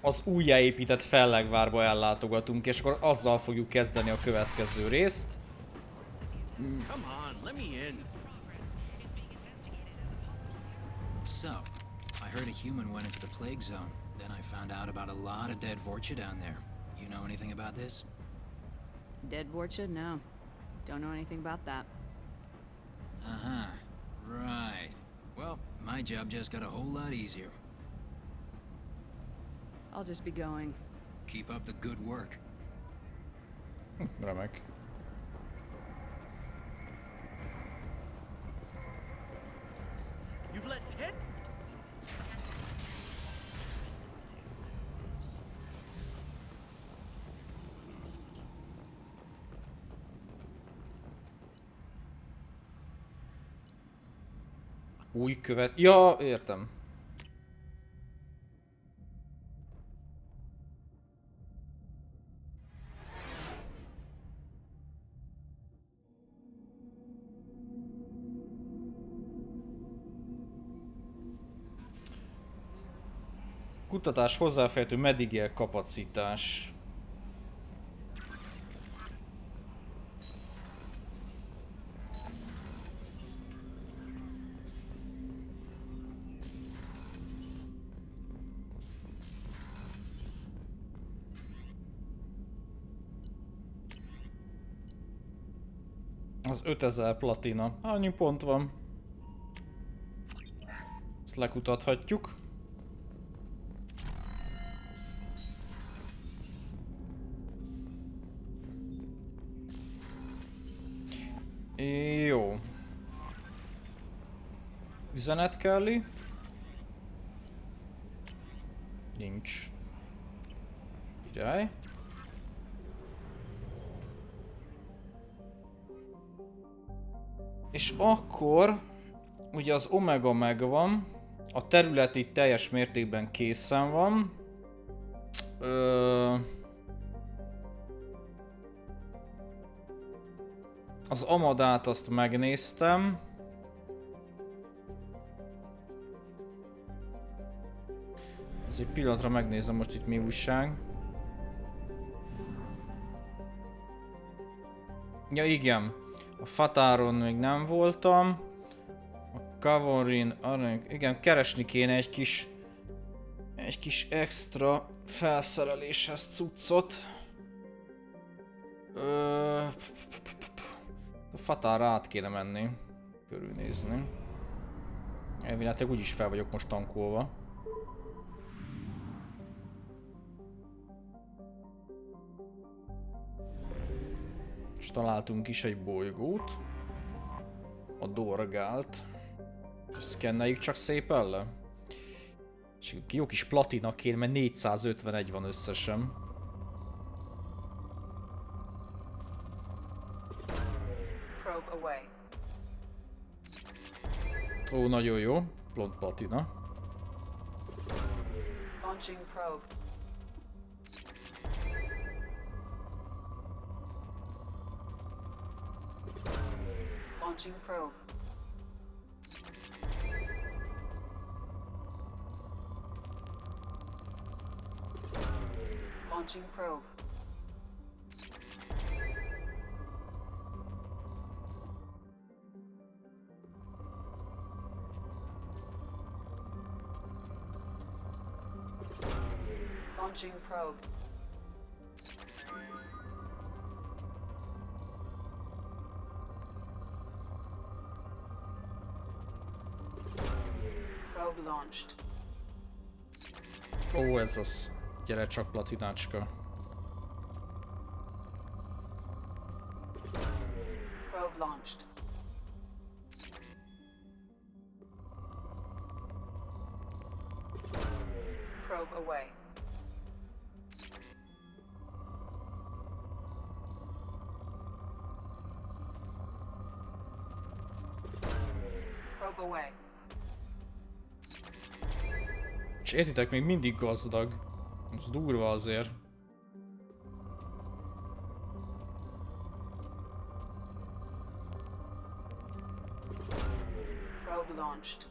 S1: Az újjáépített Fellegvárba ellátogatunk, és akkor azzal fogjuk kezdeni a következő részt.
S10: Come on, let me in.
S13: So, I heard a human went into the plague zone. Then I found out about a lot of dead Vorcha down there. You know anything about this?
S3: Dead Vorcha? No. Don't know anything about that.
S13: Uh-huh. Right. Well, my job just got a whole lot easier.
S3: I'll just be going.
S13: Keep up the good work.
S1: Remek.
S10: You've let Ted?
S1: Új követ... Ja, értem. Kutatás hozzáférhető medigél kapacitás. Az 5000 platina. Annyi pont van. Ezt lekutathatjuk. Jó. Üzenet kelli? Nincs. Király. És akkor ugye az omega megvan, a terület itt teljes mértékben készen van. Az Amadát azt megnéztem. Ez egy pillanatra megnézem most itt mi újság. Ja igen, a Fatáron még nem voltam. A Kavorin, igen, keresni kéne egy kis extra felszereléshez cuccot. A Fatára át kéne menni, körülnézni. Elméletileg úgyis fel vagyok most tankolva. És találtunk is egy bolygót. A Dorgált. Szkenneljük csak szépen le. És jó kis platina kéne, mert 451 van összesen. Ó, nagyon jó. Blond platina.
S19: Launching probe. Launching probe. Launching probe. Launching probe. Probe launched.
S1: Ó, ez az. Gyere csak, platinácska.
S19: Probe launched. Probe away. Probe away.
S1: És értitek, még mindig gazdag. Ez durva azért.
S19: Probe launched.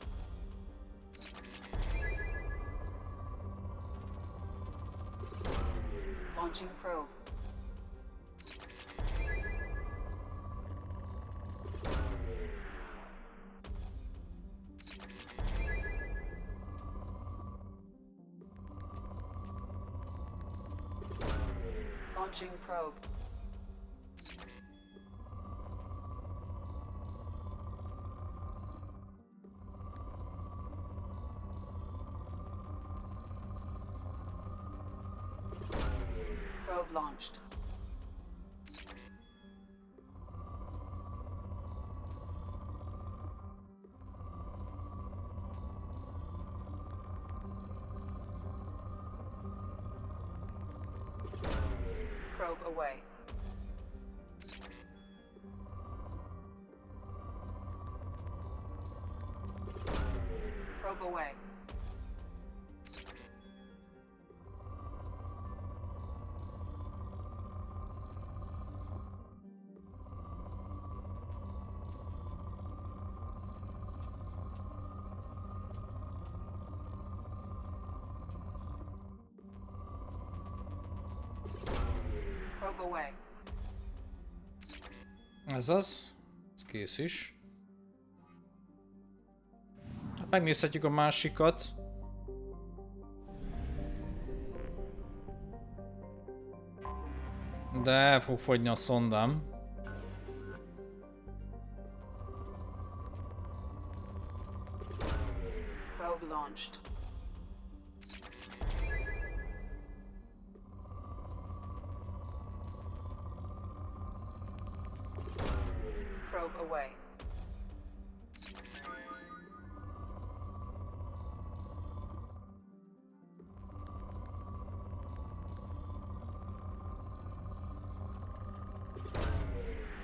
S19: Launching probe. Launching probe. Probe launched. Probe away. Probe away. Probe away.
S1: Ez az. Ez kész is. Megnézhetjük a másikat. De el fog fogyni a szondám.
S19: Probe launched. Probe away.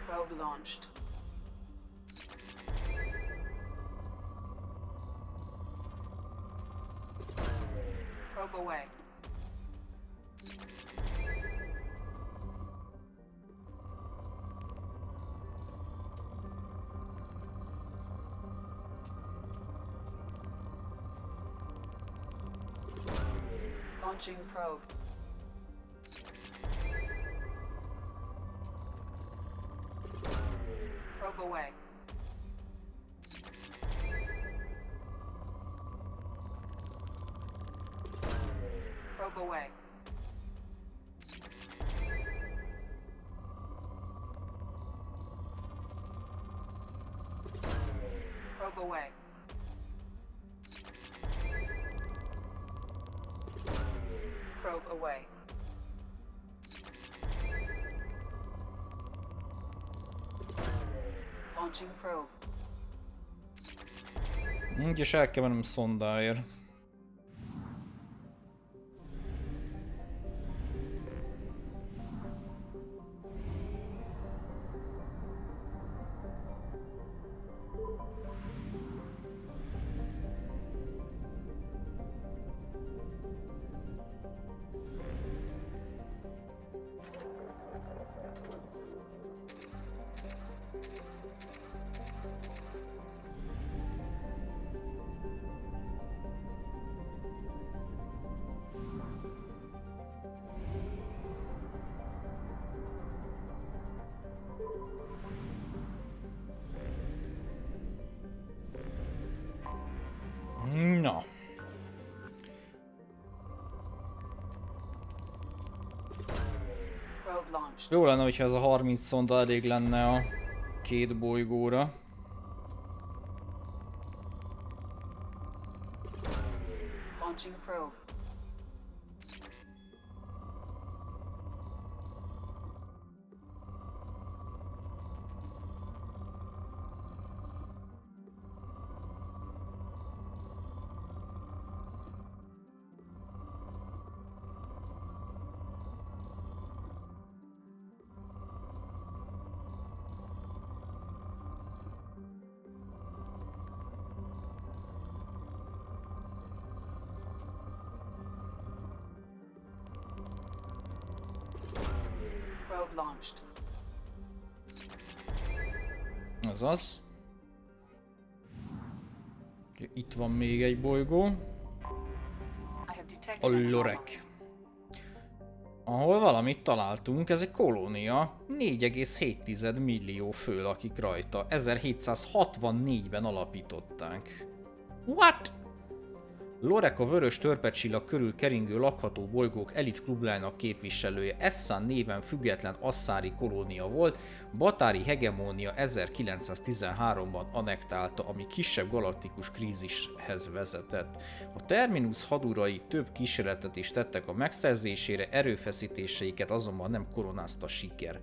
S19: Probe launched. Probe away. Launching probe. Probe away. Probe away. Probe away. Probe away. Launching probe.
S1: És el kell mennem szondáért. Na. Jó lenne, hogyha ez a 30 szonda elég lenne a két bolygóra.
S19: Launching probe. Probe launched.
S1: Ez az. Itt van még egy bolygó. A Lorek. Ahol valamit találtunk, ez egy kolónia. 4,7 millió fő lakik rajta. 1764-ben alapították. What? Lorek a vörös törpecsillag körül keringő lakható bolygók elit klubjának képviselője. Essan néven független asszári kolónia volt, batári hegemónia 1913-ban annektálta, ami kisebb galaktikus krízishez vezetett. A Terminus hadurai több kísérletet is tettek a megszerzésére, erőfeszítéseiket azonban nem koronázta siker.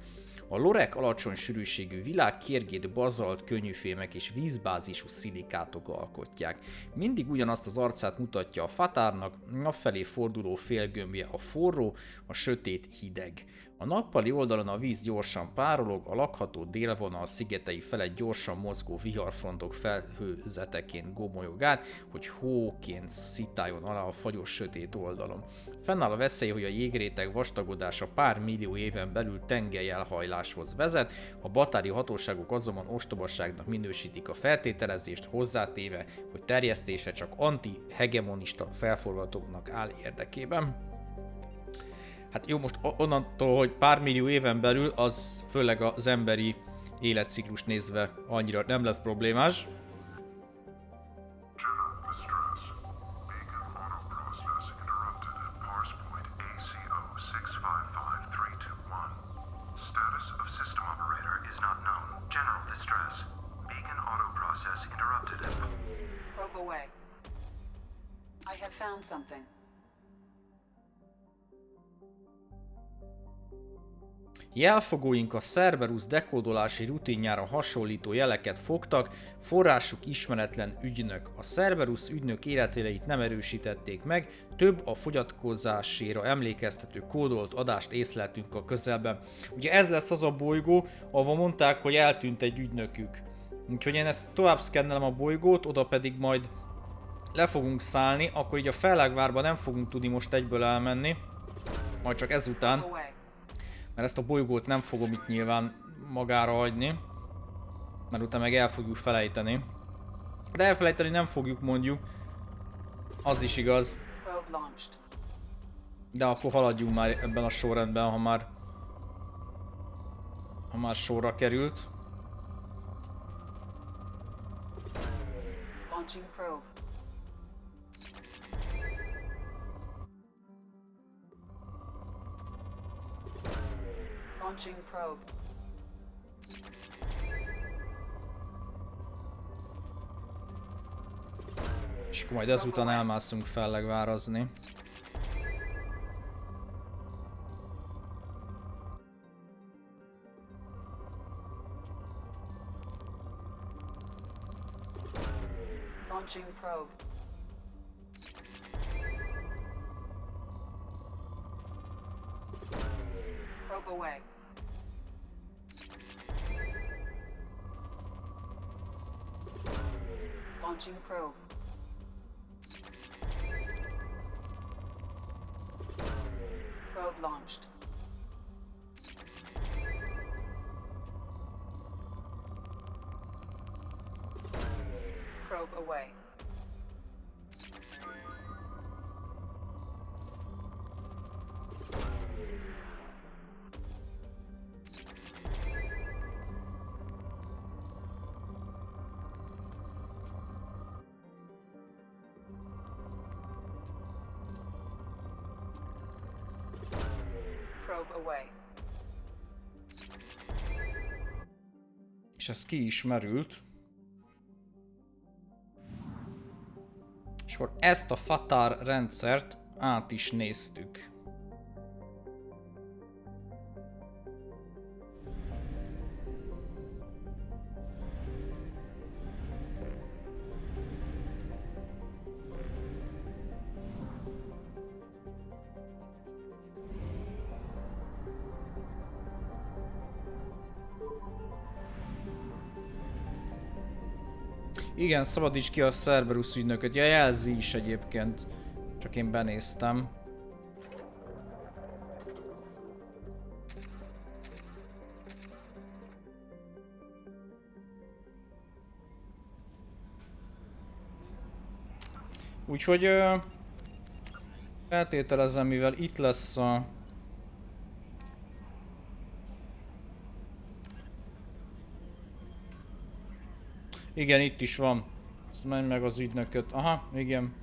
S1: A Lorek alacsony sűrűségű világ kérgét bazalt, könnyűfémek és vízbázisú szilikátok alkotják. Mindig ugyanazt az arcát mutatja a Fatárnak, napfelé forduló félgömbje a forró, a sötét hideg. A nappali oldalon a víz gyorsan párolog, a lakható délvonal szigetei felett gyorsan mozgó viharfrontok felhőzeteként gomolyog át, hogy hóként szitáljon alá a fagyos sötét oldalon. Fennáll a veszély, hogy a jégréteg vastagodása pár millió éven belül tengelyelhajláshoz vezet, a batári hatóságok azonban ostobaságnak minősítik a feltételezést, hozzátéve, hogy terjesztése csak anti-hegemonista felforgatóknak áll érdekében. Hát jó, most onnantól, hogy pár millió éven belül, az főleg az emberi életciklus nézve annyira nem lesz problémás. Jelfogóink a Cerberus dekódolási rutinjára hasonlító jeleket fogtak, forrásuk ismeretlen ügynök. A Cerberus ügynök életéleit nem erősítették meg, több a fogyatkozásére emlékeztető kódolt adást észleltünk a közelben. Ugye ez lesz az a bolygó, ahol mondták, hogy eltűnt egy ügynökük. Úgyhogy én ezt tovább szkennelem a bolygót, oda pedig majd le fogunk szállni, akkor így a fellegvárba nem fogunk tudni most egyből elmenni, majd csak ezután. Mert ezt a bolygót nem fogom itt nyilván magára hagyni, mert utána meg el fogjuk felejteni. De elfelejteni nem fogjuk, mondjuk. Az is igaz. De akkor haladjunk már ebben a sorrendben, ha már sorra került.
S19: Launching probe.
S1: És akkor majd ezután elmászunk fellegvárazni.
S19: Launching probe. Probe away. Launching probe. Probe launched. Probe away. Away.
S1: És ez ki is merült. És akkor ezt a Fatár rendszert át is néztük. Igen, szabadíts ki a Cerberus ügynököt. Ja, jelzi is egyébként. Csak én benéztem. Úgyhogy feltételezem, mivel itt lesz a... Igen, itt is van. Ezt menj meg az ügynököt. Aha, igen.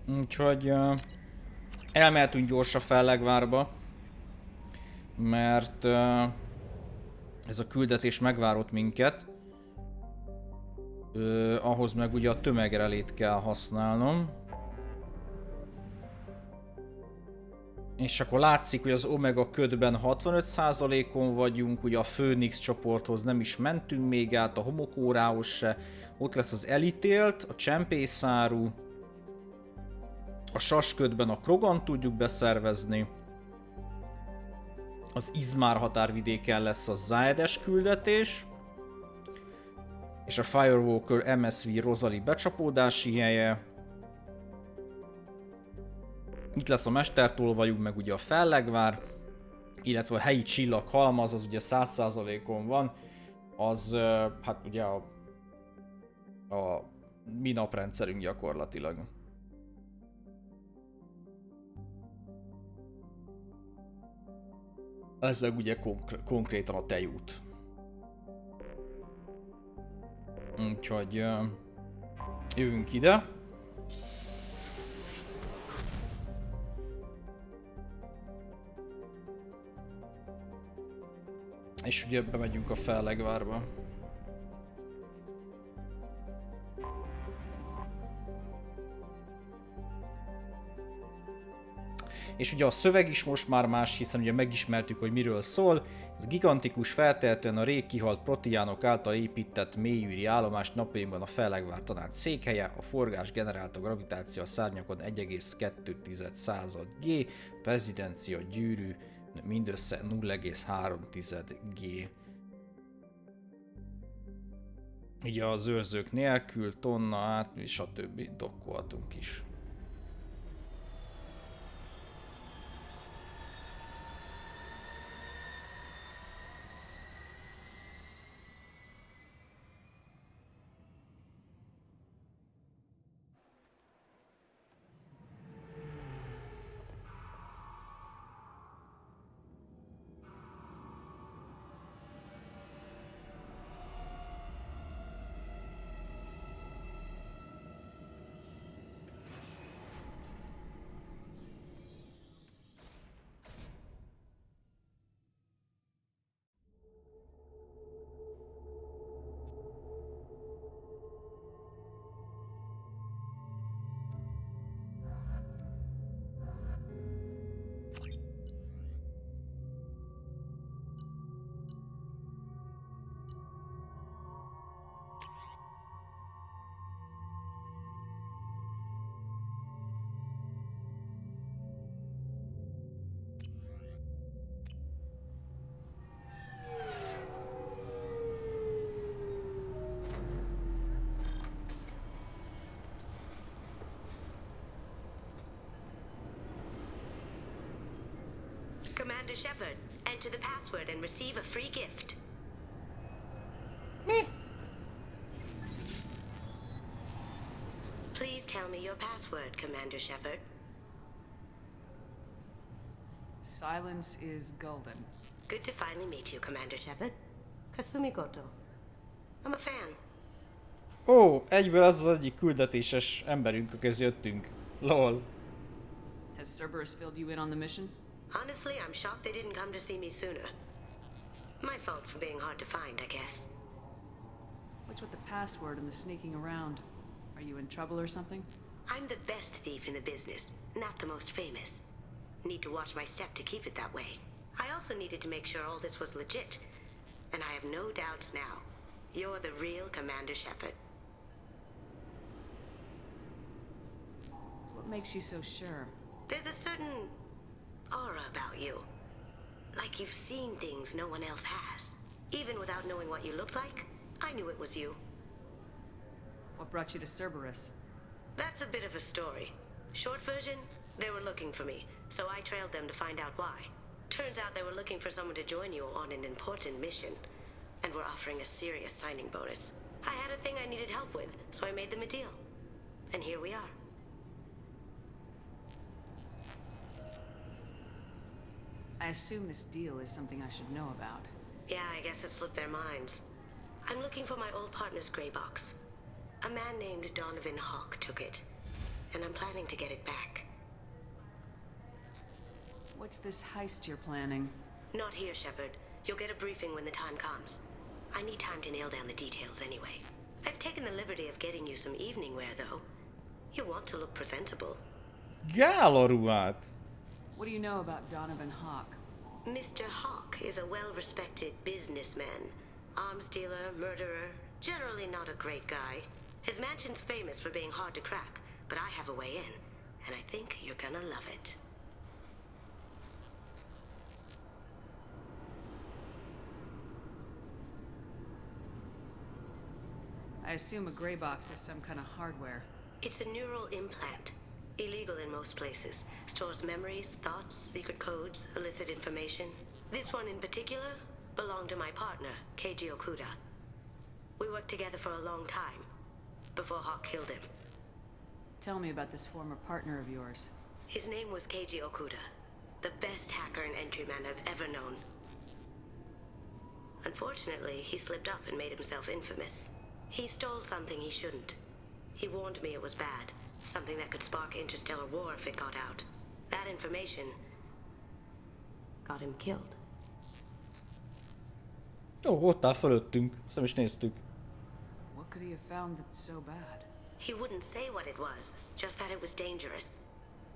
S1: Úgyhogy elmehetünk gyors a Fellegvárba, mert ez a küldetés megvárott minket. Ahhoz meg ugye a tömegrelét kell használnom. És akkor látszik, hogy az Omega ködben 65%-on vagyunk, ugye a Phoenix csoporthoz nem is mentünk még át, a homokórához se. Ott lesz az elítélt, a csempészáru, a sasködben a Krogan tudjuk beszervezni. Az Izmár határvidéken lesz a Zaedes küldetés. És a Firewalker MSV Rosalie becsapódási helye. Itt lesz a mestertolvajuk, meg ugye a Fellegvár, illetve a helyi csillaghalmaz, az ugye 100%-on van. Az hát ugye a mi naprendszerünk gyakorlatilag. Ez meg ugye konkrétan a tejút. Úgyhogy jövünk ide. És ugye bemegyünk a Fellegvárba. És ugye a szöveg is most már más, hiszen ugye megismertük, hogy miről szól. Ez gigantikus, feltehetően a rég kihalt proteánok által épített mélyűri állomás napjainkban a Fellegvár tanács székhelye, a forgás generálta gravitáció a szárnyakon 1,2 G, prezidencia gyűrű mindössze 0,3 G. Ugye az őrzők nélkül, tonna át, és a többi dokkoltunk is.
S12: Commander Shepard, enter the password and receive a free gift. Please tell me your password, Commander Shepard.
S3: Silence is golden.
S12: Good to finally meet you, Commander Shepard. Kasumi Goto. I'm a fan.
S1: Ó, egyből az az egyik küldetéses emberünk, akihez jöttünk. Lol.
S3: Has Cerberus filled you in on the mission?
S12: Honestly, I'm shocked they didn't come to see me sooner. My fault for being hard to find, I guess.
S3: What's with the password and the sneaking around? Are you in trouble or something?
S12: I'm the best thief in the business, not the most famous. Need to watch my step to keep it that way. I also needed to make sure all this was legit. And I have no doubts now. You're the real Commander Shepard.
S3: What makes you so sure?
S12: There's a certain aura about you. Like you've seen things no one else has. Even without knowing what you looked like, I knew it was you.
S3: What brought you to Cerberus?
S12: That's a bit of a story. Short version, they were looking for me, so I trailed them to find out why. Turns out they were looking for someone to join you on an important mission. and were offering a serious signing bonus. I had a thing I needed help with, so I made them a deal. And here we are.
S3: I assume this deal is something I should know about.
S12: Yeah, I guess it slipped their minds. I'm looking for my old partner's gray box. A man named Donovan Hawk took it, and I'm planning to get it back.
S3: What's this heist you're planning?
S12: Not here, Shepard. You'll get a briefing when the time comes. I need time to nail down the details anyway. I've taken the liberty of getting you some evening wear, though. You want to look presentable.
S1: Gálaruhát!
S3: What do you know about Donovan Hawk?
S12: Mr. Hawk is a well-respected businessman. Arms dealer, murderer, generally not a great guy. His mansion's famous for being hard to crack, but I have a way in, and I think you're gonna love it.
S3: I assume a gray box is some kind of hardware.
S12: It's a neural implant. Illegal in most places. Stores memories, thoughts, secret codes, illicit information. This one in particular belonged to my partner, Keiji Okuda. We worked together for a long time, before Hawk killed him.
S3: Tell me about this former partner of yours.
S12: His name was Keiji Okuda, the best hacker and entryman I've ever known. Unfortunately, he slipped up and made himself infamous. He stole something he shouldn't. He warned me it was bad, something that could spark interstellar war if it got out. That information got him killed.
S1: Ó, ott áll fölöttünk. Azt nem is néztük.
S3: What could he have found that's so bad?
S12: He wouldn't say what it was, just that it was dangerous.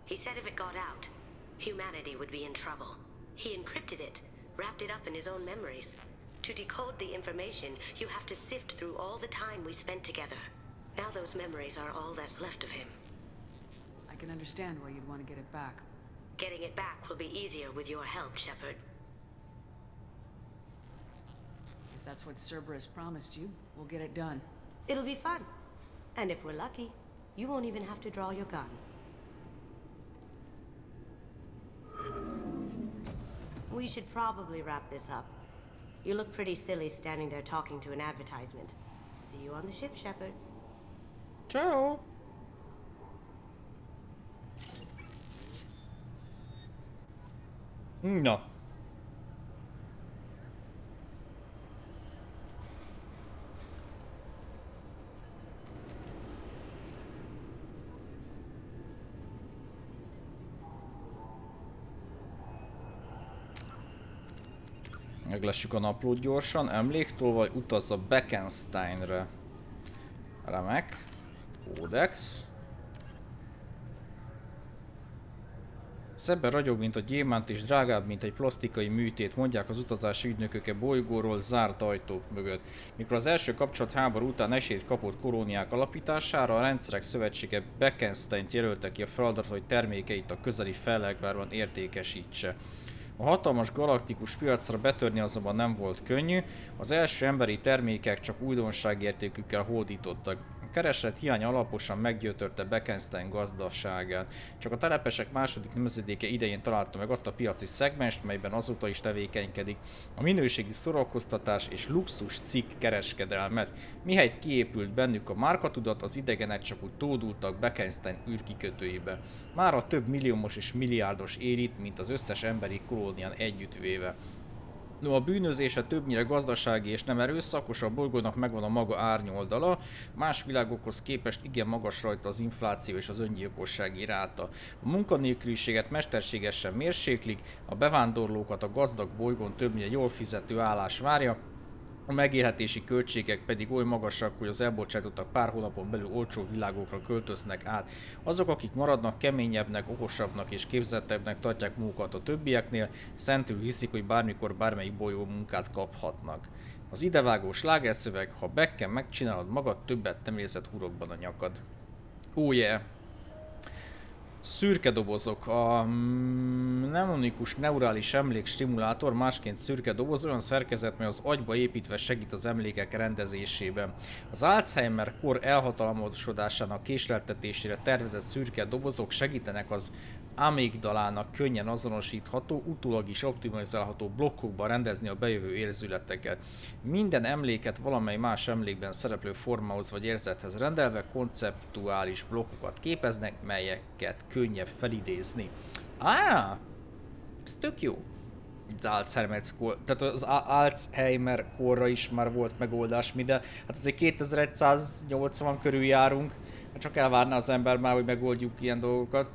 S12: He said if it got out, humanity would be in trouble. He encrypted it, wrapped it up in his own memories. To decode the information, you have to sift through all the time we spent together. Now those memories are all that's left of him.
S3: I can understand why you'd want to get it back.
S12: Getting it back will be easier with your help, Shepard.
S3: If that's what Cerberus promised you, we'll get it done.
S12: It'll be fun. And if we're lucky, you won't even have to draw your gun. We should probably wrap this up. You look pretty silly standing there talking to an advertisement. See you on the ship, Shepard.
S1: Ciao! Na. Meglessük a naplót gyorsan. Emléktolvaj utaz a Beckensteinre. Remek. Kódex. Szebben ragyog, mint a gyémánt, és drágább, mint egy plastikai műtét, mondják az utazási ügynökök a bolygóról zárt ajtók mögött. Mikor az első kapcsolatháború után esélyt kapott kolóniák alapítására, a rendszerek szövetsége Beckensteint jelölte ki a feladatra, hogy termékeit a közeli fellegvárban értékesítse. A hatalmas galaktikus piacra betörni azonban nem volt könnyű, az első emberi termékek csak újdonságértékükkel hódítottak. A kereslet hiánya alaposan meggyötörte Beckenstein gazdaságát. Csak a telepesek második nemzedéke idején találta meg azt a piaci szegmest, melyben azóta is tevékenykedik, a minőségi szórakoztatás és luxus cikk kereskedelmet. Mihelyt kiépült bennük a márkatudat, az idegenek csak úgy tódultak Beckenstein űrkikötőibe. Mára több milliómos és milliárdos él itt, mint az összes emberi kolónián együttvéve. No, a bűnözése többnyire gazdasági és nem erőszakos, a bolygónak megvan a maga árnyoldala, más világokhoz képest igen magas rajta az infláció és az öngyilkossági ráta. A munkanélküliséget mesterségesen mérséklik, a bevándorlókat a gazdag bolygón többnyire jól fizető állás várja, a megélhetési költségek pedig oly magasak, hogy az elbocsátottak pár hónapon belül olcsó világokra költöznek át. Azok, akik maradnak, keményebbnek, okosabbnak és képzettebbnek tartják magukat a többieknél, szentül hiszik, hogy bármikor bármelyik bolygó munkát kaphatnak. Az idevágó slágerszöveg, ha Becken megcsinálod magad, többet nem érzed hurokban a nyakad. Oh yeah! Szürke dobozok. A mnemonikus neurális emlék stimulátor, másként szürke doboz, olyan szerkezet, mely az agyba építve segít az emlékek rendezésében. Az Alzheimer-kor elhatalomosodásának késleltetésére tervezett szürke dobozok segítenek az amigdalának könnyen azonosítható, utólag is optimalizálható blokkokban rendezni a bejövő érzületeket. Minden emléket valamely más emlékben szereplő formához vagy érzethez rendelve konceptuális blokkokat képeznek, melyeket könnyebb felidézni. Ez tök jó. Tehát az Alzheimer-korra is már volt megoldás, de hát azért 2180 körül járunk, csak elvárná az ember már, hogy megoldjuk ilyen dolgokat.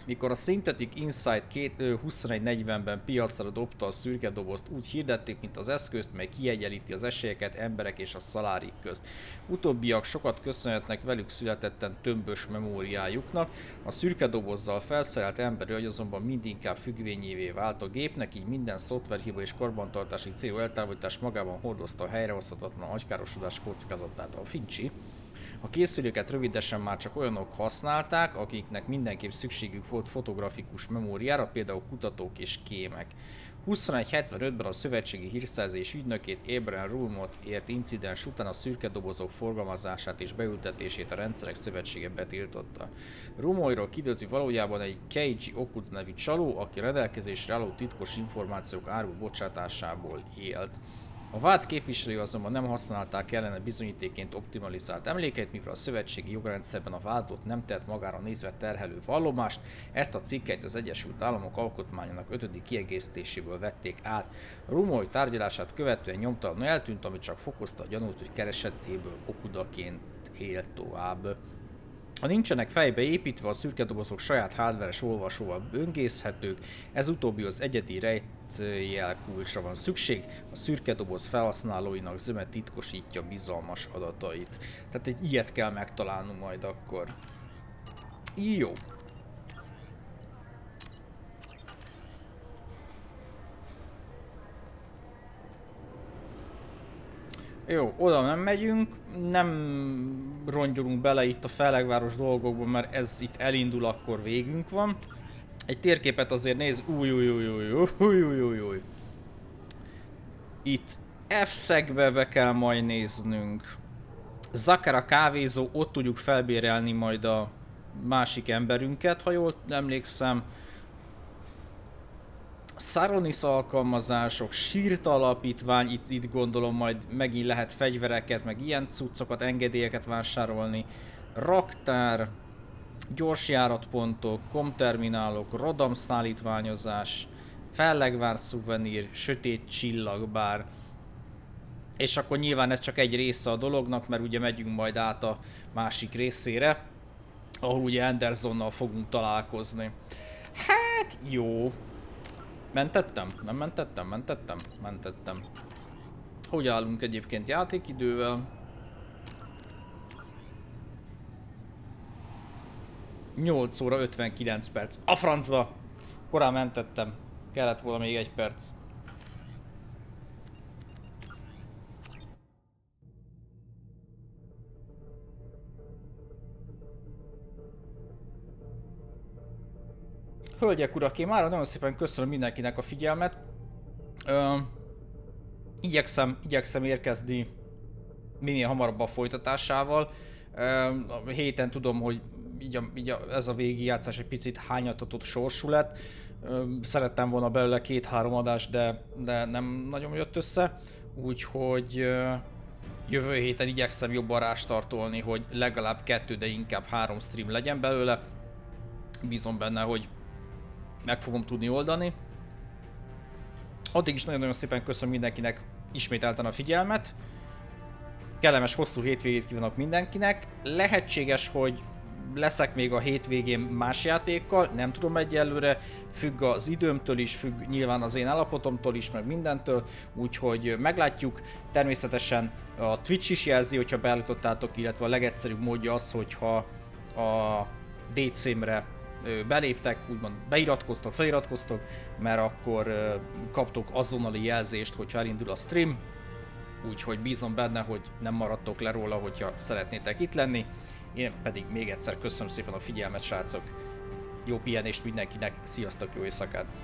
S1: Mikor a Synthetic Insight 2140-ben piacra dobta a szürke dobozt, úgy hirdették, mint az eszközt, mely kiegyenlíti az esélyeket emberek és a szalárik közt. Utóbbiak sokat köszönhetnek velük születetten tömbös memóriájuknak, a szürke dobozzal felszerelt emberi agy azonban mindinkább függvényévé vált a gépnek, így minden szoftverhiba és karbantartási célú eltávolítás magában hordozta a helyrehozhatatlan agykárosodás kockázatát. A Fincsi. A készüléket rövidesen már csak olyanok használták, akiknek mindenképp szükségük volt fotografikus memóriára, például kutatók és kémek. 2175-ben a szövetségi hírszerzés ügynökét Abraham Rumot ért incidens után a szürke dobozok forgalmazását és beültetését a rendszerek szövetsége betiltotta. Rumoiról kiderült, hogy valójában egy Keiji Okuda nevű csaló, aki rendelkezésre álló titkos információk árul bocsátásából élt. A vád képviselői azonban nem használták ellene bizonyítéként optimalizált emlékeit, mivel a szövetségi jogrendszerben a vádlott nem tett magára nézve terhelő vallomást, ezt a cikket az Egyesült Államok alkotmányának 5. kiegészítéséből vették át. Rumoy tárgyalását követően nyomtalanul eltűnt, ami csak fokozta a gyanút, hogy keresetéből Okudaként él tovább. Ha nincsenek fejbe építve, a szürke dobozok saját hardveres olvasóval böngészhetők, ez utóbbi az egyedi rejtjelkulcsra van szükség, a szürke doboz felhasználóinak zöme titkosítja bizalmas adatait. Tehát egy ilyet kell megtalálnunk majd akkor. Jó. Jó, oda nem megyünk, nem rongyolunk bele itt a Fellegváros dolgokba, mert ez itt elindul, akkor végünk van. Egy térképet azért néz, új. Itt F-szegbe be kell majd néznünk. Zakara kávézó, ott tudjuk felbérelni majd a másik emberünket, ha jól emlékszem. Saronis alkalmazások, sírt alapítvány, itt gondolom majd megint lehet fegyvereket, meg ilyen cuccokat, engedélyeket vásárolni. Raktár, gyorsjáratpontok, komterminálok, rodamszállítványozás, Fellegvár szuvenír, sötét csillagbár. És akkor nyilván ez csak egy része a dolognak, mert ugye megyünk majd át a másik részére, ahol ugye Andersonnal fogunk találkozni. Hát jó. Mentettem? Nem mentettem? Mentettem. Hogy állunk egyébként játékidővel? 8 óra 59 perc. A francba! Korán mentettem. Kellett volna még egy perc. Hölgyek, urak, én mára nagyon szépen köszönöm mindenkinek a figyelmet. Igyekszem érkezni minél hamarabb a folytatásával. A héten tudom, hogy ez a végigjátszás egy picit hányatatott sorsú lett. Szerettem volna belőle 2-3 adást, de nem nagyon jött össze. Úgyhogy jövő héten igyekszem jobban rástartolni, hogy legalább 2, de inkább 3 stream legyen belőle. Bízom benne, hogy meg fogom tudni oldani. Addig is nagyon-nagyon szépen köszönöm mindenkinek ismételten a figyelmet. Kellemes hosszú hétvégét kívánok mindenkinek. Lehetséges, hogy leszek még a hétvégén más játékkal, nem tudom egyelőre, függ az időmtől is, függ nyilván az én állapotomtól is, meg mindentől, úgyhogy meglátjuk. Természetesen a Twitch is jelzi, hogyha beállítottátok, illetve a legegyszerűbb módja az, hogyha a DC-mre beléptek, úgymond beiratkoztok, feliratkoztok, mert akkor kaptok azonnali jelzést, hogyha elindul a stream, úgyhogy bízom benne, hogy nem maradtok le róla, hogyha szeretnétek itt lenni. Én pedig még egyszer köszönöm szépen a figyelmet, srácok. jó pihenést mindenkinek, sziasztok, jó éjszakát!